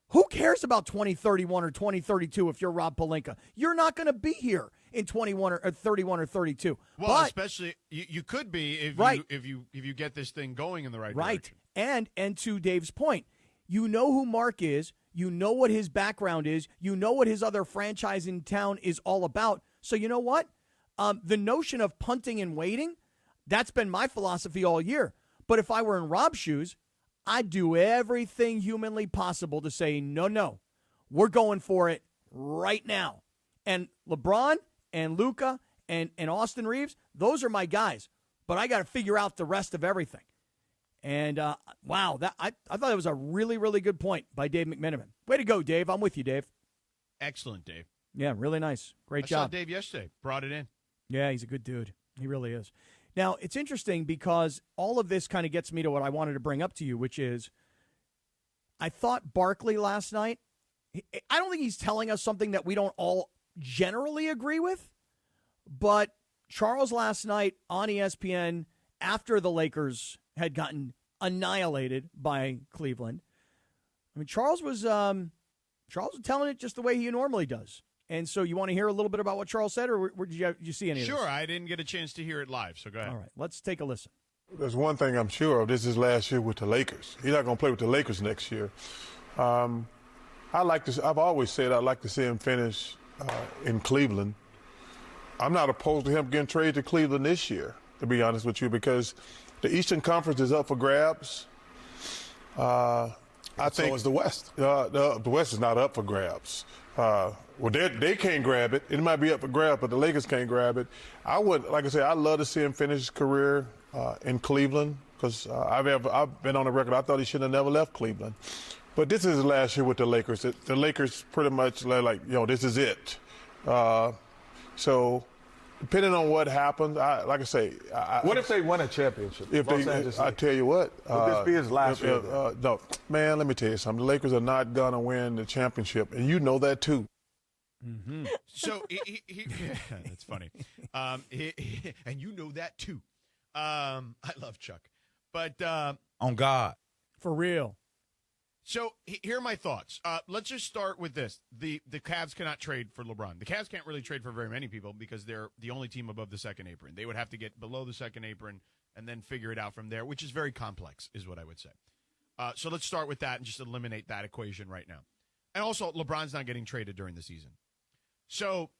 Who cares about 2031 or 2032 if you're Rob Pelinka? You're not going to be here in 21 or 31 or 32. Well, but, especially you could be if you get this thing going in the right direction. And to Dave's point, you know who Mark is, you know what his background is, you know what his other franchise in town is all about. So you know what? The notion of punting and waiting, that's been my philosophy all year. But if I were in Rob's shoes, I'd do everything humanly possible to say, no, we're going for it right now. And LeBron and Luka and Austin Reeves, those are my guys. But I got to figure out the rest of everything. And, wow, I thought that was a really, really good point by Dave McMenamin. Way to go, Dave. I'm with you, Dave. Excellent, Dave. Yeah, really nice. Great job. I saw Dave yesterday. Brought it in. Yeah, he's a good dude. He really is. Now, it's interesting because all of this kind of gets me to what I wanted to bring up to you, which is I thought Barkley last night, I don't think he's telling us something that we don't all generally agree with, but Charles last night on ESPN, after the Lakers had gotten annihilated by Cleveland, I mean, Charles was telling it just the way he normally does. And so you want to hear a little bit about what Charles said, or did you see any of this? Sure, I didn't get a chance to hear it live, so go ahead. All right, let's take a listen. There's one thing I'm sure of. This is last year with the Lakers. He's not going to play with the Lakers next year. I've always said I'd like to see him finish in Cleveland. I'm not opposed to him getting traded to Cleveland this year, to be honest with you, because the Eastern Conference is up for grabs. I think so is the West. The West is not up for grabs. Well, they can't grab it. It might be up for grabs, but the Lakers can't grab it. Like I said, I'd love to see him finish his career in Cleveland because I've been on the record. I thought he should have never left Cleveland. But this is his last year with the Lakers. The Lakers pretty much this is it. So depending on what happens, like I say. What if they win a championship? I tell you what. Would this be his last year? No, man, let me tell you something. The Lakers are not going to win the championship, and you know that too. Mm-hmm. So that's funny. And you know that too. I love Chuck. But on God. For real. So here are my thoughts. Let's just start with this. The Cavs cannot trade for LeBron. The Cavs can't really trade for very many people because they're the only team above the second apron. They would have to get below the second apron and then figure it out from there, which is very complex, is what I would say. So let's start with that and just eliminate that equation right now. And also, LeBron's not getting traded during the season. So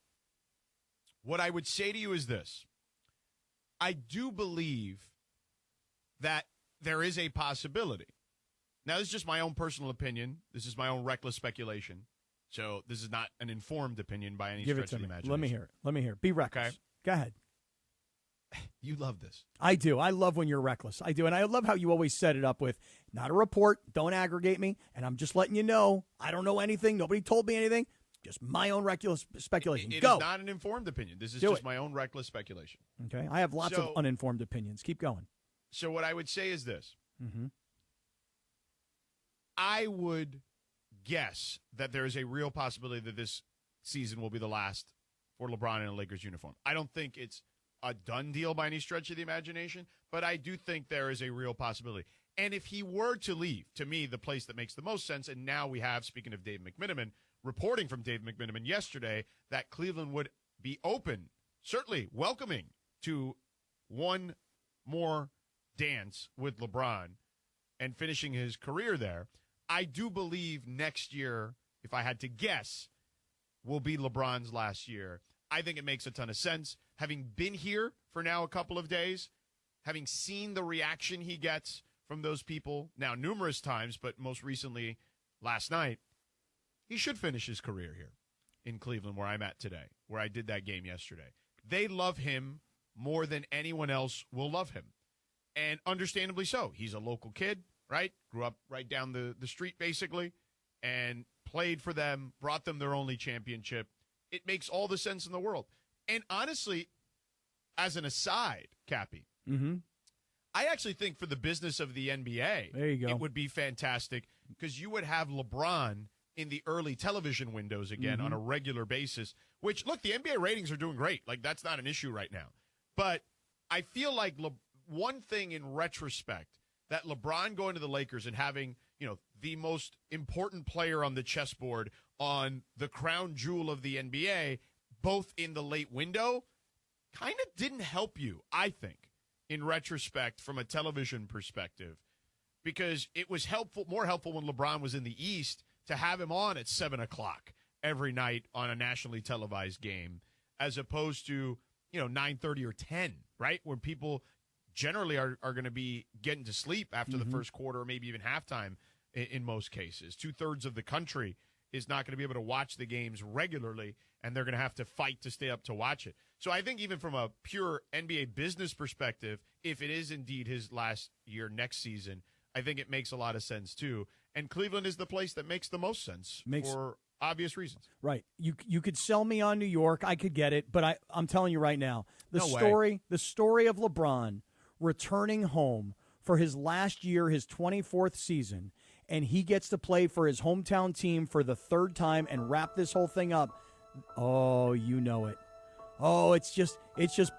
what I would say to you is this. I do believe that there is a possibility. Now, this is just my own personal opinion. This is my own reckless speculation. So this is not an informed opinion by any Give stretch it of to the me. imagination. Let me hear it. Let me hear it. Be reckless. Okay. Go ahead. You love this. I do. I love when you're reckless. I do. And I love how you always set it up with not a report, don't aggregate me, and I'm just letting you know I don't know anything. Nobody told me anything. Just my own reckless speculation. It Go. is not an informed opinion. This is Do just it. my own reckless speculation. Okay. I have lots of uninformed opinions. Keep going. So what I would say is this. Mm-hmm. I would guess that there is a real possibility that this season will be the last for LeBron in a Lakers uniform. I don't think it's a done deal by any stretch of the imagination, but I do think there is a real possibility. And if he were to leave, to me, the place that makes the most sense, and now we have, speaking of Dave McMenamin, reporting from Dave McMenamin yesterday that Cleveland would be open, certainly welcoming to one more dance with LeBron and finishing his career there. I do believe next year, if I had to guess, will be LeBron's last year. I think it makes a ton of sense. Having been here for now a couple of days, having seen the reaction he gets from those people now numerous times, but most recently last night, he should finish his career here in Cleveland, where I'm at today, where I did that game yesterday. They love him more than anyone else will love him. And understandably so. He's a local kid, right? Grew up right down the street, basically, and played for them, brought them their only championship. It makes all the sense in the world. And honestly, as an aside, Cappy, Mm-hmm. I actually think for the business of the NBA, there you go. It would be fantastic because you would have LeBron in the early television windows again on a regular basis, which, look, the NBA ratings are doing great. Like, that's not an issue right now. But I feel like one thing in retrospect, that LeBron going to the Lakers and having, the most important player on the chessboard on the crown jewel of the NBA, both in the late window, kind of didn't help you, I think, in retrospect from a television perspective, because it was more helpful when LeBron was in the East to have him on at 7 o'clock every night on a nationally televised game, as opposed to, 9:30 or 10, right? When people generally are going to be getting to sleep after the first quarter, or maybe even halftime in most cases. 2/3 of the country is not going to be able to watch the games regularly, and they're going to have to fight to stay up to watch it. So I think even from a pure NBA business perspective, if it is indeed his last year next season, I think it makes a lot of sense too. And Cleveland is the place that makes the most sense for obvious reasons. Right. You could sell me on New York. I could get it. But I'm telling you right now, the story of LeBron returning home for his last year, his 24th season, and he gets to play for his hometown team for the third time and wrap this whole thing up. Oh, you know it. Oh, it's just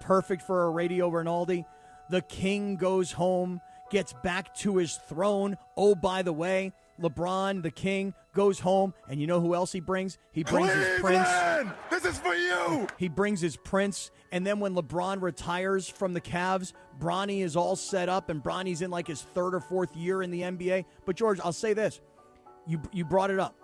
perfect for a Radio Rinaldi. The king goes home, gets back to his throne. Oh, by the way, LeBron, the king, goes home, and you know who else he brings? He brings his prince. This is for you! He brings his prince, and then when LeBron retires from the Cavs, Bronny is all set up, and Bronny's in like his third or fourth year in the NBA. But, George, I'll say this. You brought it up.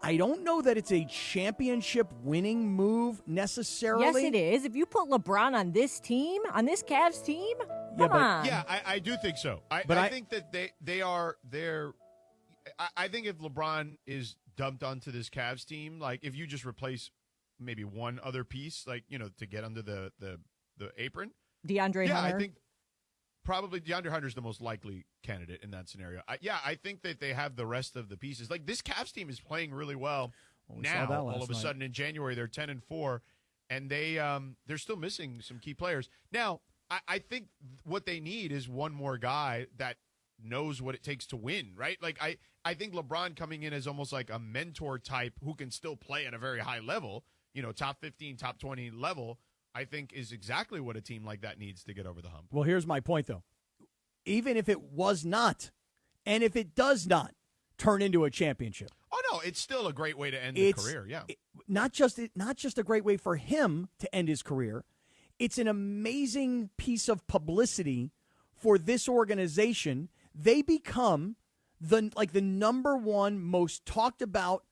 I don't know that it's a championship-winning move necessarily. Yes, it is. If you put LeBron on this team, on this Cavs team, come on. Yeah, I do think so. I think that they're I think if LeBron is dumped onto this Cavs team, like if you just replace maybe one other piece, like, to get under the apron. DeAndre Hunter. I think probably DeAndre Hunter's the most likely candidate in that scenario. I think that they have the rest of the pieces. Like, this Cavs team is playing really well now. All of a sudden in January they're 10-4, and they're still missing some key players. Now, I think what they need is one more guy that knows what it takes to win, right? Like, I think LeBron coming in as almost like a mentor type who can still play at a very high level, top 15, top 20 level, I think is exactly what a team like that needs to get over the hump. Well, here's my point, though. Even if it was not, and if it does not turn into a championship. Oh, no, it's still a great way to end the career, yeah. Not just a great way for him to end his career. It's an amazing piece of publicity for this organization. They become the number one most talked about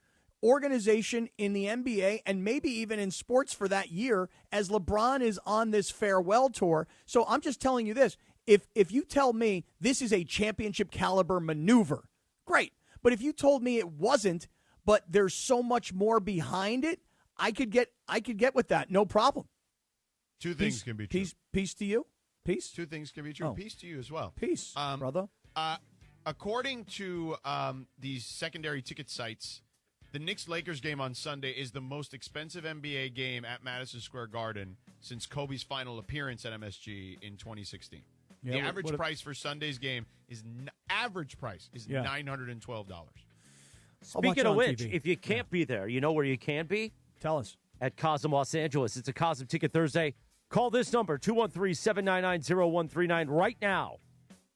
organization in the NBA and maybe even in sports for that year as LeBron is on this farewell tour. So I'm just telling you this. If you tell me this is a championship caliber maneuver, great. But if you told me it wasn't, but there's so much more behind it, I could get with that. No problem. Two things can be true. Peace to you. Peace. Two things can be true. Oh. Peace to you as well. Peace, brother. According to these secondary ticket sites, the Knicks-Lakers game on Sunday is the most expensive NBA game at Madison Square Garden since Kobe's final appearance at MSG in 2016. Yeah, the average price for Sunday's game is $912. Speaking of which, if you can't be there, you know where you can be? Tell us. At Cosm Los Angeles. It's a Cosm Ticket Thursday. Call this number, 213-799-0139 right now.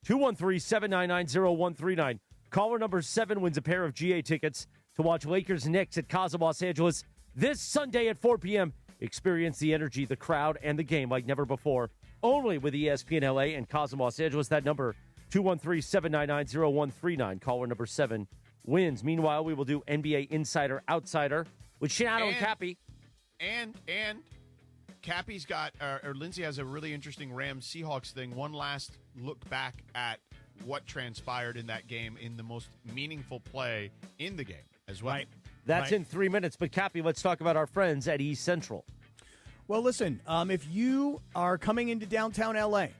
213-799-0139. Caller number 7 wins a pair of GA tickets to watch Lakers-Knicks at Cosm Los Angeles this Sunday at 4 p.m. Experience the energy, the crowd, and the game like never before. Only with ESPN LA and Cosm Los Angeles. That number, 213-799-0139. Caller number 7 wins. Meanwhile, we will do NBA Insider Outsider with Sedano and Kappy. And Cappy's got, or Lindsay has a really interesting Rams-Seahawks thing. One last look back at what transpired in that game in the most meaningful play in the game as well. Right. That's in 3 minutes. But, Kappy, let's talk about our friends at East Central. Well, listen, if you are coming into downtown L.A.,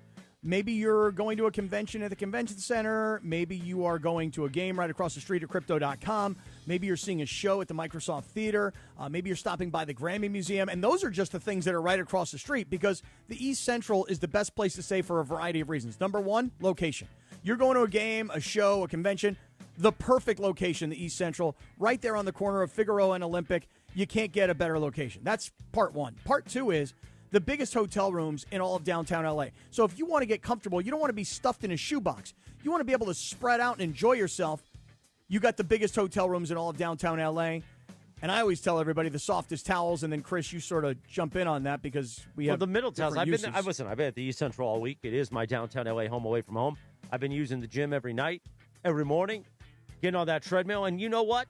maybe you're going to a convention at the convention center. Maybe you are going to a game right across the street at Crypto.com. Maybe you're seeing a show at the Microsoft Theater. Maybe you're stopping by the Grammy Museum. And those are just the things that are right across the street because the East Central is the best place to stay for a variety of reasons. Number one, location. You're going to a game, a show, a convention. The perfect location, the East Central, right there on the corner of Figueroa and Olympic. You can't get a better location. That's part one. Part two is the biggest hotel rooms in all of downtown L.A. So if you want to get comfortable, you don't want to be stuffed in a shoebox. You want to be able to spread out and enjoy yourself. You got the biggest hotel rooms in all of downtown L.A. And I always tell everybody the softest towels, and then, Chris, you sort of jump in on that because we have the middle towels. I've uses. been at the East Central all week. It is my downtown L.A. home away from home. I've been using the gym every night, every morning, getting on that treadmill. And you know what?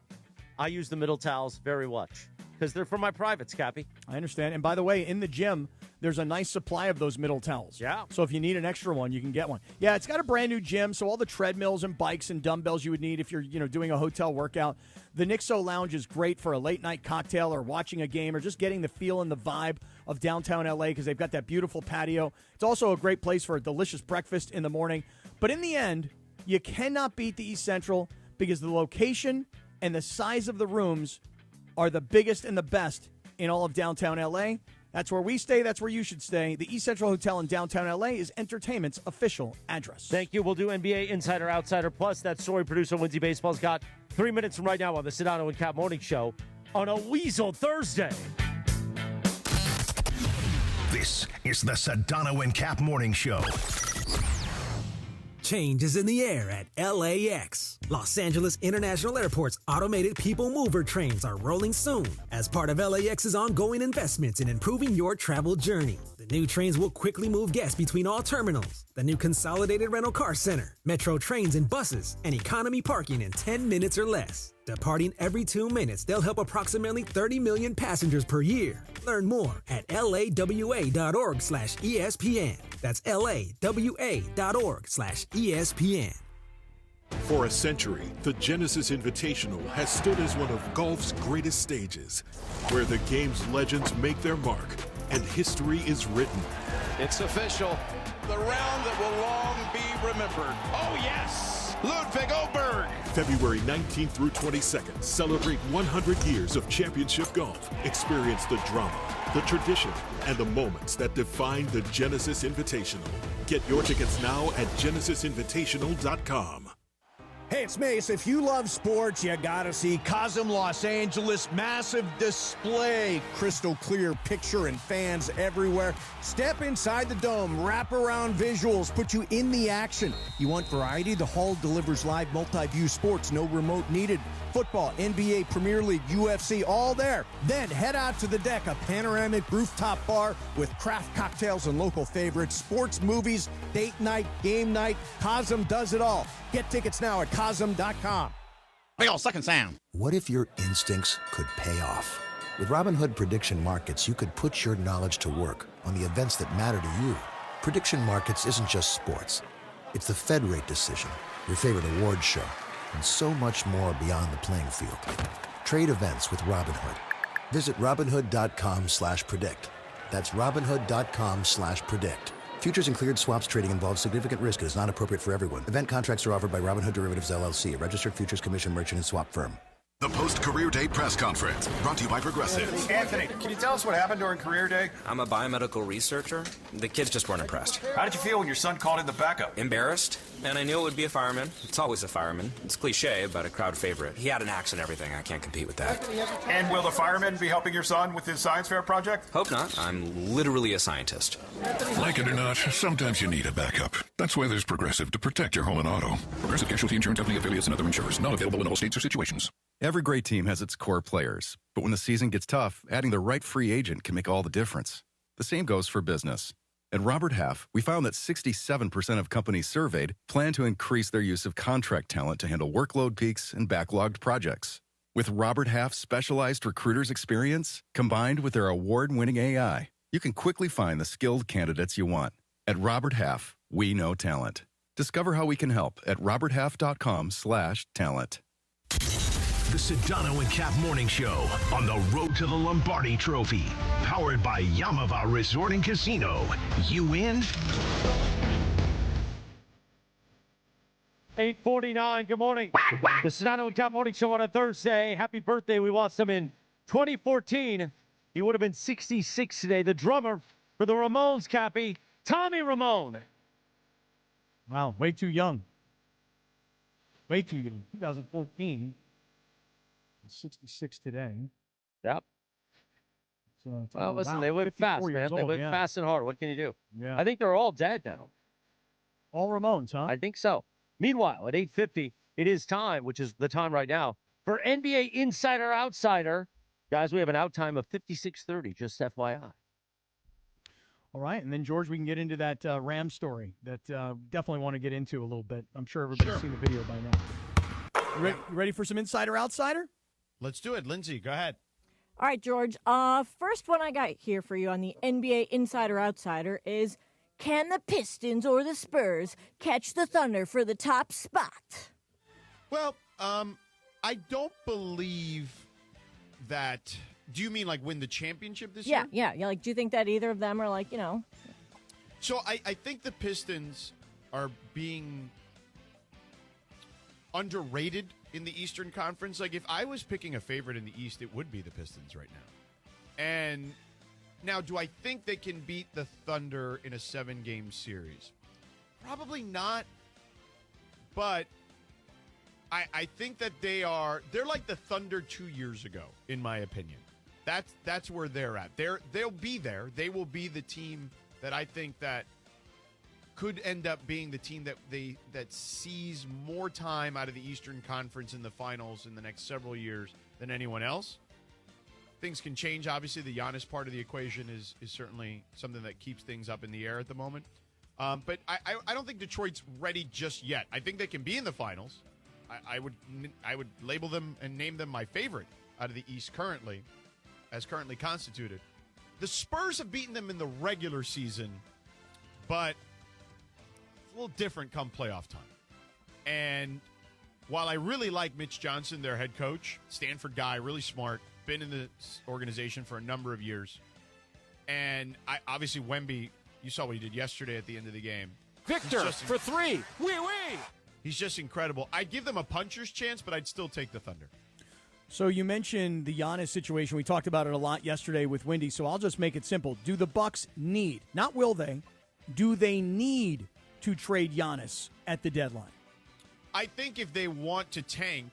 I use the middle towels very much because they're for my privates, Cappy. I understand. And by the way, in the gym, there's a nice supply of those middle towels. Yeah. So if you need an extra one, you can get one. Yeah, it's got a brand new gym, so all the treadmills and bikes and dumbbells you would need if you're, doing a hotel workout. The Nixo Lounge is great for a late night cocktail or watching a game or just getting the feel and the vibe of downtown LA because they've got that beautiful patio. It's also a great place for a delicious breakfast in the morning. But in the end, you cannot beat the East Central because the location and the size of the rooms are the biggest and the best in all of downtown L.A. That's where we stay. That's where you should stay. The East Central Hotel in downtown L.A. is entertainment's official address. Thank you. We'll do NBA Insider Outsider Plus. That story producer Lindsay Baseball's got 3 minutes from right now on the Sedano and Kap Morning Show on a Weasel Thursday. This is the Sedano and Kap Morning Show. Change is in the air at LAX. Los Angeles International Airport's automated people mover trains are rolling soon as part of LAX's ongoing investments in improving your travel journey. The new trains will quickly move guests between all terminals. The new consolidated rental car center, metro trains and buses, and economy parking in 10 minutes or less. Departing every 2 minutes, they'll help approximately 30 million passengers per year. Learn more at lawa.org/ESPN. That's lawa.org/ESPN. For a century, the Genesis Invitational has stood as one of golf's greatest stages, where the game's legends make their mark and history is written. It's official. The round that will long be remembered. Oh, yes! Ludwig Oberg. February 19th through 22nd, celebrate 100 years of championship golf. Experience the drama, the tradition, and the moments that define the Genesis Invitational. Get your tickets now at genesisinvitational.com. Hey, it's Mace. If you love sports, you gotta see Cosm Los Angeles. Massive display, crystal clear picture and fans everywhere. Step inside the dome, wraparound visuals, put you in the action. You want variety? The hall delivers live multi-view sports, no remote needed. Football, NBA, Premier League, UFC, all there. Then head out to the deck, a panoramic rooftop bar with craft cocktails and local favorites, sports, movies, date night, game night. Cosm does it all. Get tickets now at Cosm.com. Big ol' sucking sound. What if your instincts could pay off? With Robinhood Prediction Markets, you could put your knowledge to work on the events that matter to you. Prediction Markets isn't just sports. It's the Fed rate decision, your favorite award show, and so much more beyond the playing field. Trade events with Robinhood. Visit Robinhood.com/predict. That's Robinhood.com/predict. Futures and cleared swaps trading involves significant risk and is not appropriate for everyone. Event contracts are offered by Robinhood Derivatives LLC, a registered futures commission merchant and swap firm. The post-career day press conference, brought to you by Progressive. Anthony, can you tell us what happened during career day? I'm a biomedical researcher. The kids just weren't impressed. How did you feel when your son called in the backup? Embarrassed, and I knew it would be a fireman. It's always a fireman. It's cliche, but a crowd favorite. He had an axe and everything. I can't compete with that. And will the fireman be helping your son with his science fair project? Hope not. I'm literally a scientist. Like it or not, sometimes you need a backup. That's why there's Progressive to protect your home and auto. Progressive Casualty Insurance Company affiliates and other insurers. Not available in all states or situations. Every great team has its core players, but when the season gets tough, adding the right free agent can make all the difference. The same goes for business. At Robert Half, we found that 67% of companies surveyed plan to increase their use of contract talent to handle workload peaks and backlogged projects. With Robert Half's specialized recruiters' experience, combined with their award-winning AI, you can quickly find the skilled candidates you want. At Robert Half, we know talent. Discover how we can help at roberthalf.com/talent. The Sedano and Kap Morning Show on the road to the Lombardi Trophy. Powered by Yamava Resort and Casino. You in? 8:49. Good morning. The Sedano and Kap Morning Show on a Thursday. Happy birthday. We lost him in 2014. He would have been 66 today. The drummer for the Ramones, Cappy, Tommy Ramone. Wow, way too young. Way too young. 2014. 66 today. Yep. So, well, listen, they live fast, man. They live fast and hard. What can you do? Yeah. I think they're all dead now. All Ramones, huh? I think so. Meanwhile, at 8:50, it is time, which is the time right now, for NBA Insider Outsider. Guys, we have an out time of 56:30, just FYI. All right, and then, George, we can get into that Ram story that definitely want to get into a little bit. I'm sure everybody's seen the video by now. You ready for some Insider Outsider? Let's do it. Lindsay, go ahead. All right, George. First one I got here for you on the NBA Insider Outsider is, can the Pistons or the Spurs catch the Thunder for the top spot? Well, I don't believe that. Do you mean like win the championship this year? Yeah. Like, do you think that either of them are like, So I think the Pistons are being underrated in the Eastern Conference. Like, if I was picking a favorite in the East, it would be the Pistons right now. And now, do I think they can beat the Thunder in a 7-game series? Probably not. But I think that they're like the Thunder 2 years ago, in my opinion. That's where they're at. They'll be there. They will be the team that I think that could end up being the team that sees more time out of the Eastern Conference in the finals in the next several years than anyone else. Things can change. Obviously, the Giannis part of the equation is certainly something that keeps things up in the air at the moment. But I don't think Detroit's ready just yet. I think they can be in the finals. I would label them and name them my favorite out of the East currently constituted. The Spurs have beaten them in the regular season, but it's a little different come playoff time. And while I really like Mitch Johnson, their head coach, Stanford guy, really smart, been in the organization for a number of years. And obviously Wemby, you saw what he did yesterday at the end of the game. Victor for three. Wee. He's just incredible. I'd give them a puncher's chance, but I'd still take the Thunder. So you mentioned the Giannis situation. We talked about it a lot yesterday with Wendy, so I'll just make it simple. Do the Bucks need, not will they, do they need to trade Giannis at the deadline? I think if they want to tank,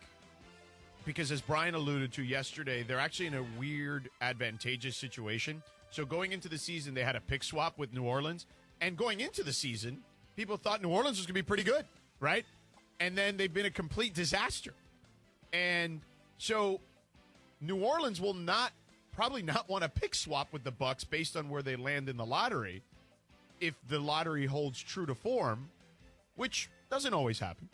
because as Brian alluded to yesterday, they're actually in a weird, advantageous situation. So going into the season, they had a pick swap with New Orleans. And going into the season, people thought New Orleans was going to be pretty good, right? And then they've been a complete disaster. And so New Orleans will probably not want a pick swap with the Bucks based on where they land in the lottery if the lottery holds true to form, which doesn't always happen.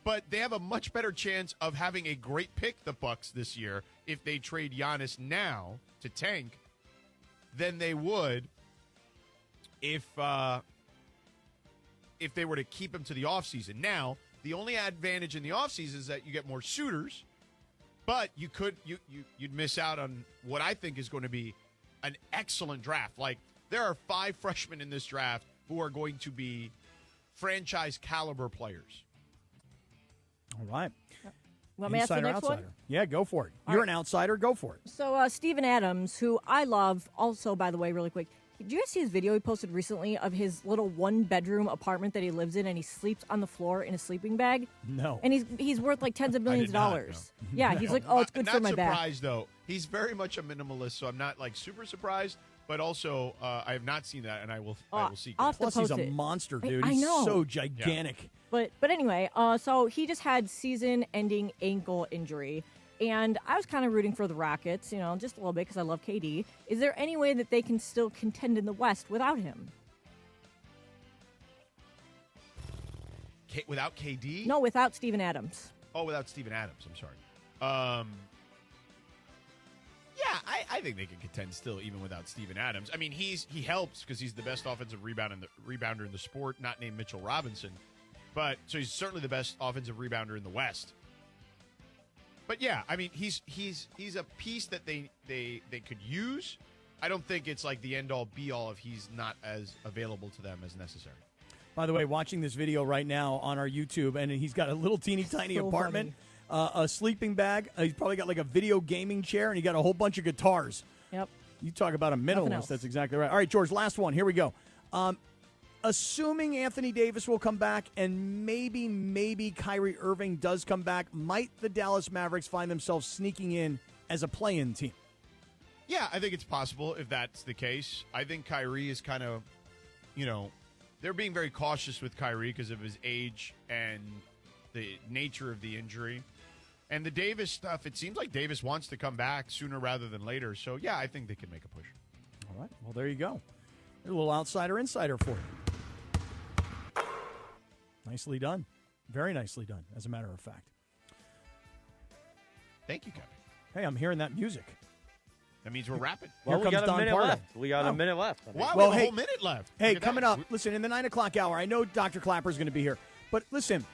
But they have a much better chance of having a great pick, the Bucks, this year, if they trade Giannis now to tank than they would if they were to keep him to the offseason. Now, the only advantage in the offseason is that you get more shooters, but you'd miss out on what I think is going to be an excellent draft. Like, there are 5 freshmen in this draft who are going to be franchise caliber players. All right. Want me to ask the next outsider. one? Yeah, go for it. All You're right. an outsider. Go for it. So Steven Adams, who I love, also, by the way, really quick, did you guys see his video he posted recently of his little 1-bedroom apartment that he lives in, and he sleeps on the floor in a sleeping bag? No. And he's worth like tens of millions of dollars. No. Yeah, he's like, oh, it's good for my back. back. Not surprised, though. He's very much a minimalist, so I'm not like super surprised. But also, I have not seen that, and I will seek I'll it. have to Plus, he's post a it. monster, dude. I He's know. so gigantic. But anyway, so he just had season-ending ankle injury, and I was kind of rooting for the Rockets, just a little bit because I love KD. Is there any way that they can still contend in the West without him? Without KD? No, without Steven Adams. Oh, without Steven Adams. I'm sorry. Yeah, I think they can contend still, even without Steven Adams. I mean, he helps because he's the best offensive rebounder in the sport, not named Mitchell Robinson. But so he's certainly the best offensive rebounder in the West. But yeah, I mean, he's a piece that they could use. I don't think it's like the end all be all if he's not as available to them as necessary. By the way, watching this video right now on our YouTube, and he's got a little teeny tiny So apartment, a sleeping bag. He's probably got like a video gaming chair, and he got a whole bunch of guitars. Yep. You talk about a Nothing minimalist. else. That's exactly right. All right, George, last one. Here we go. Assuming Anthony Davis will come back and maybe Kyrie Irving does come back, might the Dallas Mavericks find themselves sneaking in as a play-in team? Yeah, I think it's possible if that's the case. I think Kyrie is kind of, they're being very cautious with Kyrie because of his age and the nature of the injury. And the Davis stuff, it seems like Davis wants to come back sooner rather than later. So, yeah, I think they can make a push. All right. Well, there you go. A little outsider-insider for you. Nicely done. Very nicely done, as a matter of fact. Thank you, Kevin. Hey, I'm hearing that music. That means we're wrapping. Well, Here we comes got a Don minute Pardo. left. We got a minute left. Wow, Well, we have hey- a whole minute left. Hey, Look at coming that. up, listen, in the 9 o'clock hour, I know Dr. Clapper's going to be here, but listen,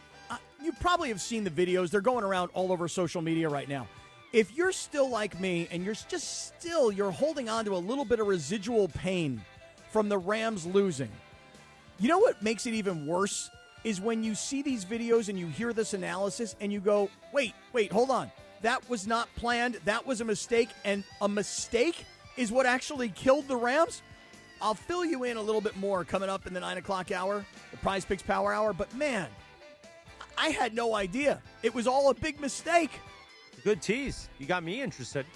you probably have seen the videos. They're going around all over social media right now. If you're still like me and you're holding on to a little bit of residual pain from the Rams losing, you know what makes it even worse is when you see these videos and you hear this analysis and you go, wait, hold on. That was not planned. That was a mistake. And a mistake is what actually killed the Rams? I'll fill you in a little bit more coming up in the 9 o'clock hour, the Prize Picks Power Hour. But, man, I had no idea. It was all a big mistake. Good tease. You got me interested.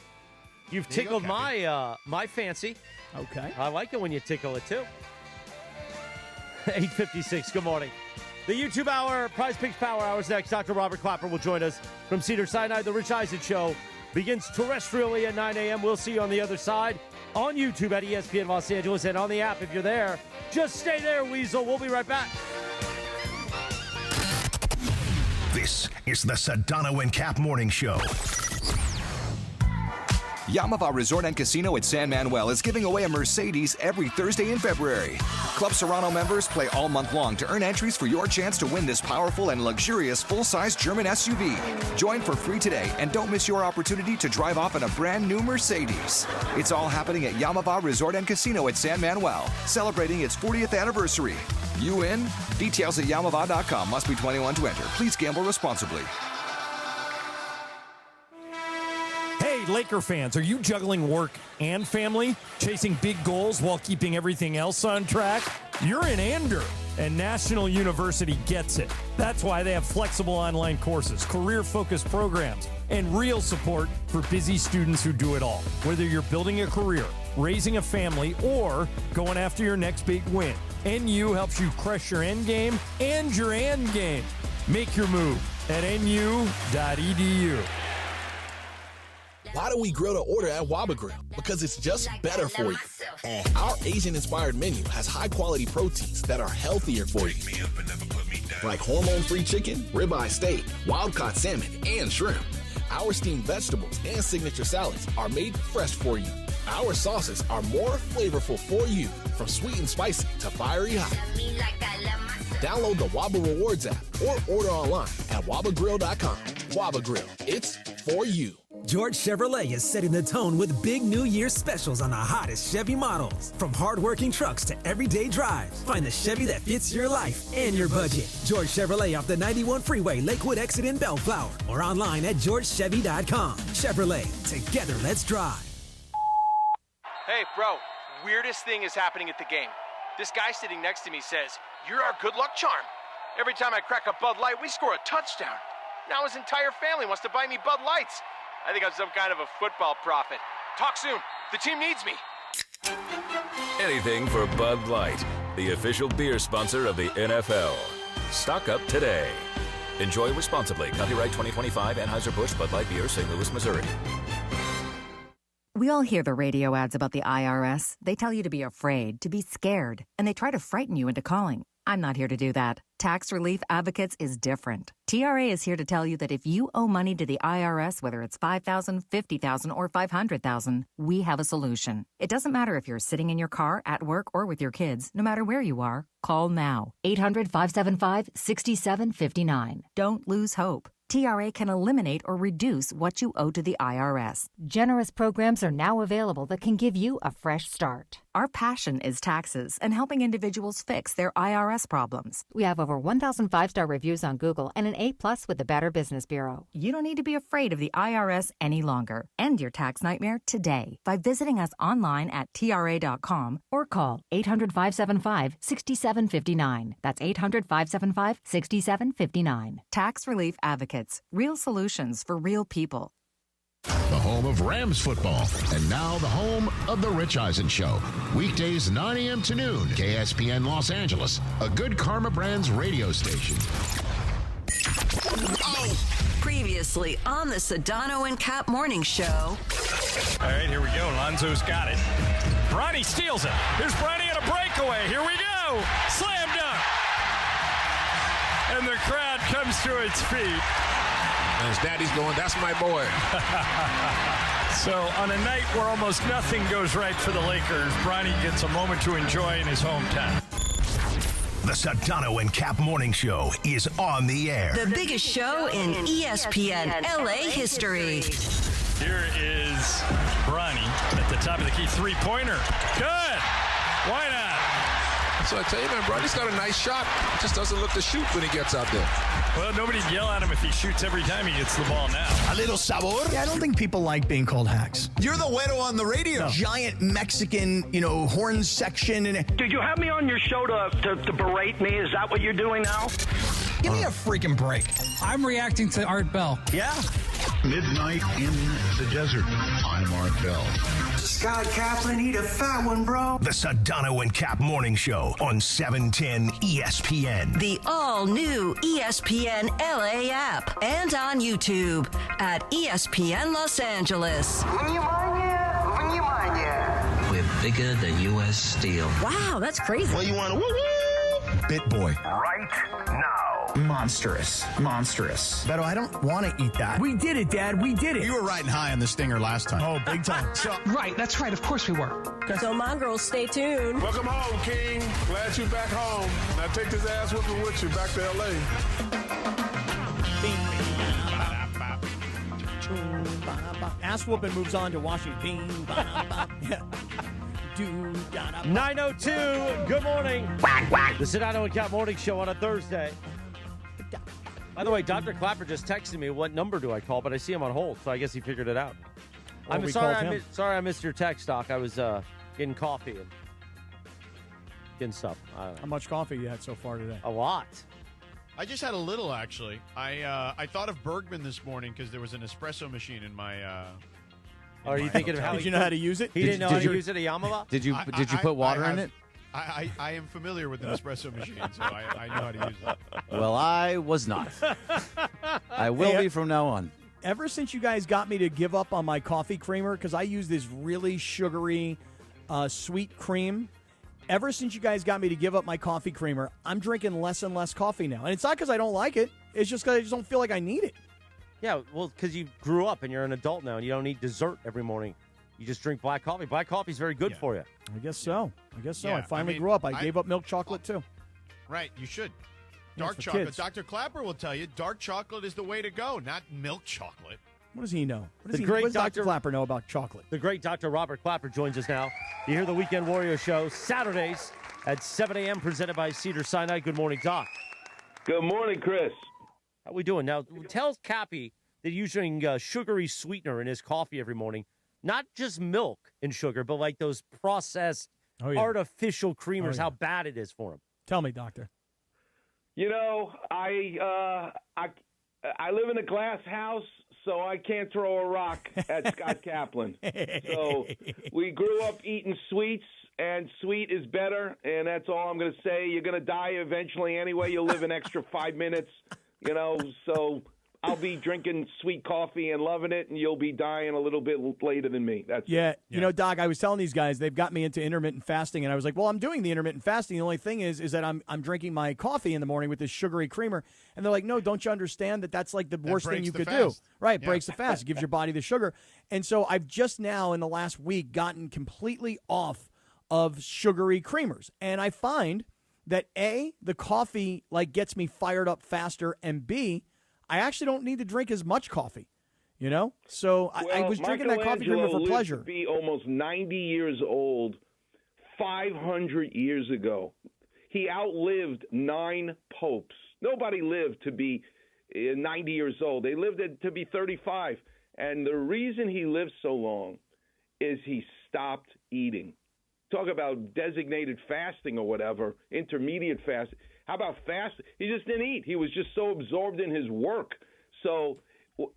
You've There you go, tickled my fancy. Okay. I like it when you tickle it, too. 8:56, good morning. The YouTube Hour, Prize Picks Power Hour is next. Dr. Robert Clapper will join us from Cedars-Sinai. The Rich Eisen Show begins terrestrially at 9 a.m. We'll see you on the other side on YouTube at ESPN Los Angeles and on the app if you're there. Just stay there, Weasel. We'll be right back. This is the Sedano and Kap Morning Show. Yamava Resort and Casino at San Manuel is giving away a Mercedes every Thursday in February. Club Serrano members play all month long to earn entries for your chance to win this powerful and luxurious full-size German SUV. Join for free today and don't miss your opportunity to drive off in a brand new Mercedes. It's all happening at Yamava Resort and Casino at San Manuel, celebrating its 40th anniversary. You in? Details at yamava.com. Must be 21 to enter. Please gamble responsibly. Hey, Laker fans, are you juggling work and family, chasing big goals while keeping everything else on track? You're in Ander, and National University gets it. That's why they have flexible online courses, career-focused programs, and real support for busy students who do it all. Whether you're building a career, raising a family, or going after your next big win, NU helps you crush your end game and your end game. Make your move at nu.edu. Why do we grill to order at Waba Grill? Because it's just better for you. And our Asian-inspired menu has high-quality proteins that are healthier for you. like hormone-free chicken, ribeye steak, wild-caught salmon, and shrimp. Our steamed vegetables and signature salads are made fresh for you. Our sauces are more flavorful for you, from sweet and spicy to fiery hot. Download the Waba Rewards app or order online at wabagrill.com. Waba Grill, it's for you. George Chevrolet is setting the tone with big New Year specials on the hottest Chevy models. From hard-working trucks to everyday drives, find the Chevy that fits your life and your budget. George Chevrolet off the 91 freeway, Lakewood exit in Bellflower, or online at georgechevy.com. Chevrolet, together let's drive. Hey, bro, weirdest thing is happening at the game. This guy sitting next to me says, "You're our good luck charm. Every time I crack a Bud Light, we score a touchdown. Now his entire family wants to buy me Bud Lights. I think I'm some kind of a football prophet. Talk soon. The team needs me." Anything for Bud Light, the official beer sponsor of the NFL. Stock up today. Enjoy responsibly. Copyright 2025 Anheuser-Busch Bud Light Beer, St. Louis, Missouri. We all hear the radio ads about the IRS. They tell you to be afraid, to be scared, and they try to frighten you into calling. I'm not here to do that. Tax Relief Advocates is different. TRA is here to tell you that if you owe money to the IRS, whether it's $5,000, $50,000, or $500,000, we have a solution. It doesn't matter if you're sitting in your car, at work, or with your kids. No matter where you are, call now. 800-575-6759. Don't lose hope. TRA can eliminate or reduce what you owe to the IRS. Generous programs are now available that can give you a fresh start. Our passion is taxes and helping individuals fix their IRS problems. We have over 1,000 5-star reviews on Google and an A+ with the Better Business Bureau. You don't need to be afraid of the IRS any longer. End your tax nightmare today by visiting us online at TRA.com or call 800-575-6759. That's 800-575-6759. Tax Relief Advocates. Real solutions for real people. The home of Rams football, and now the home of The Rich Eisen Show. Weekdays 9 a.m. to noon, KSPN Los Angeles, a Good Karma Brands radio station. Previously on the Sedano and Kap morning show. All right, here we go. Lonzo's got it. Bronny steals it. Here's Bronny on a breakaway. Here we go. Slam dunk. And the crowd comes to its feet. And his daddy's going, "That's my boy." So on a night where almost nothing goes right for the Lakers, Bronny gets a moment to enjoy in his hometown. The Sedano and Kap morning show is on the air. The biggest show in ESPN LA history. Here is Bronny at the top of the key, three-pointer. Good. Why not? So I tell you, man, Bronny's got a nice shot. Just doesn't look to shoot when he gets out there. Well, nobody'd yell at him if he shoots every time he gets the ball now. A little sabor. Yeah, I don't think people like being called hacks. You're the güero on the radio. No. Giant Mexican, horn section. Did you have me on your show to berate me? Is that what you're doing now? Give me a freaking break. I'm reacting to Art Bell. Yeah. Midnight in the desert. I'm Art Bell. Scott Kaplan, eat a fat one, bro. The Sedano and Kap morning show on 710 ESPN. The all-new ESPN LA app and on YouTube at ESPN Los Angeles. We're bigger than U.S. Steel. Wow, that's crazy. Well, you want to Bit boy. right now. Monstrous. Beto, I don't want to eat that. We did it, Dad. We did it. You were riding high on the stinger last time. Oh, big time. Right, that's right. Of course we were. So, mongrels, stay tuned. Welcome home, King. Glad you're back home. Now take this ass whooping with you back to L.A. Ass whooping moves on to Washington. Yeah. 9:02. Good morning. The Sedano and Kap morning show on a Thursday. By the way, Dr. Clapper just texted me. What number do I call? But I see him on hold, so I guess he figured it out. I'm sorry. Sorry, I missed your text, Doc. I was getting coffee and getting stuff. How much coffee you had so far today? A lot. I just had a little, actually. I thought of Bergman this morning because there was an espresso machine in my. Are you thinking of how? Did you know how to use it? He didn't know how to use it at Yamava? Did you put water in it? I am familiar with an espresso machine, so I know how to use it. Well, I was not. I will be from now on. Ever since you guys got me to give up on my coffee creamer, because I use this really sugary, sweet cream, ever since you guys got me to give up my coffee creamer, I'm drinking less and less coffee now. And it's not because I don't like it. It's just because I just don't feel like I need it. Yeah, well, because you grew up and you're an adult now and you don't eat dessert every morning. You just drink black coffee. Black coffee is very good for you. I guess so. Yeah, I finally I mean, grew up. I gave up milk chocolate, too. Right, you should. Yeah, Dark for chocolate. kids. Dr. Clapper will tell you dark chocolate is the way to go, not milk chocolate. What does he know? What The does, great what does Dr. Dr. Clapper know about chocolate? The great Dr. Robert Clapper joins us now. You hear the Weekend Warrior Show Saturdays at 7 a.m. presented by Cedars-Sinai. Good morning, Doc. Good morning, Chris. How we doing? Now, tell Cappy that he's using sugary sweetener in his coffee every morning. Not just milk and sugar, but like those processed artificial creamers, how bad it is for him. Tell me, doctor. You know, I live in a glass house, so I can't throw a rock at Scott Kaplan. So we grew up eating sweets, and sweet is better, and that's all I'm going to say. You're going to die eventually anyway. You'll live an extra 5 minutes, you know, so I'll be drinking sweet coffee and loving it, and you'll be dying a little bit later than me. That's You know, Doc, I was telling these guys, they've got me into intermittent fasting, and I was like, well, I'm doing the intermittent fasting. The only thing is that I'm drinking my coffee in the morning with this sugary creamer. And they're like, no, don't you understand that that's like the worst thing you could do? Right, breaks the fast. It gives your body the sugar. And so I've just now, in the last week, gotten completely off of sugary creamers. And I find that, A, the coffee like gets me fired up faster, and B, I actually don't need to drink as much coffee, you know? So I was drinking that coffee creamer for pleasure. Lived to be almost 90 years old 500 years ago. He outlived 9 popes. Nobody lived to be 90 years old. They lived to be 35. And the reason he lived so long is he stopped eating. Talk about designated fasting or whatever, intermediate fasting. How about fasting? He just didn't eat. He was just so absorbed in his work. So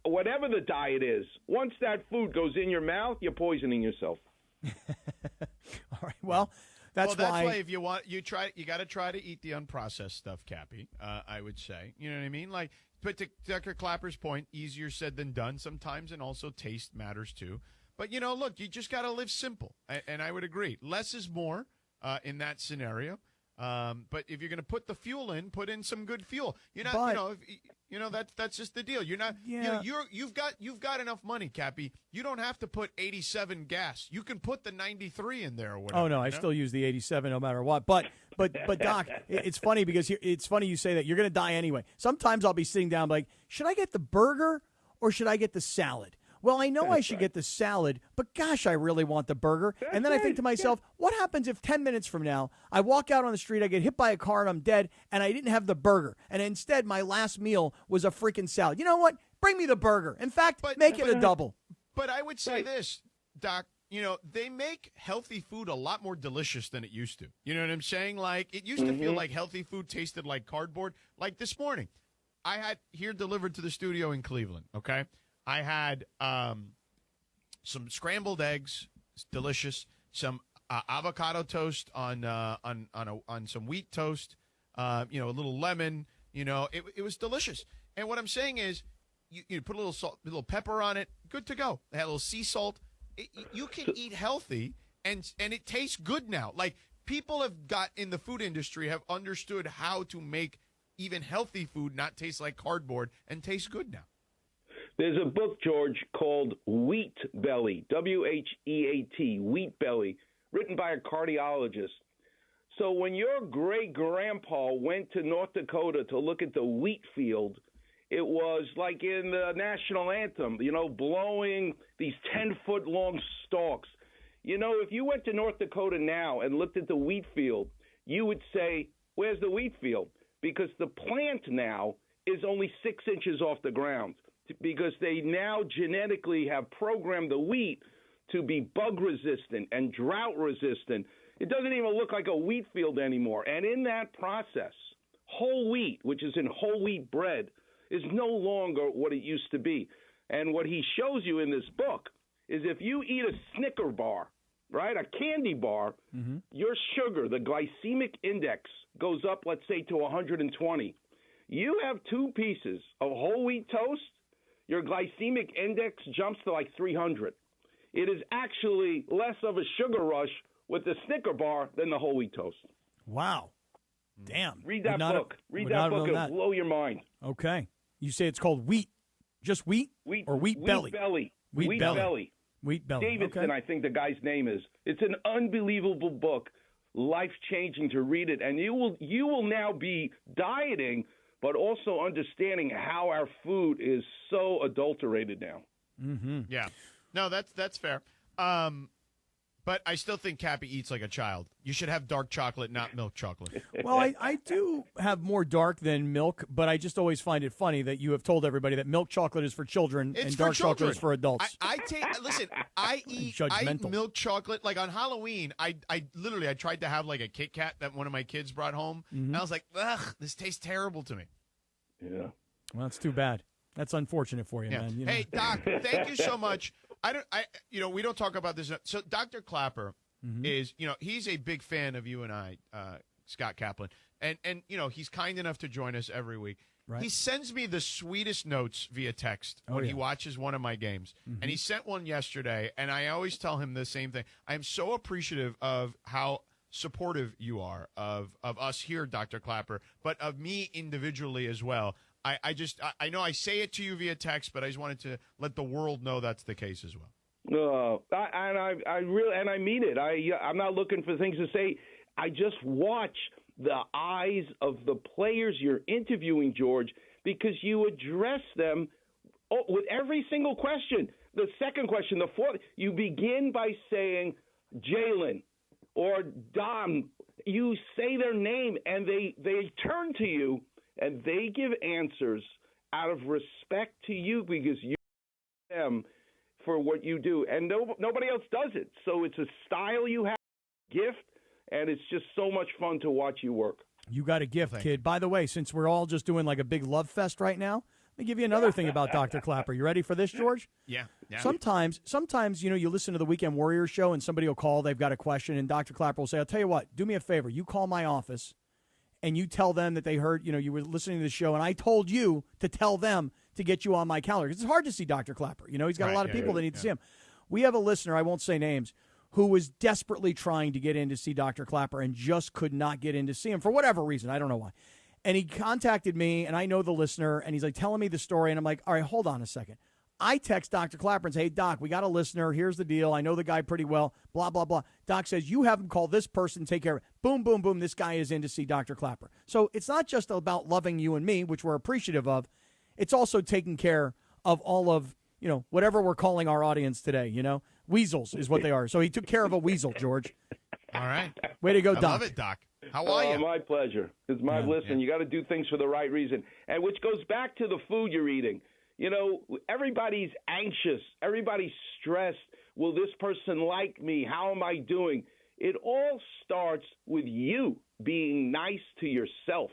whatever the diet is, once that food goes in your mouth, you're poisoning yourself. All right. Well, that's why if you want, you got to try to eat the unprocessed stuff, Cappy. I would say, you know what I mean? Like, but to Dr. Clapper's point, easier said than done sometimes, and also taste matters too. But you know, look, you just got to live simple, and I would agree. Less is more in that scenario. But if you're going to put the fuel in, put in some good fuel. You're not, that's just the deal. You're not, you've got enough money, Cappy. You don't have to put 87 gas. You can put the 93 in there or whatever. Oh no, I still use the 87 no matter what. But Doc, it's funny because it's funny you say that. You're going to die anyway. Sometimes I'll be sitting down like, should I get the burger or should I get the salad? Well, I know I should get the salad, but gosh, I really want the burger. And then I think to myself, what happens if 10 minutes from now, I walk out on the street, I get hit by a car, and I'm dead, and I didn't have the burger, and instead my last meal was a freaking salad? You know what? Bring me the burger. In fact, make it a double. But I would say this, Doc, you know, they make healthy food a lot more delicious than it used to. You know what I'm saying? Like, it used to feel like healthy food tasted like cardboard. Like this morning, I had here delivered to the studio in Cleveland, okay? I had some scrambled eggs, it's delicious. Some avocado toast on some wheat toast. A little lemon. You know, it was delicious. And what I'm saying is, you put a little salt, a little pepper on it. Good to go. They had a little sea salt. You can eat healthy, and it tastes good now. Like people have got in the food industry have understood how to make even healthy food not taste like cardboard and taste good now. There's a book, George, called Wheat Belly, W-H-E-A-T, Wheat Belly, written by a cardiologist. So when your great-grandpa went to North Dakota to look at the wheat field, it was like in the national anthem, you know, blowing these 10-foot-long stalks. You know, if you went to North Dakota now and looked at the wheat field, you would say, where's the wheat field? Because the plant now is only 6 inches off the ground, because they now genetically have programmed the wheat to be bug resistant and drought resistant. It doesn't even look like a wheat field anymore. And in that process, whole wheat, which is in whole wheat bread, is no longer what it used to be. And what he shows you in this book is if you eat a Snicker bar, right, a candy bar, your sugar, the glycemic index, goes up, let's say, to 120. You have 2 pieces of whole wheat toast, your glycemic index jumps to like 300. It is actually less of a sugar rush with the Snicker bar than the whole wheat toast. Wow. Damn. Read that Would not have- book. Read would that not have book. known It'll that. blow your mind. Okay. You say it's called wheat. Just wheat? Or wheat belly? Belly. Wheat belly. Wheat belly. Davidson, Okay. I think the guy's name is. It's an unbelievable book, life-changing to read it, and you will now be dieting, but also understanding how our food is so adulterated now. Mm-hmm. Yeah. No, that's fair. But I still think Cappy eats like a child. You should have dark chocolate, not milk chocolate. Well, I do have more dark than milk, but I just always find it funny that you have told everybody that milk chocolate is for children It's and for dark chocolate children. is for adults. I eat Judgmental. milk chocolate. Like on Halloween, I tried to have like a Kit Kat that one of my kids brought home. Mm-hmm. And I was like, ugh, this tastes terrible to me. Yeah. Well, that's too bad. That's unfortunate for you, Yeah. man. You know. Hey, Doc, thank you so much. We don't talk about this. So Dr. Clapper is, he's a big fan of you and I, Scott Kaplan. And he's kind enough to join us every week. Right. He sends me the sweetest notes via text when he watches one of my games. And he sent one yesterday, and I always tell him the same thing. I am so appreciative of how supportive you are of us here, Dr. Clapper, but of me individually as well. I know I say it to you via text, but I just wanted to let the world know that's the case as well. I really mean it. I'm not looking for things to say. I just watch the eyes of the players you're interviewing, George, because you address them with every single question. The second question, the fourth, you begin by saying Jalen or Dom. You say their name, and they turn to you, and they give answers out of respect to you because you them for what you do, and nobody else does it. So it's a style you have, gift, and it's just so much fun to watch you work. You got a gift, kid. By the way, since we're all just doing like a big love fest right now, let me give you another thing about Dr. Clapper. You ready for this, George? Yeah. Sometimes, you listen to the Weekend Warriors show and somebody will call, they've got a question, and Dr. Clapper will say, I'll tell you what, do me a favor. You call my office and you tell them that they heard, you were listening to the show, and I told you to tell them to get you on my calendar. Because it's hard to see Dr. Clapper. He's got a lot of people that need to see him. We have a listener, I won't say names, who was desperately trying to get in to see Dr. Clapper and just could not get in to see him for whatever reason. I don't know why. And he contacted me, and I know the listener, and he's like telling me the story, and I'm like, all right, hold on a second. I text Dr. Clapper and say, hey, Doc, we got a listener. Here's the deal. I know the guy pretty well, blah, blah, blah. Doc says, you have him call this person, take care of it. Boom, boom, boom. This guy is in to see Dr. Clapper. So it's not just about loving you and me, which we're appreciative of. It's also taking care of all of, whatever we're calling our audience today, Weasels is what they are. So he took care of a weasel, George. All right. Way to go, Doc. I love it, Doc. How are you? My pleasure. It's my listen. You got to do things for the right reason, and which goes back to the food you're eating. Everybody's anxious. Everybody's stressed. Will this person like me? How am I doing? It all starts with you being nice to yourself.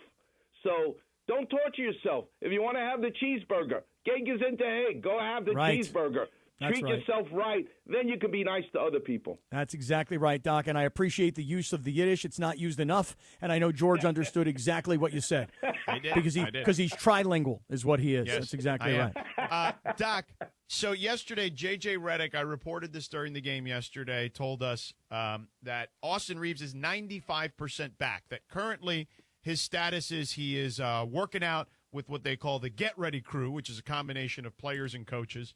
So don't torture yourself. If you want to have the cheeseburger, egg is into egg. Go have the cheeseburger. Treat yourself right. Then you can be nice to other people. That's exactly right, Doc. And I appreciate the use of the Yiddish. It's not used enough. And I know George understood exactly what you said. I did. Because he's trilingual is what he is. Yes, That's exactly right. Doc, so yesterday, J.J. Redick, I reported this during the game yesterday, told us that Austin Reeves is 95% back, that currently his status is he is working out with what they call the Get Ready crew, which is a combination of players and coaches,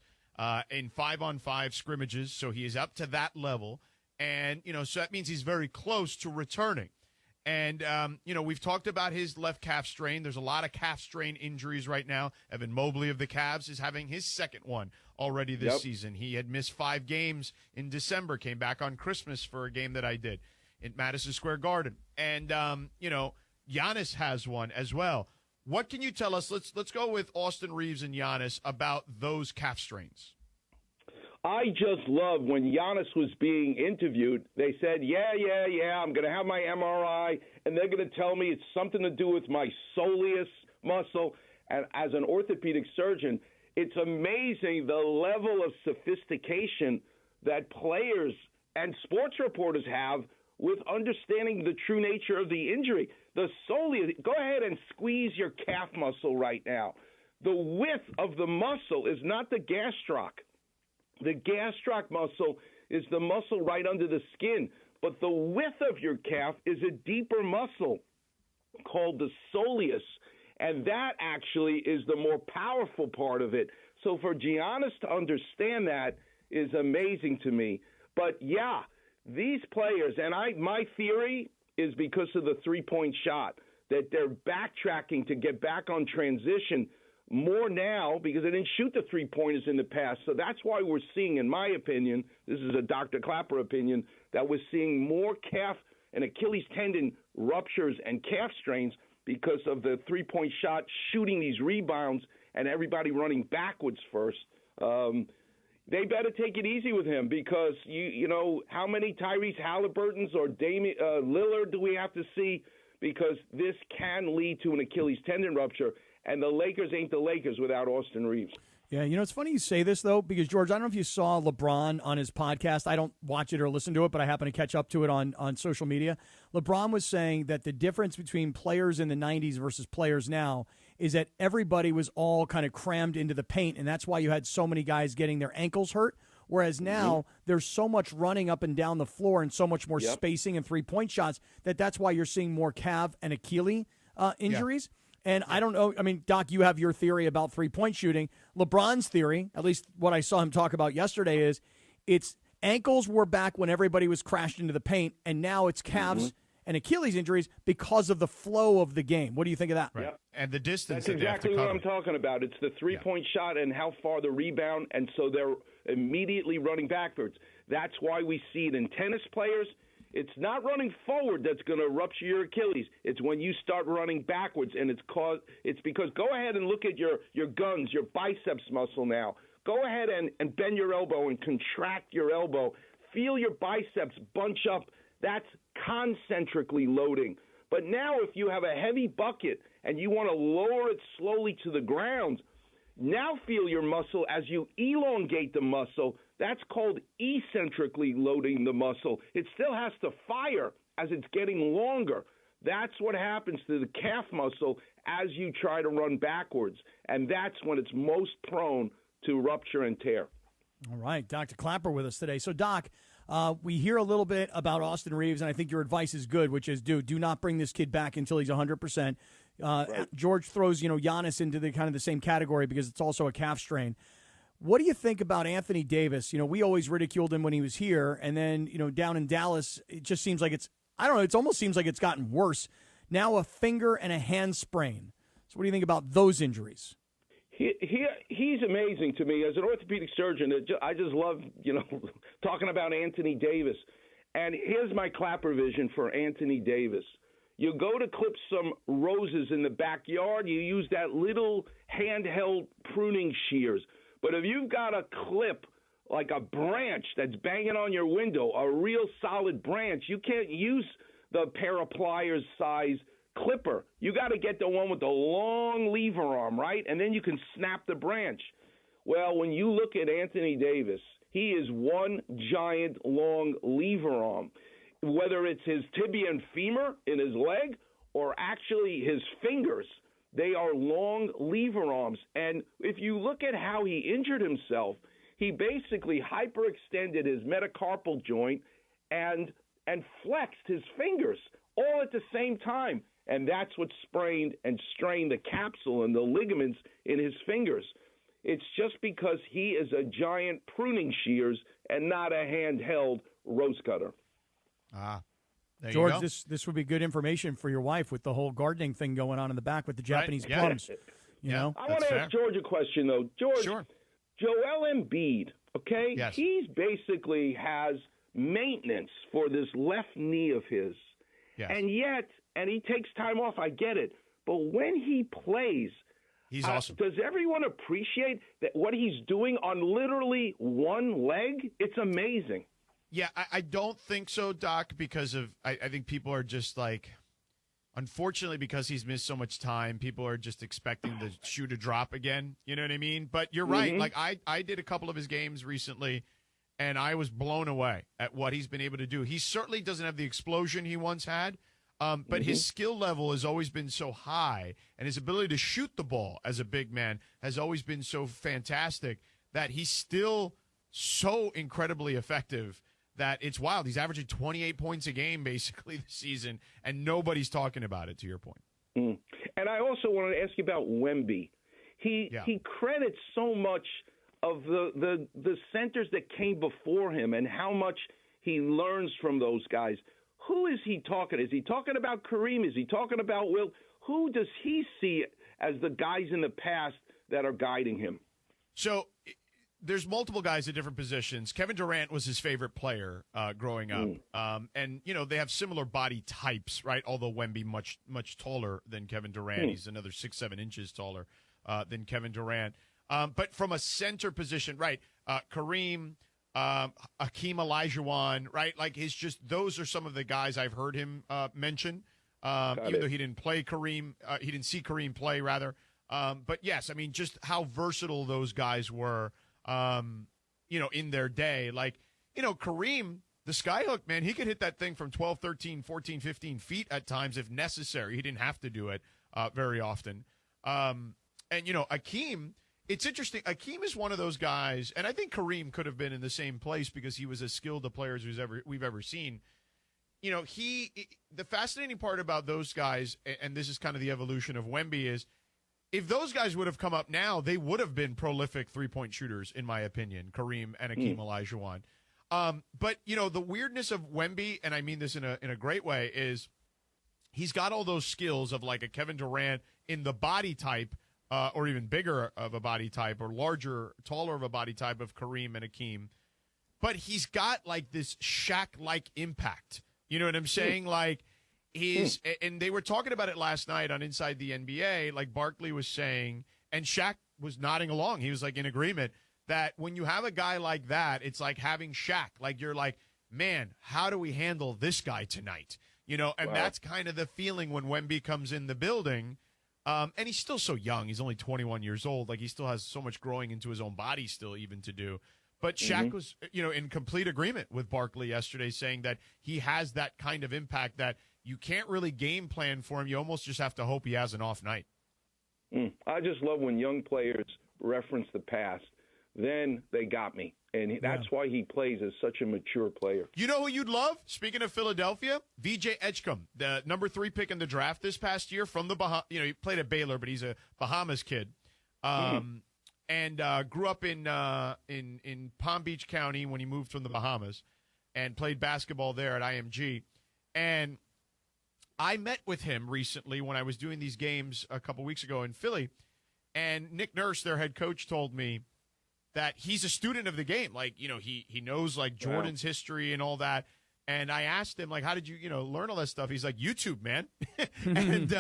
in 5-on-5 scrimmages. So he is up to that level. And, so that means he's very close to returning. And, we've talked about his left calf strain. There's a lot of calf strain injuries right now. Evan Mobley of the Cavs is having his second one already this season. He had missed 5 games in December, came back on Christmas for a game that I did in Madison Square Garden. And, Giannis has one as well. What can you tell us? Let's go with Austin Reeves and Giannis about those calf strains. I just love when Giannis was being interviewed, they said, yeah, I'm going to have my MRI, and they're going to tell me it's something to do with my soleus muscle. And as an orthopedic surgeon, it's amazing the level of sophistication that players and sports reporters have with understanding the true nature of the injury. The soleus, go ahead and squeeze your calf muscle right now. The width of the muscle is not the gastroc. The gastroc muscle is the muscle right under the skin. but the width of your calf is a deeper muscle called the soleus, and that actually is the more powerful part of it. So for Giannis to understand that is amazing to me. But yeah, these players, and my theory is because of the three-point shot, that they're backtracking to get back on transition more now because they didn't shoot the three-pointers in the past. So that's why we're seeing, in my opinion, this is a Dr. Clapper opinion, that we're seeing more calf and Achilles tendon ruptures and calf strains because of the three-point shot, shooting these rebounds, and everybody running backwards first. They better take it easy with him because, you know, how many Tyrese Halliburtons or Damian Lillard do we have to see? Because this can lead to an Achilles tendon rupture, and the Lakers ain't the Lakers without Austin Reeves. Yeah, you know, it's funny you say this, though, because, George, I don't know if you saw LeBron on his podcast. I don't watch it or listen to it, but I happen to catch up to it on social media. LeBron was saying that the difference between players in the 90s versus players now is that everybody was all kind of crammed into the paint, and that's why you had so many guys getting their ankles hurt. Whereas now there's so much running up and down the floor and so much more spacing and three-point shots that's why you're seeing more calf and Achilles injuries. Yeah. And I don't know. I mean, Doc, you have your theory about three-point shooting. LeBron's theory, at least what I saw him talk about yesterday, is it's ankles were back when everybody was crashed into the paint, and now it's calves and Achilles injuries because of the flow of the game. What do you think of that? Right. And the distance. That's exactly what I'm talking about. It's the three-point shot and how far the rebound, and so they're immediately running backwards. That's why we see it in tennis players. It's not running forward that's going to rupture your Achilles. It's when you start running backwards, and it's because go ahead and look at your guns, your biceps muscle now. Go ahead and bend your elbow and contract your elbow. Feel your biceps bunch up. That's concentrically loading. But now if you have a heavy bucket and you want to lower it slowly to the ground, now feel your muscle as you elongate the muscle. That's called eccentrically loading the muscle. It still has to fire as it's getting longer. That's what happens to the calf muscle as you try to run backwards. And that's when it's most prone to rupture and tear. All right, Dr. Clapper with us today. So, Doc, we hear a little bit about Austin Reeves, and I think your advice is good, which is do not bring this kid back until he's 100%. Right. George throws, Giannis into the kind of the same category because it's also a calf strain. What do you think about Anthony Davis? We always ridiculed him when he was here, and then, down in Dallas, it just seems like it almost seems like it's gotten worse. Now a finger and a hand sprain. So what do you think about those injuries? He's amazing to me. As an orthopedic surgeon, I just love, talking about Anthony Davis. And here's my Clapper vision for Anthony Davis. You go to clip some roses in the backyard, you use that little handheld pruning shears. But if you've got a clip like a branch that's banging on your window, a real solid branch, you can't use the pair of pliers size clipper. You got to get the one with the long lever arm, right? And then you can snap the branch. Well, when you look at Anthony Davis, he is one giant long lever arm. Whether it's his tibia and femur in his leg or actually his fingers, they are long lever arms. And if you look at how he injured himself, he basically hyperextended his metacarpal joint and flexed his fingers all at the same time. And that's what sprained and strained the capsule and the ligaments in his fingers. It's just because he is a giant pruning shears and not a handheld rose cutter. There George, you go. this would be good information for your wife with the whole gardening thing going on in the back with the Japanese plums. You know? I want to ask George a question, though. George, sure. Joel Embiid, okay? Yes. He's basically has maintenance for this left knee of his. Yes. And he takes time off, I get it. But when he plays, he's awesome. Does everyone appreciate that what he's doing on literally one leg? It's amazing. Yeah, I don't think so, Doc, because of I think people are just like, unfortunately, because he's missed so much time, people are just expecting the shoe to drop again. You know what I mean? But you're right. Like I did a couple of his games recently, and I was blown away at what he's been able to do. He certainly doesn't have the explosion he once had, but his skill level has always been so high, and his ability to shoot the ball as a big man has always been so fantastic that he's still so incredibly effective. that it's wild. He's averaging 28 points a game basically this season, and nobody's talking about it, to your point. Mm. And I also wanted to ask you about Wemby. He credits so much of the centers that came before him and how much he learns from those guys. Who is he talking? Is he talking about Kareem? Is he talking about Will? Who does he see as the guys in the past that are guiding him? So there's multiple guys at different positions. Kevin Durant was his favorite player growing up. And, they have similar body types, right? Although Wemby much taller than Kevin Durant. He's another 6-7 inches taller than Kevin Durant. But from a center position, right, Kareem, Hakeem Olajuwon, right? Like, those are some of the guys I've heard him mention. Even though he didn't play Kareem, he didn't see Kareem play, rather. But yes, I mean, just how versatile those guys were, in their day. Like, Kareem, the skyhook, man, he could hit that thing from 12, 13, 14, 15 feet at times if necessary. He didn't have to do it very often. And, Hakeem, it's interesting. Hakeem is one of those guys, and I think Kareem could have been in the same place because he was as skilled a player as we've ever seen. The fascinating part about those guys, and this is kind of the evolution of Wemby, is if those guys would have come up now, they would have been prolific three-point shooters, in my opinion, Kareem and Hakeem Olajuwon. But, the weirdness of Wemby, and I mean this in a great way, is he's got all those skills of like a Kevin Durant in the body type, or even bigger of a body type, or larger, taller of a body type of Kareem and Hakeem. But he's got like this Shaq-like impact. You know what I'm saying? Like, and they were talking about it last night on Inside the NBA, like Barkley was saying, and Shaq was nodding along. He was like in agreement that when you have a guy like that, it's like having Shaq. Like, you're like, man, how do we handle this guy tonight? And that's kind of the feeling when Wemby comes in the building. And he's still so young. He's only 21 years old. Like, he still has so much growing into his own body still even to do. But Shaq was, in complete agreement with Barkley yesterday, saying that he has that kind of impact that you can't really game plan for him. You almost just have to hope he has an off night. I just love when young players reference the past. Then they got me. And that's why he plays as such a mature player. You know who you'd love? Speaking of Philadelphia, VJ Edgecombe, the number 3 pick in the draft this past year from the Bahamas. He played at Baylor, but he's a Bahamas kid. And grew up in Palm Beach County when he moved from the Bahamas and played basketball there at IMG. And I met with him recently when I was doing these games a couple weeks ago in Philly. And Nick Nurse, their head coach, told me that he's a student of the game. Like, he knows, like, Jordan's history and all that. And I asked him, like, how did you, learn all that stuff? He's like, YouTube, man. And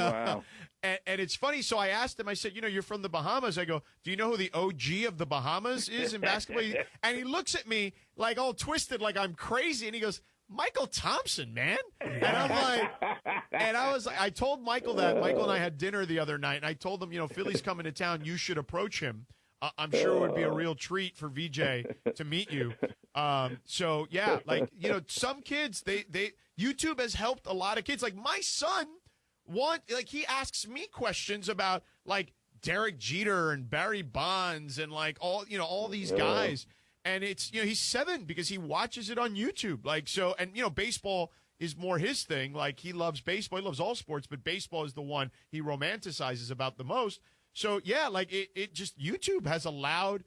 and it's funny. So I asked him, I said, you're from the Bahamas. I go, do you know who the OG of the Bahamas is in basketball? And he looks at me like all twisted, like I'm crazy. And he goes, Michael Thompson, man. And I'm like, and I told Michael that. Michael and I had dinner the other night. And I told him, Philly's coming to town. You should approach him. I'm sure it would be a real treat for VJ to meet you. So yeah, like, some kids, they YouTube has helped a lot of kids. Like my son, he asks me questions about like Derek Jeter and Barry Bonds and like all these guys. And it's, he's 7 because he watches it on YouTube. Like, so, and baseball is more his thing. Like, he loves baseball. He loves all sports, but baseball is the one he romanticizes about the most. So, yeah, like it just, YouTube has allowed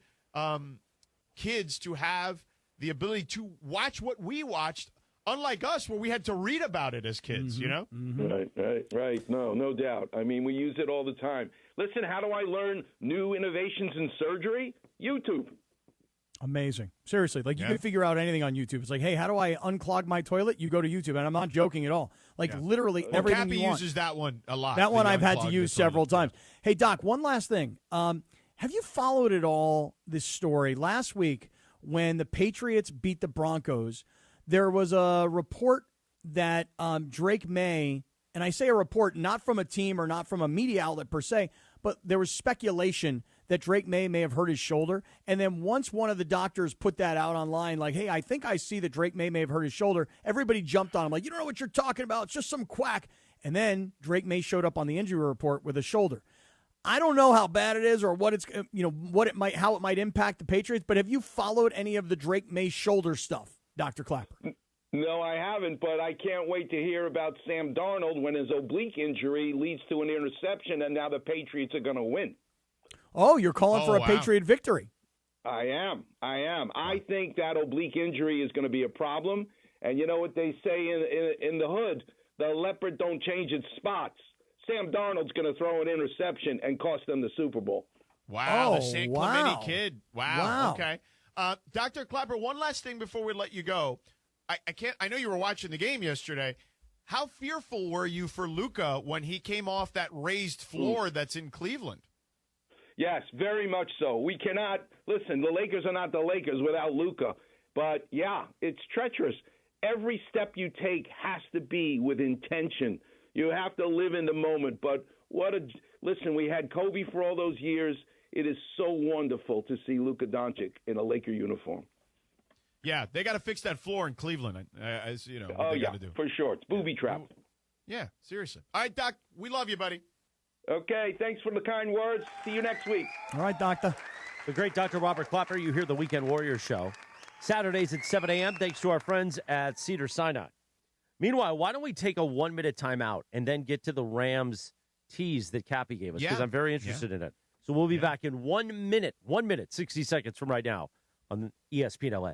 kids to have the ability to watch what we watched, unlike us, where we had to read about it as kids, Right. No doubt. I mean, we use it all the time. Listen, how do I learn new innovations in surgery? YouTube. Amazing. Seriously, like you can figure out anything on YouTube. It's like, hey, how do I unclog my toilet? You go to YouTube, and I'm not joking at all. Like literally everything Cappy you want. uses that one a lot. That one I've had to use several times. Hey, Doc, one last thing. Have you followed at all this story? Last week when the Patriots beat the Broncos, there was a report that Drake May, and I say a report not from a team or not from a media outlet per se, but there was speculation that Drake May have hurt his shoulder. And then once one of the doctors put that out online, like, hey, I think I see that Drake May have hurt his shoulder, everybody jumped on him like, you don't know what you're talking about. It's just some quack. And then Drake May showed up on the injury report with a shoulder. I don't know how bad it is or what it's, how it might impact the Patriots, but have you followed any of the Drake May shoulder stuff? Dr. Clapper? No, I haven't, but I can't wait to hear about Sam Darnold when his oblique injury leads to an interception, and now the Patriots are going to win. Oh, you're calling for a Patriot victory. I am. I think that oblique injury is going to be a problem. And you know what they say in the hood? The leopard don't change its spots. Sam Darnold's going to throw an interception and cost them the Super Bowl. Wow, the San Clemente wow. kid. Wow. Okay. Dr. Clapper, one last thing before we let you go. I know you were watching the game yesterday. How fearful were you for Luka when he came off that raised floor that's in Cleveland? Yes, very much so. We cannot listen. The Lakers are not the Lakers without Luka. But yeah, it's treacherous. Every step you take has to be with intention. You have to live in the moment. But listen. We had Kobe for all those years. It is so wonderful to see Luka Doncic in a Laker uniform. Yeah, they got to fix that floor in Cleveland, as you know. Oh they yeah, gotta do. for sure. It's booby trap. Yeah, seriously. All right, Doc, we love you, buddy. Okay, thanks for the kind words. See you next week. All right, Doctor. The great Dr. Robert Clapper. You hear the Weekend Warriors show Saturdays at 7 a.m. Thanks to our friends at Cedar Sinai. Meanwhile, why don't we take a 1-minute timeout and then get to the Rams tease that Cappy gave us? Because I'm very interested in it. So we'll be back in 1 minute, 60 seconds from right now on ESPN LA.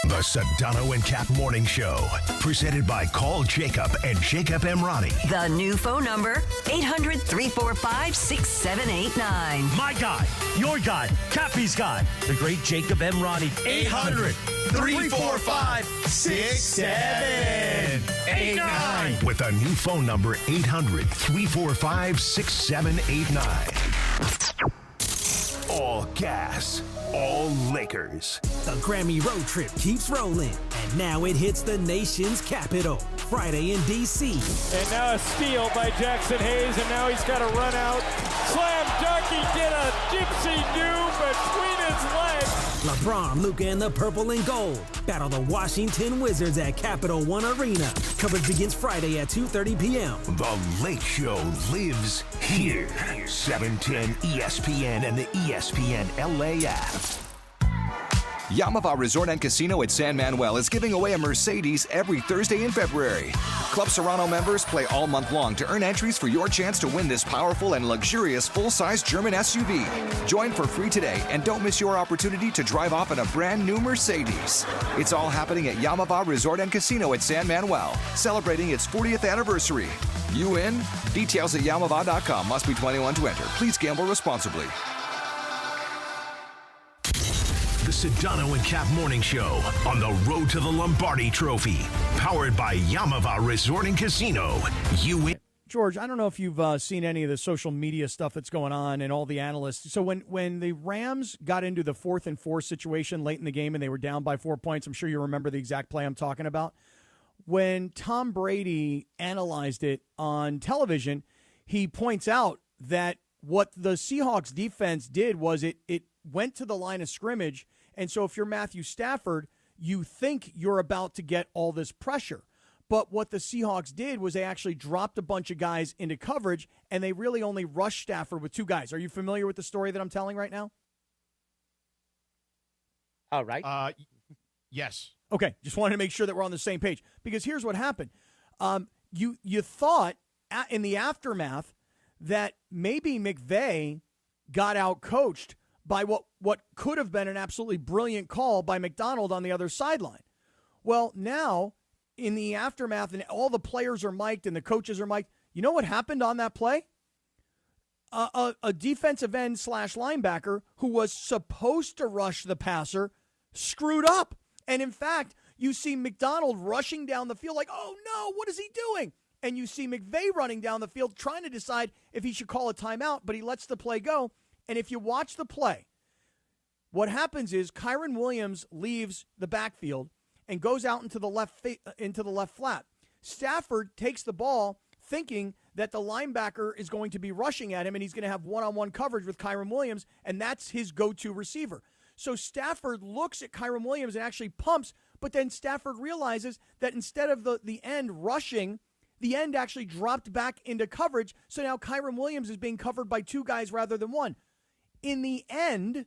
The Sedano and Kap Morning Show, presented by Call Jacob and Jacob Emrani. The new phone number, 800-345-6789. My guy, your guy, Cappy's guy, the great Jacob Emrani. 800-345-6789. With a new phone number, 800-345-6789. All gas, all Lakers. The Grammy road trip keeps rolling, and now it hits the nation's capital. Friday in D.C. And now a steal by Jackson Hayes, and now he's got to run out. Slam dunk, he did a gypsy do between his legs. LeBron, Luka, and the purple and gold battle the Washington Wizards at Capital One Arena. Coverage begins Friday at 2:30 p.m. The Late Show lives here. 710 ESPN and the ESPN LA app. Yamava Resort and Casino at San Manuel is giving away a Mercedes every Thursday in February. Club Serrano members play all month long to earn entries for your chance to win this powerful and luxurious full-size German SUV. Join for free today and don't miss your opportunity to drive off in a brand new Mercedes. It's all happening at Yamava Resort and Casino at San Manuel, celebrating its 40th anniversary. You in? Details at Yamava.com. Must be 21 to enter. Please gamble responsibly. The Sedano and Kap Morning Show on the road to the Lombardi Trophy. Powered by Yamava Resort and Casino. You win. George, I don't know if you've seen any of the social media stuff that's going on and all the analysts. So when the Rams got into the 4th and 4 situation late in the game and they were down by 4 points, I'm sure you remember the exact play I'm talking about. When Tom Brady analyzed it on television, he points out that what the Seahawks defense did was it went to the line of scrimmage. And so if you're Matthew Stafford, you think you're about to get all this pressure. But what the Seahawks did was they actually dropped a bunch of guys into coverage, and they really only rushed Stafford with 2 guys. Are you familiar with the story that I'm telling right now? All right. Yes. Okay, just wanted to make sure that we're on the same page. Because here's what happened. You thought in the aftermath that maybe McVay got out-coached by what could have been an absolutely brilliant call by McDonald on the other sideline. Well, now, in the aftermath, and all the players are mic'd and the coaches are mic'd, you know what happened on that play? A defensive end / linebacker who was supposed to rush the passer screwed up. And in fact, you see McDonald rushing down the field like, oh no, what is he doing? And you see McVay running down the field trying to decide if he should call a timeout, but he lets the play go. And if you watch the play, what happens is Kyron Williams leaves the backfield and goes out into the left flat. Stafford takes the ball thinking that the linebacker is going to be rushing at him and he's going to have one-on-one coverage with Kyron Williams, and that's his go-to receiver. So Stafford looks at Kyron Williams and actually pumps, but then Stafford realizes that instead of the end rushing, the end actually dropped back into coverage, so now Kyron Williams is being covered by 2 guys rather than 1. In the end,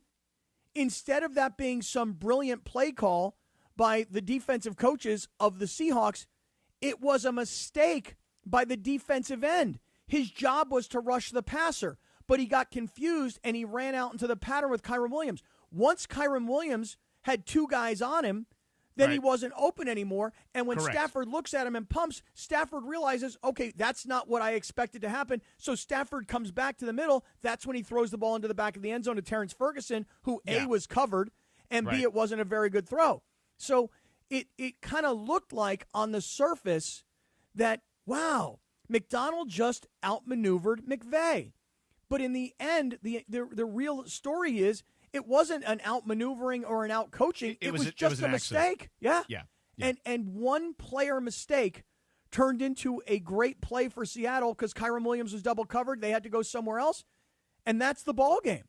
instead of that being some brilliant play call by the defensive coaches of the Seahawks. It was a mistake by the defensive end. His job was to rush the passer, but he got confused and he ran out into the pattern with Kyren Williams. Once Kyren Williams had two guys on him, then he wasn't open anymore. And when Stafford looks at him and pumps, Stafford realizes, okay, that's not what I expected to happen. So Stafford comes back to the middle. That's when he throws the ball into the back of the end zone to Terrence Ferguson, who A, was covered, and B, it wasn't a very good throw. So it kind of looked like on the surface that, wow, McDonald just outmaneuvered McVay. But in the end, the real story is it wasn't an outmaneuvering or an outcoaching. It was just a mistake. Yeah. And one player mistake turned into a great play for Seattle because Kyren Williams was double covered. They had to go somewhere else. And that's the ball game.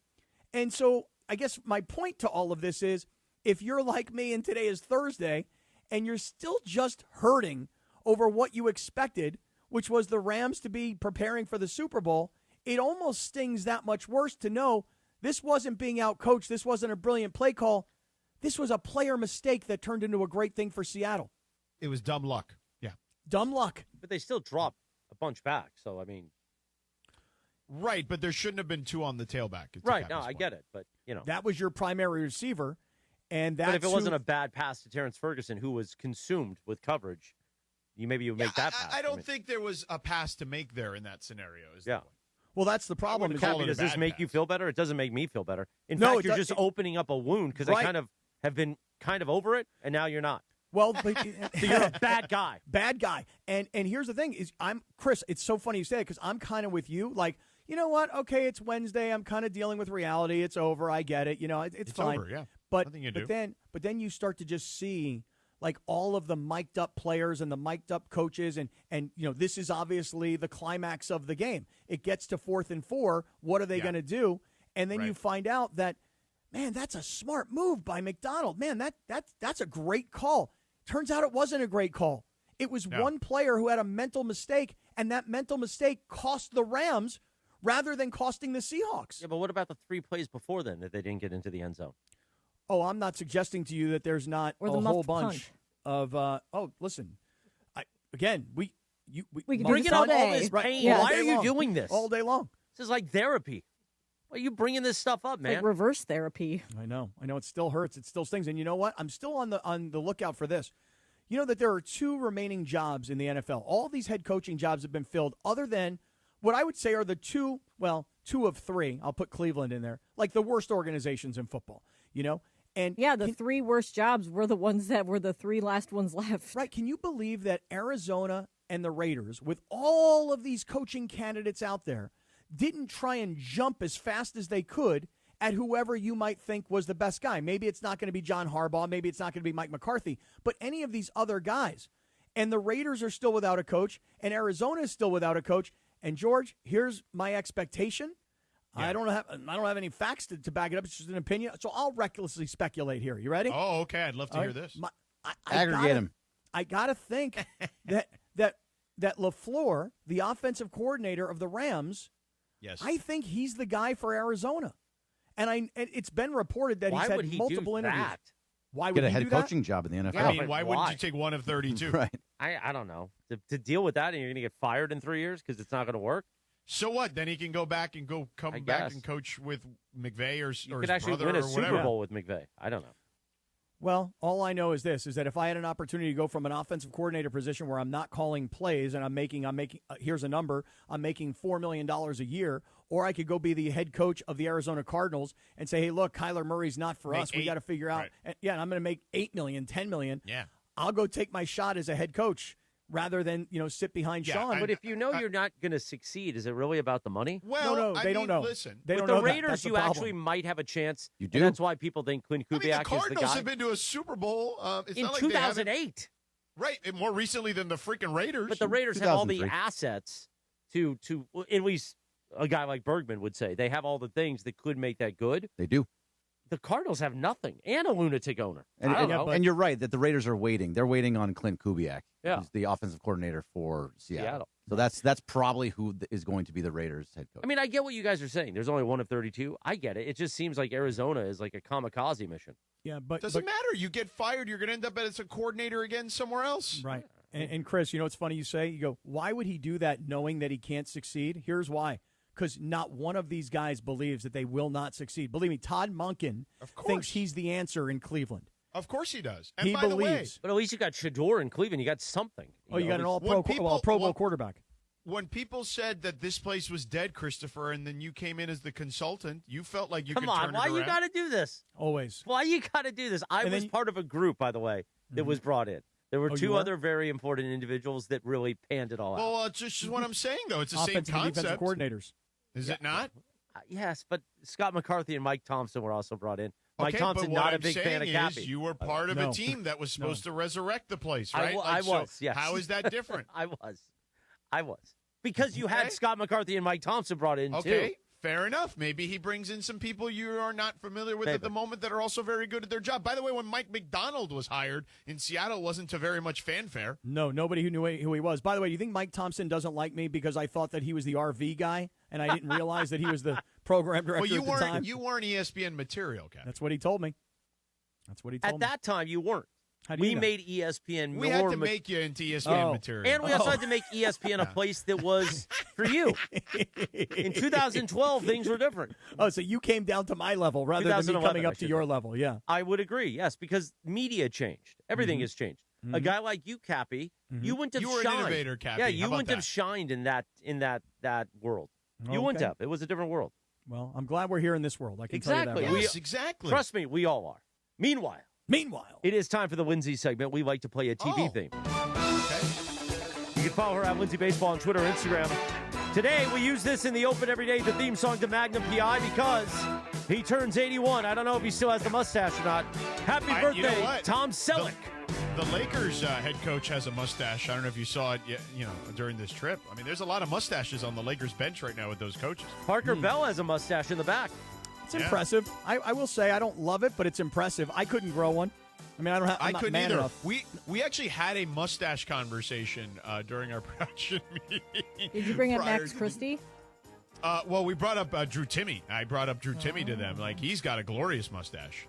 And so I guess my point to all of this is if you're like me and today is Thursday and you're still just hurting over what you expected, which was the Rams to be preparing for the Super Bowl, it almost stings that much worse to know this wasn't being outcoached. This wasn't a brilliant play call. This was a player mistake that turned into a great thing for Seattle. It was dumb luck. Yeah. Dumb luck. But they still dropped a bunch back. So, I mean. Right, but there shouldn't have been two on the tailback. Right, no, I get it. But, you know. That was your primary receiver. And that's but if it wasn't a bad pass to Terrence Ferguson, who was consumed with coverage, you would make that pass. I don't think there was a pass to make there in that sscenario. Well, that's the problem. Does this make you feel better? It doesn't make me feel better. In fact, you're just opening up a wound because I kind of have been kind of over it, and now you're not. Well, but, so you're a bad guy. Bad guy. And here's the thing is Chris, it's so funny you say it because I'm kind of with you. Like, you know what? Okay, it's Wednesday. I'm kind of dealing with reality. It's over. I get it. You know, it's fine. Over, yeah. But, nothing you do. But then you start to just see like all of the mic'd up players and the mic'd up coaches. And you know, this is obviously the climax of the game. It gets to 4th and 4. What are they going to do? And then you find out that, man, that's a smart move by McDonald. Man, that's a great call. Turns out it wasn't a great call. It was one player who had a mental mistake, and that mental mistake cost the Rams rather than costing the Seahawks. Yeah, but what about the 3 plays before then that they didn't get into the end zone? Oh, I'm not suggesting to you that there's not a whole bunch of. Listen, we can bring it up all this pain. Yeah. Why are you doing this all day long? This is like therapy. Why are you bringing this stuff up, man? Like reverse therapy. I know. It still hurts. It still stings. And you know what? I'm still on the lookout for this. You know that there are 2 remaining jobs in the NFL. All these head coaching jobs have been filled, other than what I would say are the 2 of 3. I'll put Cleveland in there, like the worst organizations in football. You know. And yeah, the 3 worst jobs were the ones that were the 3 last ones left. Right. Can you believe that Arizona and the Raiders, with all of these coaching candidates out there, didn't try and jump as fast as they could at whoever you might think was the best guy? Maybe it's not going to be John Harbaugh. Maybe it's not going to be Mike McCarthy. But any of these other guys. And the Raiders are still without a coach, and Arizona is still without a coach. And, George, here's my expectation. Yeah. I don't have any facts to back it up. It's just an opinion. So I'll recklessly speculate here. You ready? Oh, okay. I'd love to hear this. Aggregate him. I gotta think that LaFleur, the offensive coordinator of the Rams, I think he's the guy for Arizona. And it's been reported that he's had multiple interviews. Why would get a he head do that? coaching job in the NFL? Yeah, I mean, why wouldn't you take one of 32? Right. I don't know. To deal with that, and you're going to get fired in 3 years because it's not going to work. So what? Then he can go back and come back and coach with McVay or you could his actually brother win a or Super whatever. Bowl with McVay. I don't know. Well, all I know is this: is that if I had an opportunity to go from an offensive coordinator position where I'm not calling plays and I'm making here's a number, I'm making $4 million a year, or I could go be the head coach of the Arizona Cardinals and say, hey, look, Kyler Murray's not for us. We got to figure out. Right. And I'm going to make $8 million, $10 million. Yeah, I'll go take my shot as a head coach rather than sit behind Sean. But if you know you're not going to succeed, is it really about the money? Well, no, they don't know. Listen, they with don't the know Raiders, that. you actually might have a chance. You do. And that's why people think Quinn Kubiak the is the Cardinals guy. have been to a Super Bowl it's in not like 2008. Right, and more recently than the freaking Raiders. But the Raiders have all the assets to at least a guy like Bergman would say. They have all the things that could make that good. They do. the Cardinals have nothing and a lunatic owner. And you're right that the Raiders are waiting. They're waiting on Clint Kubiak, who's the offensive coordinator for Seattle. So that's probably who is going to be the Raiders head coach. I mean, I get what you guys are saying. There's only one of 32. I get it. It just seems like Arizona is like a kamikaze mission. Yeah, but doesn't matter. You get fired, you're going to end up as a coordinator again somewhere else. Right. And Chris, you know what's funny you say? You go, why would he do that knowing that he can't succeed? Here's why. Because not one of these guys believes that they will not succeed. Believe me, Todd Monken thinks he's the answer in Cleveland. Of course he does. And he by believes. the way, but at least you got Shador in Cleveland. You got something. You got an all-pro Pro Bowl quarterback. When people said that this place was dead, Christopher, and then you came in as the consultant, you felt like you could turn it around. Come on, why you got to do this? Always. Why you got to do this? I was part of a group, by the way, that was brought in. There were two other very important individuals that really panned it all out. Well, it's just what I'm saying, though. It's the same Offensive and concept. defensive coordinators. Is it not? Yes, but Scott McCarthy and Mike Thompson were also brought in. Mike Okay, Thompson, but what not a I'm big fan of saying Cappy. is you were part of a team that was supposed to resurrect the place, right? I was, yes. How is that different? I was. Because you had Scott McCarthy and Mike Thompson brought in, Okay, too. fair enough. Maybe he brings in some people you are not familiar with at the moment that are also very good at their job. By the way, when Mike McDonald was hired in Seattle, it wasn't to very much fanfare. No, nobody who knew who he was. By the way, do you think Mike Thompson doesn't like me because I thought that he was the RV guy and I didn't realize that he was the program director at the time? You weren't ESPN material, Captain. That's what he told me. At that time, you weren't. We made ESPN We had to make you into ESPN material. And we also had to make ESPN a place that was for you. In 2012, things were different. Oh, so you came down to my level rather than me coming up to your level. Yeah. I would agree, yes, because media changed. Everything has changed. A guy like you, Cappy, you wouldn't have You were shined. an innovator, Cappy. Yeah, How you about wouldn't have that? shined in that world. You wouldn't have. It was a different world. Well, I'm glad we're here in this world. I can tell you that. Yes, exactly. Trust me, we all are. Meanwhile, it is time for the Lindsay segment. We like to play a TV theme. You can follow her at Lindsay Baseball on Twitter and Instagram. Today, we use this in the open every day, the theme song to Magnum PI, because he turns 81. I don't know if he still has the mustache or not. Happy birthday, you know what? Tom Selleck. The Lakers head coach has a mustache. I don't know if you saw it yet, during this trip. I mean, there's a lot of mustaches on the Lakers bench right now with those coaches. Parker Bell has a mustache in the back. It's impressive. I will say I don't love it, but it's impressive. I couldn't grow one. I mean, I'm I not couldn't man either. enough. We actually had a mustache conversation during our production meeting. Did you bring up prior Max to- Christie? Well, we brought up Drew Timmy. I brought up Drew Timmy to them. Like, he's got a glorious mustache.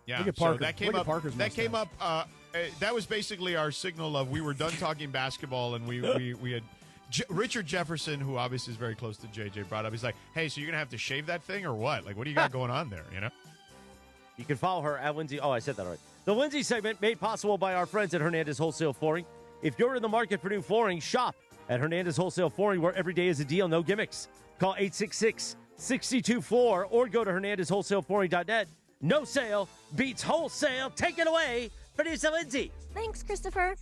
Yeah, Look at so Parker. that came Look at up. Parker's That came mustache. up. That was basically our signal of we were done talking basketball, and we had Richard Jefferson, who obviously is very close to JJ, brought up. He's like, "Hey, so you're gonna have to shave that thing or what? Like, what do you got going on there? You know?" You can follow her at Lindsay. Oh, I said that already. The Lindsay segment made possible by our friends at Hernandez Wholesale Flooring. If you're in the market for new flooring, shop at Hernandez Wholesale Flooring, where every day is a deal, no gimmicks. Call 866-62-FLOOR or go to HernandezWholesaleFlooring.net. No sale beats wholesale. Take it away, producer Lindsay. Thanks, Christopher.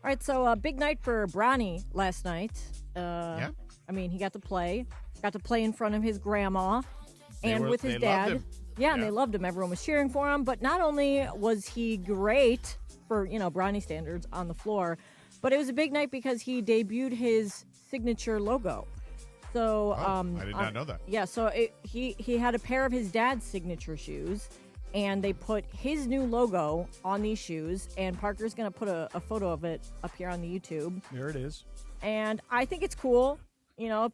All right, so a big night for Bronny last night. Yeah. I mean, he got to play in front of his grandma and with his they dad. loved him. Yeah, and they loved him. Everyone was cheering for him. But not only was he great for, Bronny standards on the floor, but it was a big night because he debuted his signature logo. So I did not know that. Yeah, so he had a pair of his dad's signature shoes, and they put his new logo on these shoes, and Parker's going to put a photo of it up here on the YouTube. There it is. And I think it's cool.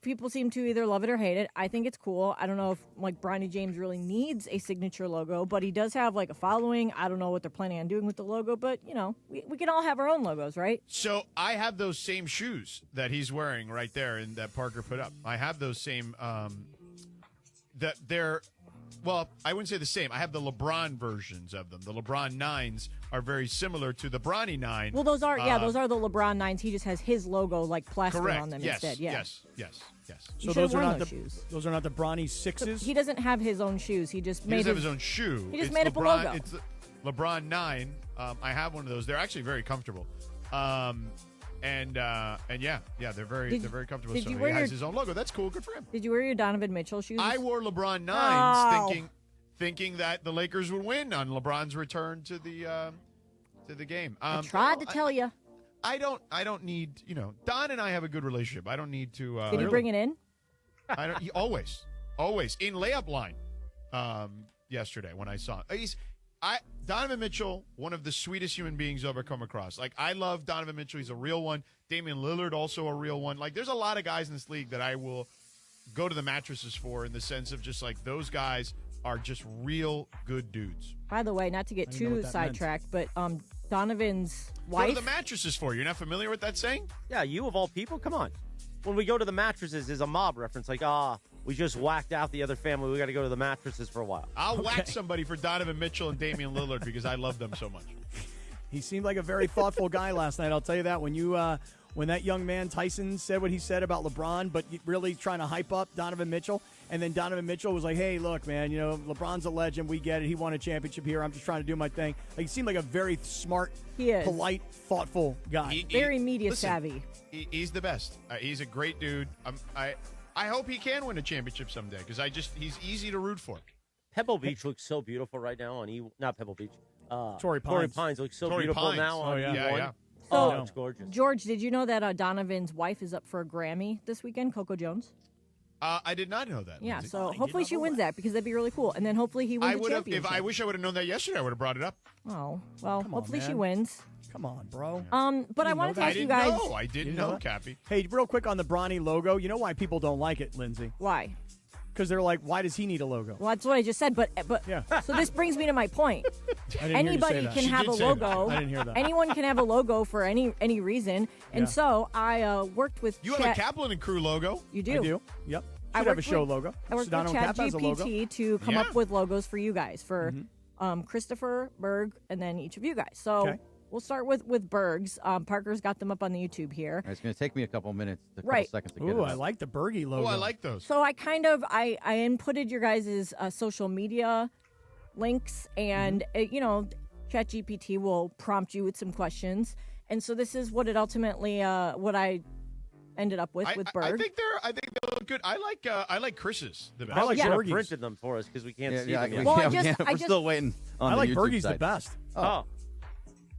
People seem to either love it or hate it. I think it's cool. I don't know if, Bronny James really needs a signature logo, but he does have, a following. I don't know what they're planning on doing with the logo, but, we can all have our own logos, right? So I have those same shoes that he's wearing right there and that Parker put up. I have those same that they're well, I wouldn't say the same. I have the LeBron versions of them. The LeBron 9s are very similar to the Bronny 9. Well, those are the LeBron 9s. He just has his logo plastered correct. on them Yes, instead. Yeah. Yes. So those are not the Bronny 6s? He doesn't have his own shoes. He just He made doesn't have his own shoe. He just It's made up a LeBron- logo. It's the LeBron 9. I have one of those. They're actually very comfortable. And yeah, they're very comfortable. did So you he wear has your- his own logo. That's cool. Good for him. Did you wear your Donovan Mitchell shoes? I wore LeBron 9s Oh. thinking that the Lakers would win on LeBron's return to the game. I tried to tell you. I don't need, Don and I have a good relationship. I don't need to Did you bring it in? I don't always in layup line. yesterday when I saw him. Donovan Mitchell, one of the sweetest human beings I've ever come across. Like, I love Donovan Mitchell. He's a real one. Damian Lillard, also a real one. Like, there's a lot of guys in this league that I will go to the mattresses for, in the sense of just like, those guys are just real good dudes. By the way, not to get too sidetracked, but Donovan's wife. Go to the mattresses for. You're not familiar with that saying? Yeah, you of all people, come on. When we go to the mattresses is a mob reference. Like, we just whacked out the other family. We got to go to the mattresses for a while. I'll whack somebody for Donovan Mitchell and Damian Lillard because I love them so much. He seemed like a very thoughtful guy last night. I'll tell you that. When that young man Tyson said what he said about LeBron, but really trying to hype up Donovan Mitchell, and then Donovan Mitchell was like, "Hey, look, man, LeBron's a legend. We get it. He won a championship here. I'm just trying to do my thing." Like, he seemed like a very smart, polite, thoughtful guy. Very media savvy. He's the best. He's a great dude. I hope he can win a championship someday because he's easy to root for. Pebble Beach looks so beautiful right now on not Pebble Beach. Torrey Pines looks so beautiful now on E1. Yeah. So, it's gorgeous. George, did you know that Donovan's wife is up for a Grammy this weekend, Coco Jones? I did not know that. Yeah, Lindsay. so hopefully she wins that because that'd be really cool. And then hopefully he wins the championship. I wish I would have known that yesterday. I would have brought it up. Oh, well, hopefully she man. wins. Come on, bro. But I wanted to ask you guys. I didn't know, Cappy. Hey, real quick on the Bronny logo. You know why people don't like it, Lindsay? Why? Because they're like, why does he need a logo? Well, that's what I just said. But yeah. So this brings me to my point. Anybody can have a logo. I didn't hear that. Anyone can have a logo for any reason. And so I worked with. You have a Kaplan and Crew logo. You do. I do. Yep. I Should have a show logo. I worked Sedano with and Kap has a logo. ChatGPT to come up with logos for you guys, for Christopher, Berg, and then each of you guys. So we'll start with Berg's. Parker's got them up on the YouTube here. It's going to take me a couple minutes, seconds to get Ooh, it. I like the Bergie logo. Oh, I like those. So I I inputted your guys' social media links, and ChatGPT will prompt you with some questions. And so this is what it ultimately what I ended up with Berg. I think they look good. I like Chris's the best. I like Bergie's. Printed them for us because we can't see them yet. Well, we're still waiting on I like the YouTube Bergie's side. the best.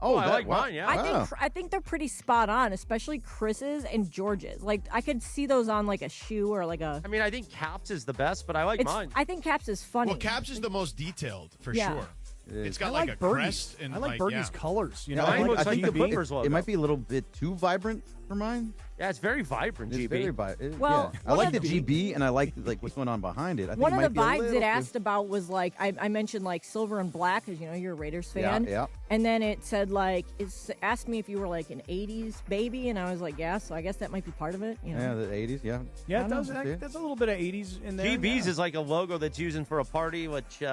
Oh, I like mine. Yeah, I think they're pretty spot on, especially Chris's and George's. Like, I could see those on like a shoe or like a. I mean, I think Caps is the best, but I like mine. I think Caps is funny. Well, Caps is the most detailed for Yeah. sure. It's got I like like a Bergie's. crest and I like Bergie's colors. You know, Mine looks I like think the the Clippers logo. It might be a little bit too vibrant for mine. Yeah, it's very vibrant, It's GB. very vibrant. Well, I like the GB, and I like what's going on behind it. I think One it of might the be a vibes little it asked about was like I mentioned like silver and black because you're a Raiders fan. Yeah. And then it said like it asked me if you were like an '80s baby, and I was like, yeah. So I guess that might be part of it. Yeah, the 80s. Yeah. Yeah, it does. There's a little bit of 80s in there. GB's is like a logo that's using for a party, which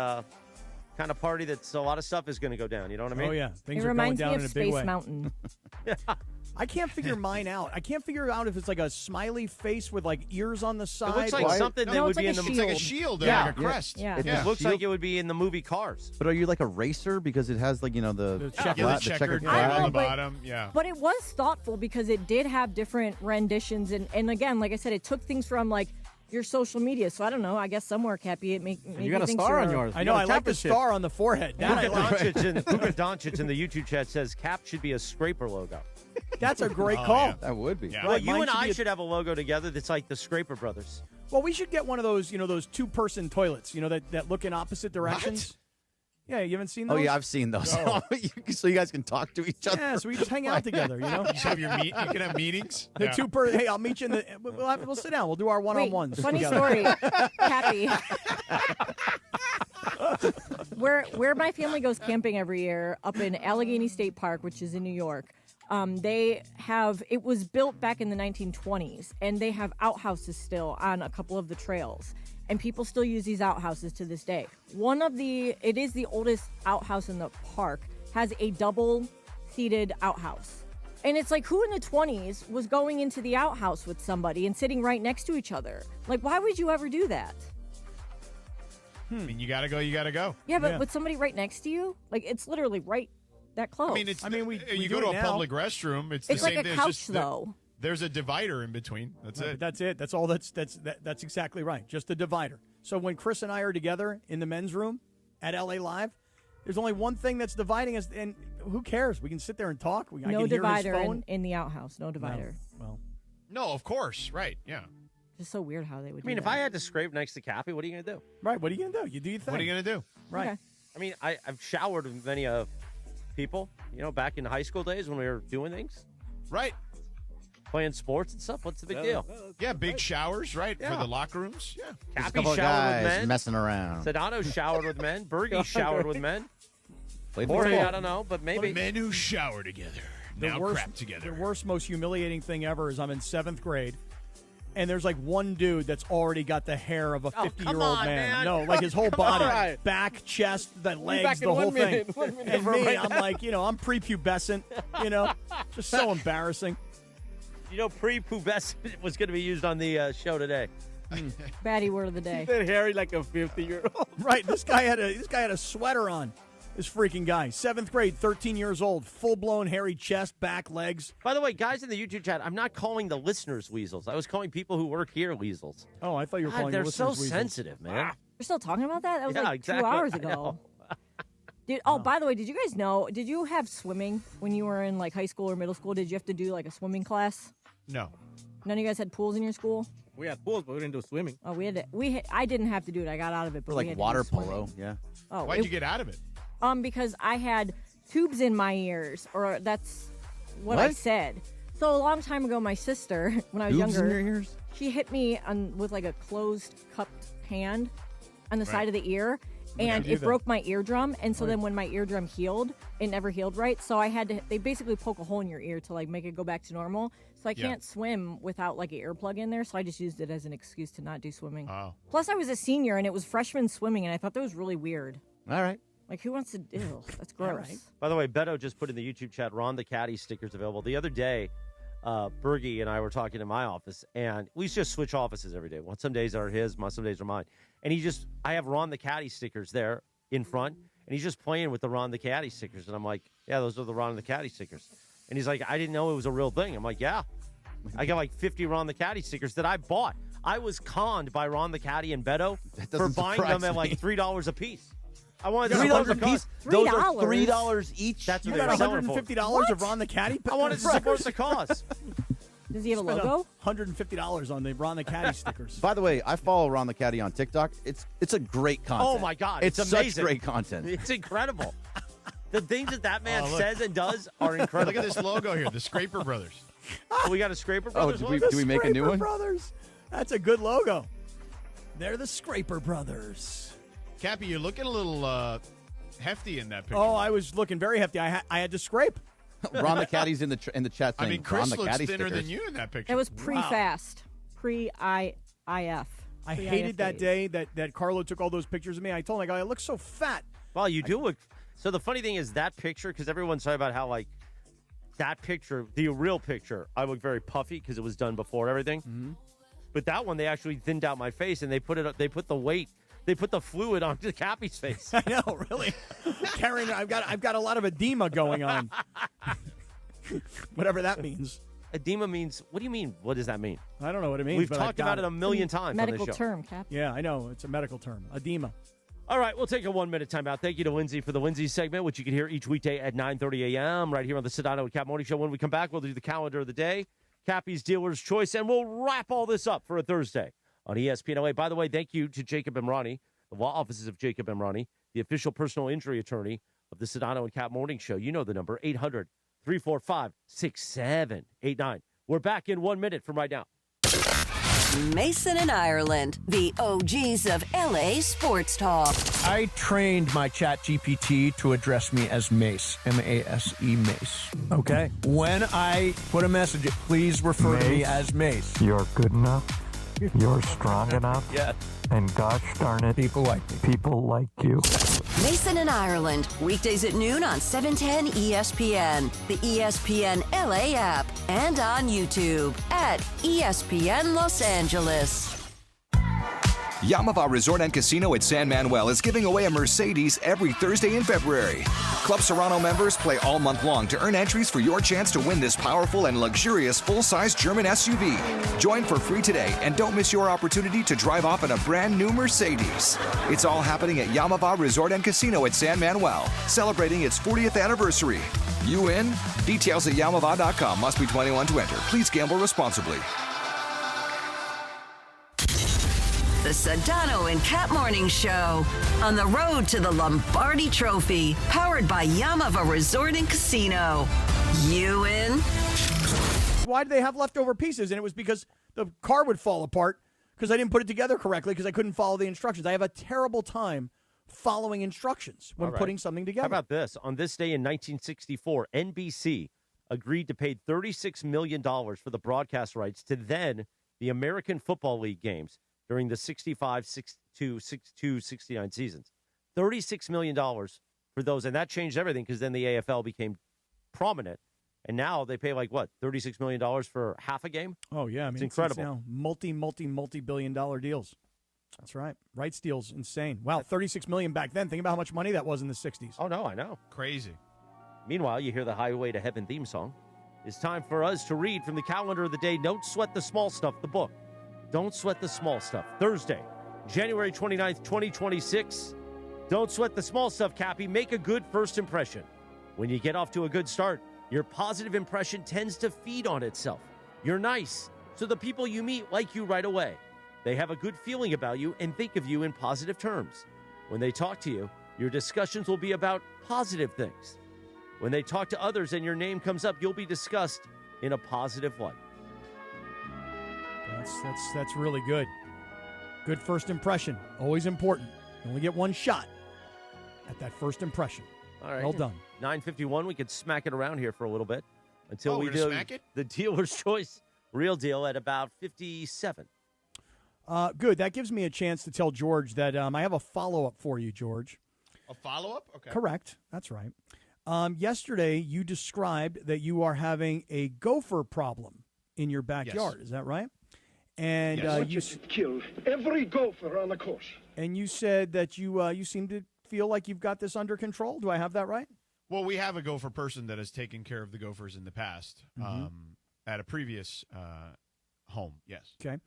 kind of party that's a lot of stuff is going to go down. You know what I mean? Oh yeah, things It are going reminds down me in of a big Space way. Mountain. I can't figure mine out. I can't figure out if it's like a smiley face with like ears on the side. It looks like something that would be in the. It's like a shield, Yeah. like a crest. Yeah. It just looks like it would be in the movie Cars. But are you like a racer because it has like the The flat- checkered flag? I on know, the but- bottom. Yeah. But it was thoughtful because it did have different renditions, and again, like I said, it took things from like your social media. So I don't know. I guess somewhere, Cappy, it maybe You got a thinks star you're on yours. I know. I like the star on the forehead. That I like. Luka Doncic in the YouTube chat says Cap should be a scraper logo. That's a great Oh, call. yeah. That would be. Yeah. Well, Right, you mine and should I be a- should have a logo together that's like the Scraper Brothers. Well, we should get one of those, those two-person toilets, that look in opposite directions. Yeah, you haven't seen Oh those? yeah, I've seen those. Oh. So you guys can talk to each other. Yeah, so we just hang out together, You just have you can have meetings. The Yeah. two-person. Hey, I'll meet you in the. We'll sit down. We'll do our one-on-ones. Funny together. story, Cappy. Where my family goes camping every year, up in Allegheny State Park, which is in New York, it was built back in the 1920s, and they have outhouses still on a couple of the trails, and people still use these outhouses to this day. It is the oldest outhouse in the park, has a double-seated outhouse. And it's like, who in the 20s was going into the outhouse with somebody and sitting right next to each other? Like, why would you ever do that? I mean, you gotta go. You gotta go. Yeah, but with somebody right next to you, like it's literally right that close. I mean, you go to a public restroom. It's the It's same like a thing. couch, though. There's a divider in between. That's Right, it. but that's it. That's all. That's exactly right. Just a divider. So when Chris and I are together in the men's room at LA Live, there's only one thing that's dividing us, and who cares? We can sit there and talk. I No can divider hear his phone. in the outhouse. No divider. Well, No, of course. Right. Yeah. It's so weird how they would. I mean, do if that. I had to scrape next to Cappy, what are you going to do? Right. What are you going to do? You do your thing. What are you going to do? Right. Okay. I mean, I've showered with many people, back in high school days when we were doing things. Right. Playing sports and stuff. What's the big deal? Yeah, big showers, right, for the locker rooms. Yeah. There's a Cappy couple of showered with guys men. messing around. Sedano showered with men. Bergie showered with men. Played Jorge, football. I don't know, but maybe. Men who shower together. Now crap together. The worst, most humiliating thing ever is I'm in 7th grade, and there's like one dude that's already got the hair of a 50-year-old man. No, like his whole body, on. back, chest, the legs, back in the 1 whole thing. minute. 1 minute And for me, right I'm now. like, I'm prepubescent, just so embarrassing. Prepubescent was going to be used on the show today. Baddie word of the day. That hairy like a 50-year-old. Right, this guy had a sweater on. This freaking guy, 7th grade, 13 years old, full-blown hairy chest, back, legs. By the way, guys in the YouTube chat, I'm not calling the listeners weasels. I was calling people who work here weasels. Oh, I thought you were calling they're the so listeners weasels. sensitive, man. We're still talking about that? That was Yeah, like exactly. 2 hours I ago. know. Dude, by the way, did you guys know, did you have swimming when you were in like high school or middle school? Did you have to do like a swimming class? No. None of you guys had pools in your school? We had pools, but we didn't do swimming. Oh, I didn't have to do it. I got out of it. But Or we like had water to do swimming. polo, yeah. Oh, Why'd you get out of it? Because I had tubes in my ears, or that's what I What? said. So a long time ago, my sister, when I was Tubes in younger, your ears? she hit me with like a closed cupped hand on the side of the ear, and do it that? broke my eardrum. And so then when my eardrum healed, it never healed right. So I had to. They basically poke a hole in your ear to like make it go back to normal. So I Yeah. can't swim without like an earplug in there. So I just used it as an excuse to not do swimming. Oh. Plus, I was a senior, and it was freshman swimming, and I thought that was really weird. All right. Like, who wants to? Ew, that's gross. By the way, Beto just put in the YouTube chat, Ron the Caddy stickers available. The other day, Bergie and I were talking in my office, and we just switch offices every day. Some days are his, some days are mine. And I have Ron the Caddy stickers there in front, and he's just playing with the Ron the Caddy stickers. And I'm like, yeah, those are the Ron the Caddy stickers. And he's like, I didn't know it was a real thing. I'm like, yeah. I got like 50 Ron the Caddy stickers that I bought. I was conned by Ron the Caddy and Beto for doesn't buying them surprise at me. like $3 a piece. I wanted to $3 support a the cause. piece? Those are $3? $3 each? That's You what they got were selling for. $150 of Ron the Caddy? I wanted to support the cause. Does he have a Spent logo? $150 on the Ron the Caddy stickers. By the way, I follow Ron the Caddy on TikTok. It's a great content. Oh, my God. It's amazing. such great content. It's incredible. The things that man Oh, look. says and does are incredible. Look at this logo here, the Scraper Brothers. Oh, we got a Scraper Brothers do logo? we make a new Scraper one? Brothers. That's a good logo. They're the Scraper Brothers. Cappy, you're looking a little hefty in that picture. Oh, I was looking very hefty. I had to scrape. Ron the Caddy's in the chat I saying mean, Ron Chris the looks Caddy thinner stickers. than you in that picture. That was pre-fast. Pre-IF. I hated that day that Carlo took all those pictures of me. I told him, I look so fat. Well, you do look. So the funny thing is that picture, because everyone's talking about how, like, that picture, the real picture, I look very puffy because it was done before everything. Mm-hmm. But that one, they actually thinned out my face, and they put the weight, they put the fluid onto Cappy's face. I know, really. Karen, I've got a lot of edema going on. Whatever that means. Edema means, what do you mean? What does that mean? I don't know what it means. We've but talked about it a million times Medical on this show. term, Cap. Yeah, I know. It's a medical term. Edema. All right, we'll take a 1-minute timeout. Thank you to Lindsay for the Lindsay segment, which you can hear each weekday at 9:30 a.m. right here on the Sedano and Kap Morning Show. When we come back, we'll do the calendar of the day, Cappy's Dealer's Choice, and we'll wrap all this up for a Thursday on ESPN LA. By the way, thank you to Jacob Emrani, the law offices of Jacob Emrani, the official personal injury attorney of the Sedano and Kap Morning Show. You know the number, 800-345-6789. We're back in 1 minute from right now. Mason and Ireland, the OGs of LA sports talk. I trained my chat GPT to address me as Mace, M-A-S-E, Mace. Okay. When I put a message, please refer to me as Mace. You're good enough. You're strong enough. Yes. And gosh darn it, people like me. People like you. Mason and Ireland, weekdays at noon on 710 ESPN, the ESPN LA app, and on YouTube at ESPN Los Angeles. Yamava Resort and Casino at San Manuel is giving away a Mercedes every Thursday in February. Club Serrano members play all month long to earn entries for your chance to win this powerful and luxurious full-size German SUV. Join for free today and don't miss your opportunity to drive off in a brand new Mercedes. It's all happening at Yamava Resort and Casino at San Manuel, celebrating its 40th anniversary. You in? Details at Yamava.com. Must be 21 to enter. Please gamble responsibly. The Sedano and Kap Morning Show. On the road to the Lombardi Trophy. Powered by Yamava Resort and Casino. You in? Why did they have leftover pieces? And it was because the car would fall apart because I didn't put it together correctly because I couldn't follow the instructions. I have a terrible time following instructions when putting something together. How about this? On this day in 1964, NBC agreed to pay $36 million for the broadcast rights to then the American Football League games during the 65, 62, 62, 69 seasons. $36 million for those, and that changed everything because then the AFL became prominent. And now they pay $36 million for half a game? Oh, yeah. I mean, it's incredible. It's now multi-billion-dollar deals. That's right. Rights deals, insane. Wow, $36 million back then. Think about how much money that was in the 60s. Oh, no, I know. Crazy. Meanwhile, you hear the Highway to Heaven theme song. It's time for us to read from the calendar of the day, Don't Sweat the Small Stuff, the book. Don't Sweat the Small Stuff. Thursday, January 29th, 2026. Don't sweat the small stuff, Cappy. Make a good first impression. When you get off to a good start, your positive impression tends to feed on itself. You're nice, so the people you meet like you right away. They have a good feeling about you and think of you in positive terms. When they talk to you, your discussions will be about positive things. When they talk to others and your name comes up, you'll be discussed in a positive light. That's really good. Good first impression. Always important. You only get one shot at that first impression. All right. Well done. 9:51. We could smack it around here for a little bit until we we're do gonna smack it? the dealer's choice real deal at about 57. Good. That gives me a chance to tell George that I have a follow-up for you, George. A follow-up? Okay. Correct. That's right. Yesterday, you described that you are having a gopher problem in your backyard. Is that right? And you killed every gopher on the course. And you said that you seem to feel like you've got this under control. Do I have that right? Well, we have a gopher person that has taken care of the gophers in the past at a previous home. Yes. Okay.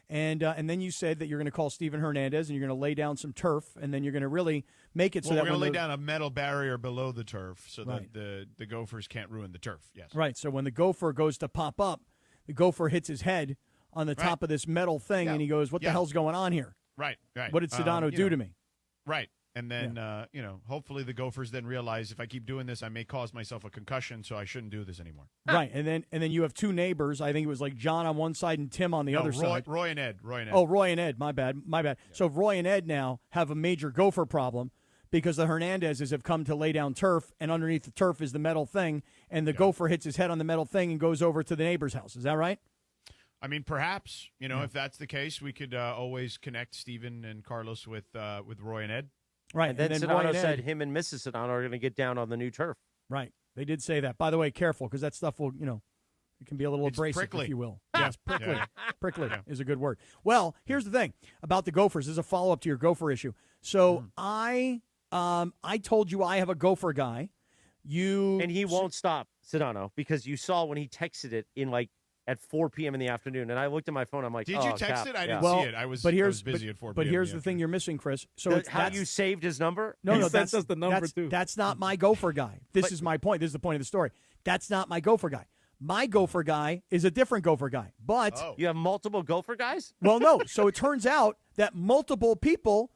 And then you said that you're going to call Steven Hernandez and you're going to lay down some turf and then you're going to really make it so that we're going to lay down a metal barrier below the turf so that the gophers can't ruin the turf. Yes. Right. So when the gopher goes to pop up, the gopher hits his head on the top of this metal thing and he goes, "What the hell's going on here?" Right. What did Sedano do to me? Right. And then, hopefully the gophers then realize if I keep doing this, I may cause myself a concussion, so I shouldn't do this anymore. Right. And then you have two neighbors. I think it was like John on one side and Tim on the other side. Roy and Ed. Oh, Roy and Ed. My bad. Yeah. So Roy and Ed now have a major gopher problem because the Hernandezes have come to lay down turf, and underneath the turf is the metal thing, and the gopher hits his head on the metal thing and goes over to the neighbor's house. Is that right? I mean, perhaps, if that's the case, we could always connect Steven and Carlos with Roy and Ed. Right. And then Sedano said him and Mrs. Sedano are going to get down on the new turf. Right. They did say that. By the way, careful, because that stuff will, it can be a little abrasive, prickly. if you will. Yes, prickly. Prickly is a good word. Well, here's the thing about the gophers. This is a follow-up to your gopher issue. So I told you I have a gopher guy. And he won't stop, Sedano, because you saw when he texted it in at 4 p.m. in the afternoon, and I looked at my phone. I'm like, did you text Cap. it? I didn't see it. I was busy at 4 p.m. But here's the thing you're missing, Chris. So how you saved his number? No, that's the number too. That's not my gopher guy. This is my point. This is the point of the story. That's not my gopher guy. My gopher guy is a different gopher guy. But you have multiple gopher guys? Well, no. So it turns out that multiple people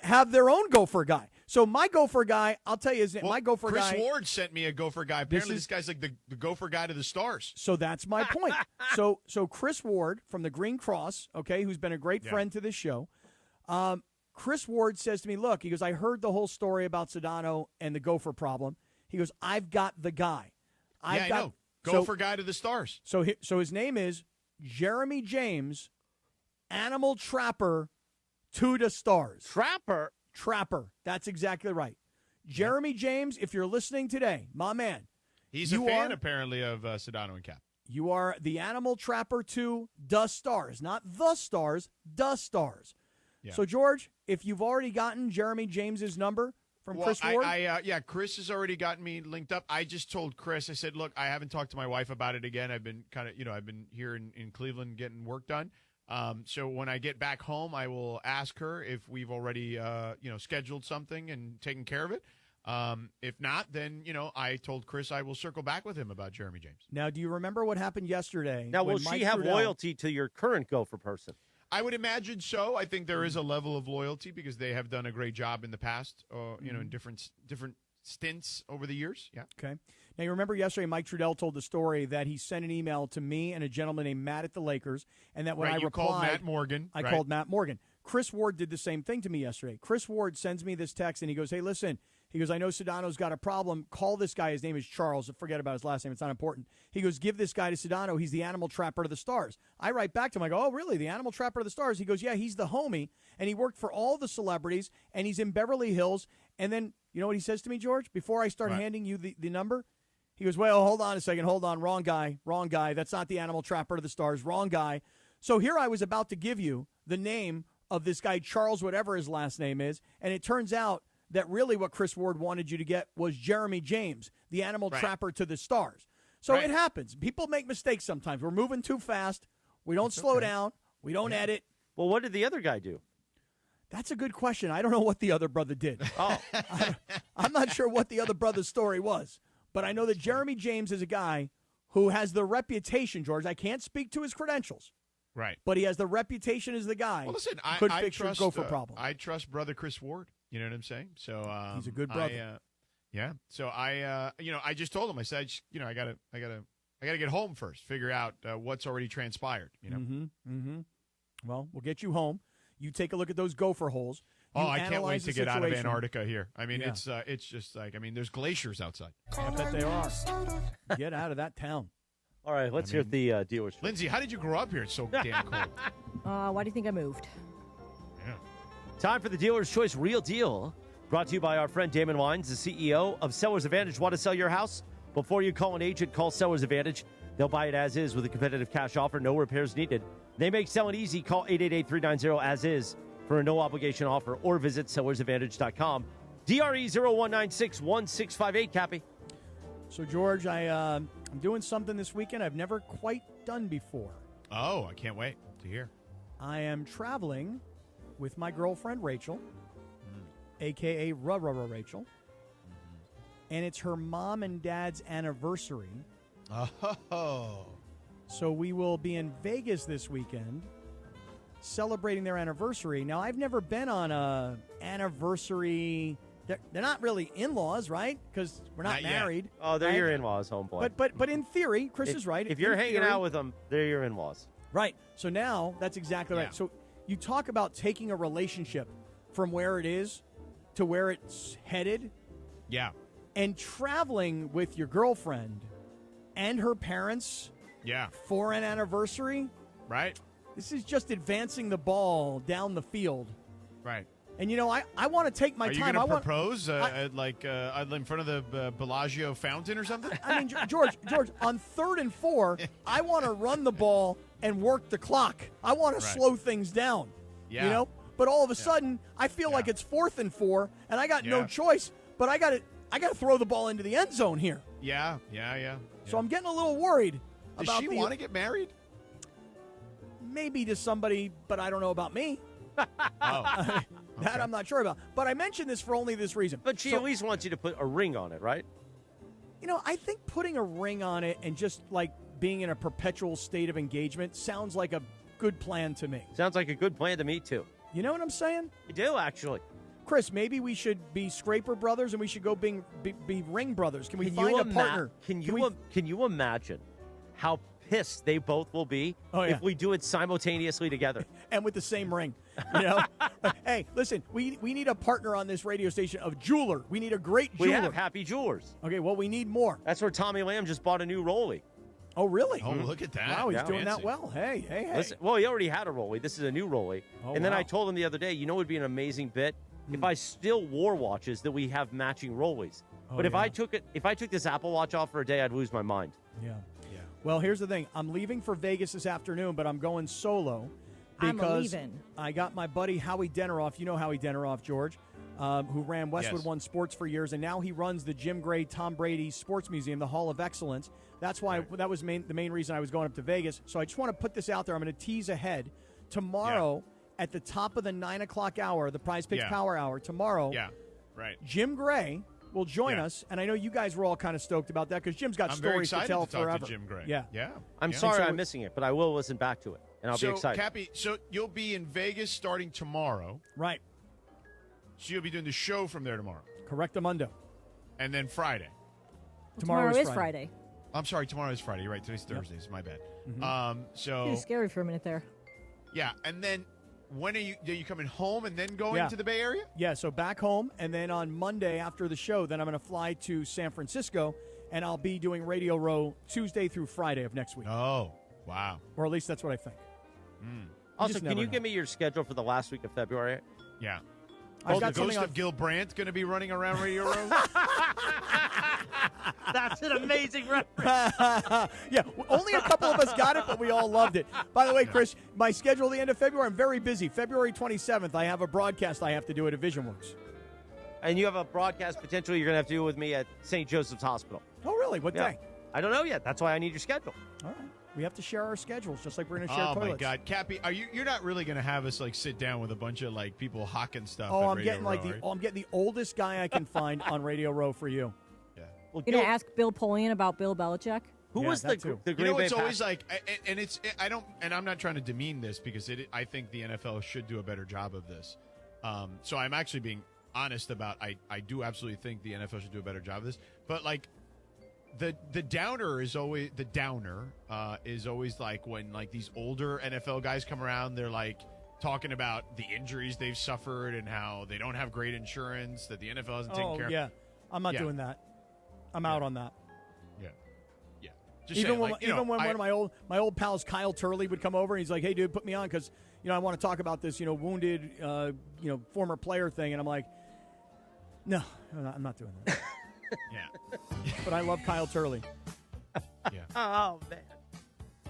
have their own gopher guy. So my gopher guy, I'll tell you his name. My gopher Chris guy. Chris Ward sent me a gopher guy. Apparently this guy's like the gopher guy to the stars. So that's my point. So Chris Ward from the Green Cross, okay, who's been a great friend to this show. Chris Ward says to me, look, he goes, I heard the whole story about Sedano and the gopher problem. He goes, I've got the guy. I know. Gopher guy to the stars. So his name is Jeremy James, Animal Trapper to the stars. Trapper. That's exactly right. Jeremy James, if you're listening today, my man. He's a fan, apparently, of Sedano and Kap. You are the Animal Trapper to the stars. Not the stars, the stars. Yeah. So, George, if you've already gotten Jeremy James's number from Chris Ward? Chris has already gotten me linked up. I just told Chris, I said, look, I haven't talked to my wife about it again. I've been I've been here in Cleveland getting work done. So when I get back home, I will ask her if we've already, scheduled something and taken care of it. If not, then, I told Chris I will circle back with him about Jeremy James. Now, do you remember what happened yesterday? Now, will she have loyalty to your current gopher person? I would imagine so. I think there is a level of loyalty because they have done a great job in the past, in different stints over the years. Yeah. Okay. Now, you remember yesterday Mike Trudell told the story that he sent an email to me and a gentleman named Matt at the Lakers, and that when I replied, called Matt Morgan. I called Matt Morgan. Chris Ward did the same thing to me yesterday. Chris Ward sends me this text, and he goes, hey, listen. He goes, I know Sedano's got a problem. Call this guy. His name is Charles. Forget about his last name. It's not important. He goes, give this guy to Sedano. He's the animal trapper of the stars. I write back to him. I go, oh, really? The animal trapper of the stars? He goes, yeah, he's the homie, and he worked for all the celebrities, and he's in Beverly Hills. And then, you know what he says to me, George? Before I start handing you the number, he goes, well, hold on a second. Hold on. Wrong guy. Wrong guy. That's not the animal trapper of the stars. Wrong guy. So here I was about to give you the name of this guy, Charles, whatever his last name is, and it turns out that really what Chris Ward wanted you to get was Jeremy James, the animal trapper to the stars. So it happens. People make mistakes sometimes. We're moving too fast. We don't slow down. We don't edit. Well, what did the other guy do? That's a good question. I don't know what the other brother did. Oh. I'm not sure what the other brother's story was. But I know that Jeremy James is a guy who has the reputation, George. I can't speak to his credentials. Right. But he has the reputation as the guy. Well, listen, could I fix your trust gopher problem. I trust brother Chris Ward. You know what I'm saying? So he's a good brother. Yeah. So I just told him. I said, I gotta get home first. Figure out what's already transpired. You know. Mm-hmm. Well, we'll get you home. You take a look at those gopher holes. Oh, I can't wait to get out of situation. Antarctica here. I mean, it's just like there's glaciers outside. I bet they are. Get out of that town. All right, let's hear the dealer's. Lindsay, how did you grow up here? It's so damn cold. Why do you think I moved? Yeah. Time for the Dealer's Choice Real Deal. Brought to you by our friend Damon Wines, the CEO of Sellers Advantage. Want to sell your house? Before you call an agent, call Sellers Advantage. They'll buy it as is with a competitive cash offer, no repairs needed. They make selling easy. Call 888-390-AS-IS for a no-obligation offer or visit sellersadvantage.com. DRE 01961658, Cappy. So, George, I'm doing something this weekend I've never quite done before. Oh, I can't wait to hear. I am traveling with my girlfriend, Rachel, a.k.a. Rachel, and it's her mom and dad's anniversary. Oh. So we will be in Vegas this weekend celebrating their anniversary. Now, I've never been on a anniversary. They're not really in-laws, right? Because we're not married. Yet. Oh, they're right? your in-laws, homeboy. But in theory, Chris is right. If you're hanging out with them, they're your in-laws. Right. So now that's exactly right. So you talk about taking a relationship from where it is to where it's headed. Yeah. And traveling with your girlfriend and her parents. Yeah. For an anniversary. Right. This is just advancing the ball down the field. Right. And, I want to take my time. Are you going to propose in front of the Bellagio fountain or something? I mean, George, on 3rd and 4, I want to run the ball and work the clock. I want to slow things down. Yeah. But all of a sudden, I feel like it's 4th and 4, and I got no choice. But I got to throw the ball into the end zone here. Yeah. So I'm getting a little worried. Does she want to get married? Maybe to somebody, but I don't know about me. Oh. That I'm not sure about. But I mentioned this for only this reason. But she at least wants you to put a ring on it, right? I think putting a ring on it and just like being in a perpetual state of engagement sounds like a good plan to me. Sounds like a good plan to me, too. You know what I'm saying? I do, actually. Chris, maybe we should be scraper brothers and we should go be ring brothers. Can we find a partner? Can you imagine how pissed they both will be if we do it simultaneously together? And with the same ring. Hey, listen, we need a partner on this radio station of jeweler. We need a great jeweler. We have Happy Jewelers. Okay, well, we need more. That's where Tommy Lamb just bought a new Rollie. Oh, really? Oh, look at that. Wow, he's doing that well. Hey. Listen, well, he already had a Rollie. This is a new Rollie. Oh, and then I told him the other day, it would be an amazing bit if I still wore watches that we have matching Rollies. But if I took this Apple Watch off for a day, I'd lose my mind. Yeah. Well, here's the thing. I'm leaving for Vegas this afternoon, but I'm going solo because I got my buddy Howie Deneroff. You know Howie Deneroff, George, who ran Westwood One Sports for years, and now he runs the Jim Gray Tom Brady Sports Museum, the Hall of Excellence. That's why that was the main reason I was going up to Vegas. So I just want to put this out there. I'm going to tease ahead. Tomorrow at the top of the 9 o'clock hour, the Prize Picks Power Hour, tomorrow, Jim Gray will join us, and I know you guys were all kind of stoked about that because Jim's got stories to tell forever. To Jim Gray. Yeah. I'm sorry I'm missing it, but I will listen back to it. and I'll be excited. Cappy, so you'll be in Vegas starting tomorrow. Right. So you'll be doing the show from there tomorrow. Correctamundo. And then Friday. Tomorrow is Friday. I'm sorry, tomorrow is Friday. You're right. Today's Thursday. It's my bad. Mm-hmm. It was scary for a minute there. Yeah, and then when are you coming home and then going to the Bay Area? Yeah, so back home, and then on Monday after the show, then I'm going to fly to San Francisco, and I'll be doing Radio Row Tuesday through Friday of next week. Oh, wow. Or at least that's what I think. Also, can you give me your schedule for the last week of February? Yeah. I've The got ghost something of Gil Brandt going to be running around Radio Row? That's an amazing reference. Yeah, only a couple of us got it, but we all loved it. By the way, Chris, my schedule at the end of February, I'm very busy. February 27th, I have a broadcast I have to do at VisionWorks. And you have a broadcast potentially you're going to have to do with me at St. Joseph's Hospital. Oh, really? What day? I don't know yet. That's why I need your schedule. All right. We have to share our schedules, just like we're going to share toilets. Oh, my God. Cappy, you're not really going to have us, sit down with a bunch of, people hawking stuff Oh, at I'm Radio getting Row, I'm getting the oldest guy I can find on Radio Row for you. Well, You're going to ask Bill Polian about Bill Belichick? Who was the Green Bay it's always Packers? I'm not trying to demean this because I think the NFL should do a better job of this. So I'm actually being honest about I do absolutely think the NFL should do a better job of this. But the downer is always when these older NFL guys come around, they're talking about the injuries they've suffered and how they don't have great insurance, that the NFL hasn't taken care of. Yeah. I'm not doing that. I'm out on that. Yeah. Yeah. Just Even saying, when one of my old pals, Kyle Turley, would come over and he's like, "Hey, dude, put me on because I want to talk about this wounded former player thing," and I'm like, "No, I'm not doing that." Yeah. But I love Kyle Turley. Yeah. Oh, man.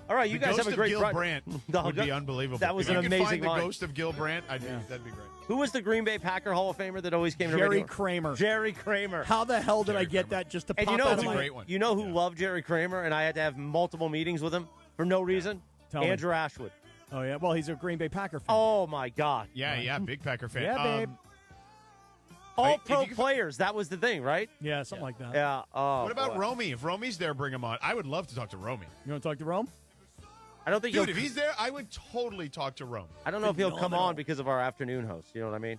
All right, you guys have a great Gil run. Brandt would be unbelievable. That was if an you could amazing find the line. ghost of Gil Brandt, that'd be great. Who was the Green Bay Packer Hall of Famer that always came to Jerry radio? Kramer. Jerry Kramer. How the hell did I get that just to And pop out of my... You know who loved Jerry Kramer, and I had to have multiple meetings with him for no reason? Tell me. Andrew Ashwood. Oh, yeah? Well, he's a Green Bay Packer fan. Oh, my God. Yeah, big Packer fan. Yeah, babe. All pro players. That was the thing, right? Yeah, something like that. Yeah. Oh, what about boy. Romy? If Romy's there, bring him on. I would love to talk to Romy. You want to talk to Rome? I don't think Dude, if he's there, I would totally talk to Rome. I don't know if he'll come on because of our afternoon host. You know what I mean?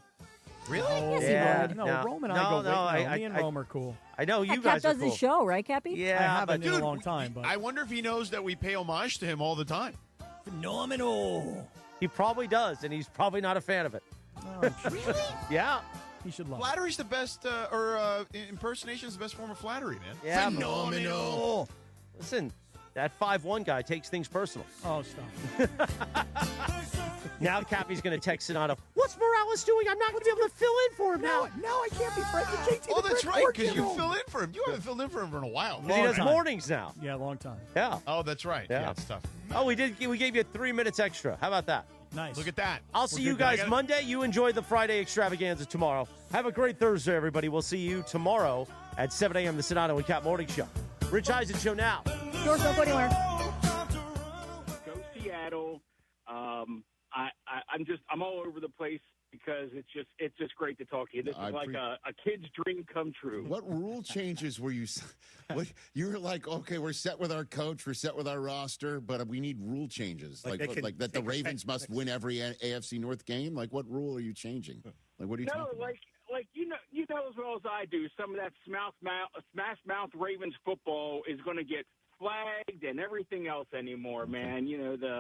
Really? Yeah. No, Rome and I go way. Me and I- Rome are cool. I know you Cap guys are does cool. his show, right, Cappy? Yeah, I haven't in dude, a long time. But I wonder if he knows that we pay homage to him all the time. Phenomenal. He probably does, and he's probably not a fan of it. Oh, really? Yeah. He should love it. Flattery's the best, impersonation's the best form of flattery, man. Yeah, Phenomenal. Listen, that 5'1" guy takes things personal. Oh, stop. Now Cappy's going to text Sonata, "What's Morales doing? I'm not going to be able to fill in for him now." No, I can't be friends with JT. Oh, the that's Brick right, because you Orchid. fill in for him. You haven't filled in for him in a while. Because he does mornings now. Yeah, long time. Yeah. Oh, that's right. Yeah, it's tough. Oh, we gave you 3 minutes extra. How about that? Nice. Look at that. I'll see you guys Monday. You enjoy the Friday extravaganza tomorrow. Have a great Thursday, everybody. We'll see you tomorrow at 7 a.m. the Sedano and Kap Morning Show. Rich Eisen Show now. George, don't go anywhere. Go Seattle. I'm all over the place because it's just great to talk to you. This is like a kid's dream come true. What rule changes were you? What you were like? Okay, we're set with our coach, we're set with our roster, but we need rule changes. Like that the Ravens must win every AFC North game. Like, what rule are you changing? Like, what are you talking about? like you know as well as I do. Some of that smash mouth Ravens football is going to get flagged and everything else anymore, man. You know the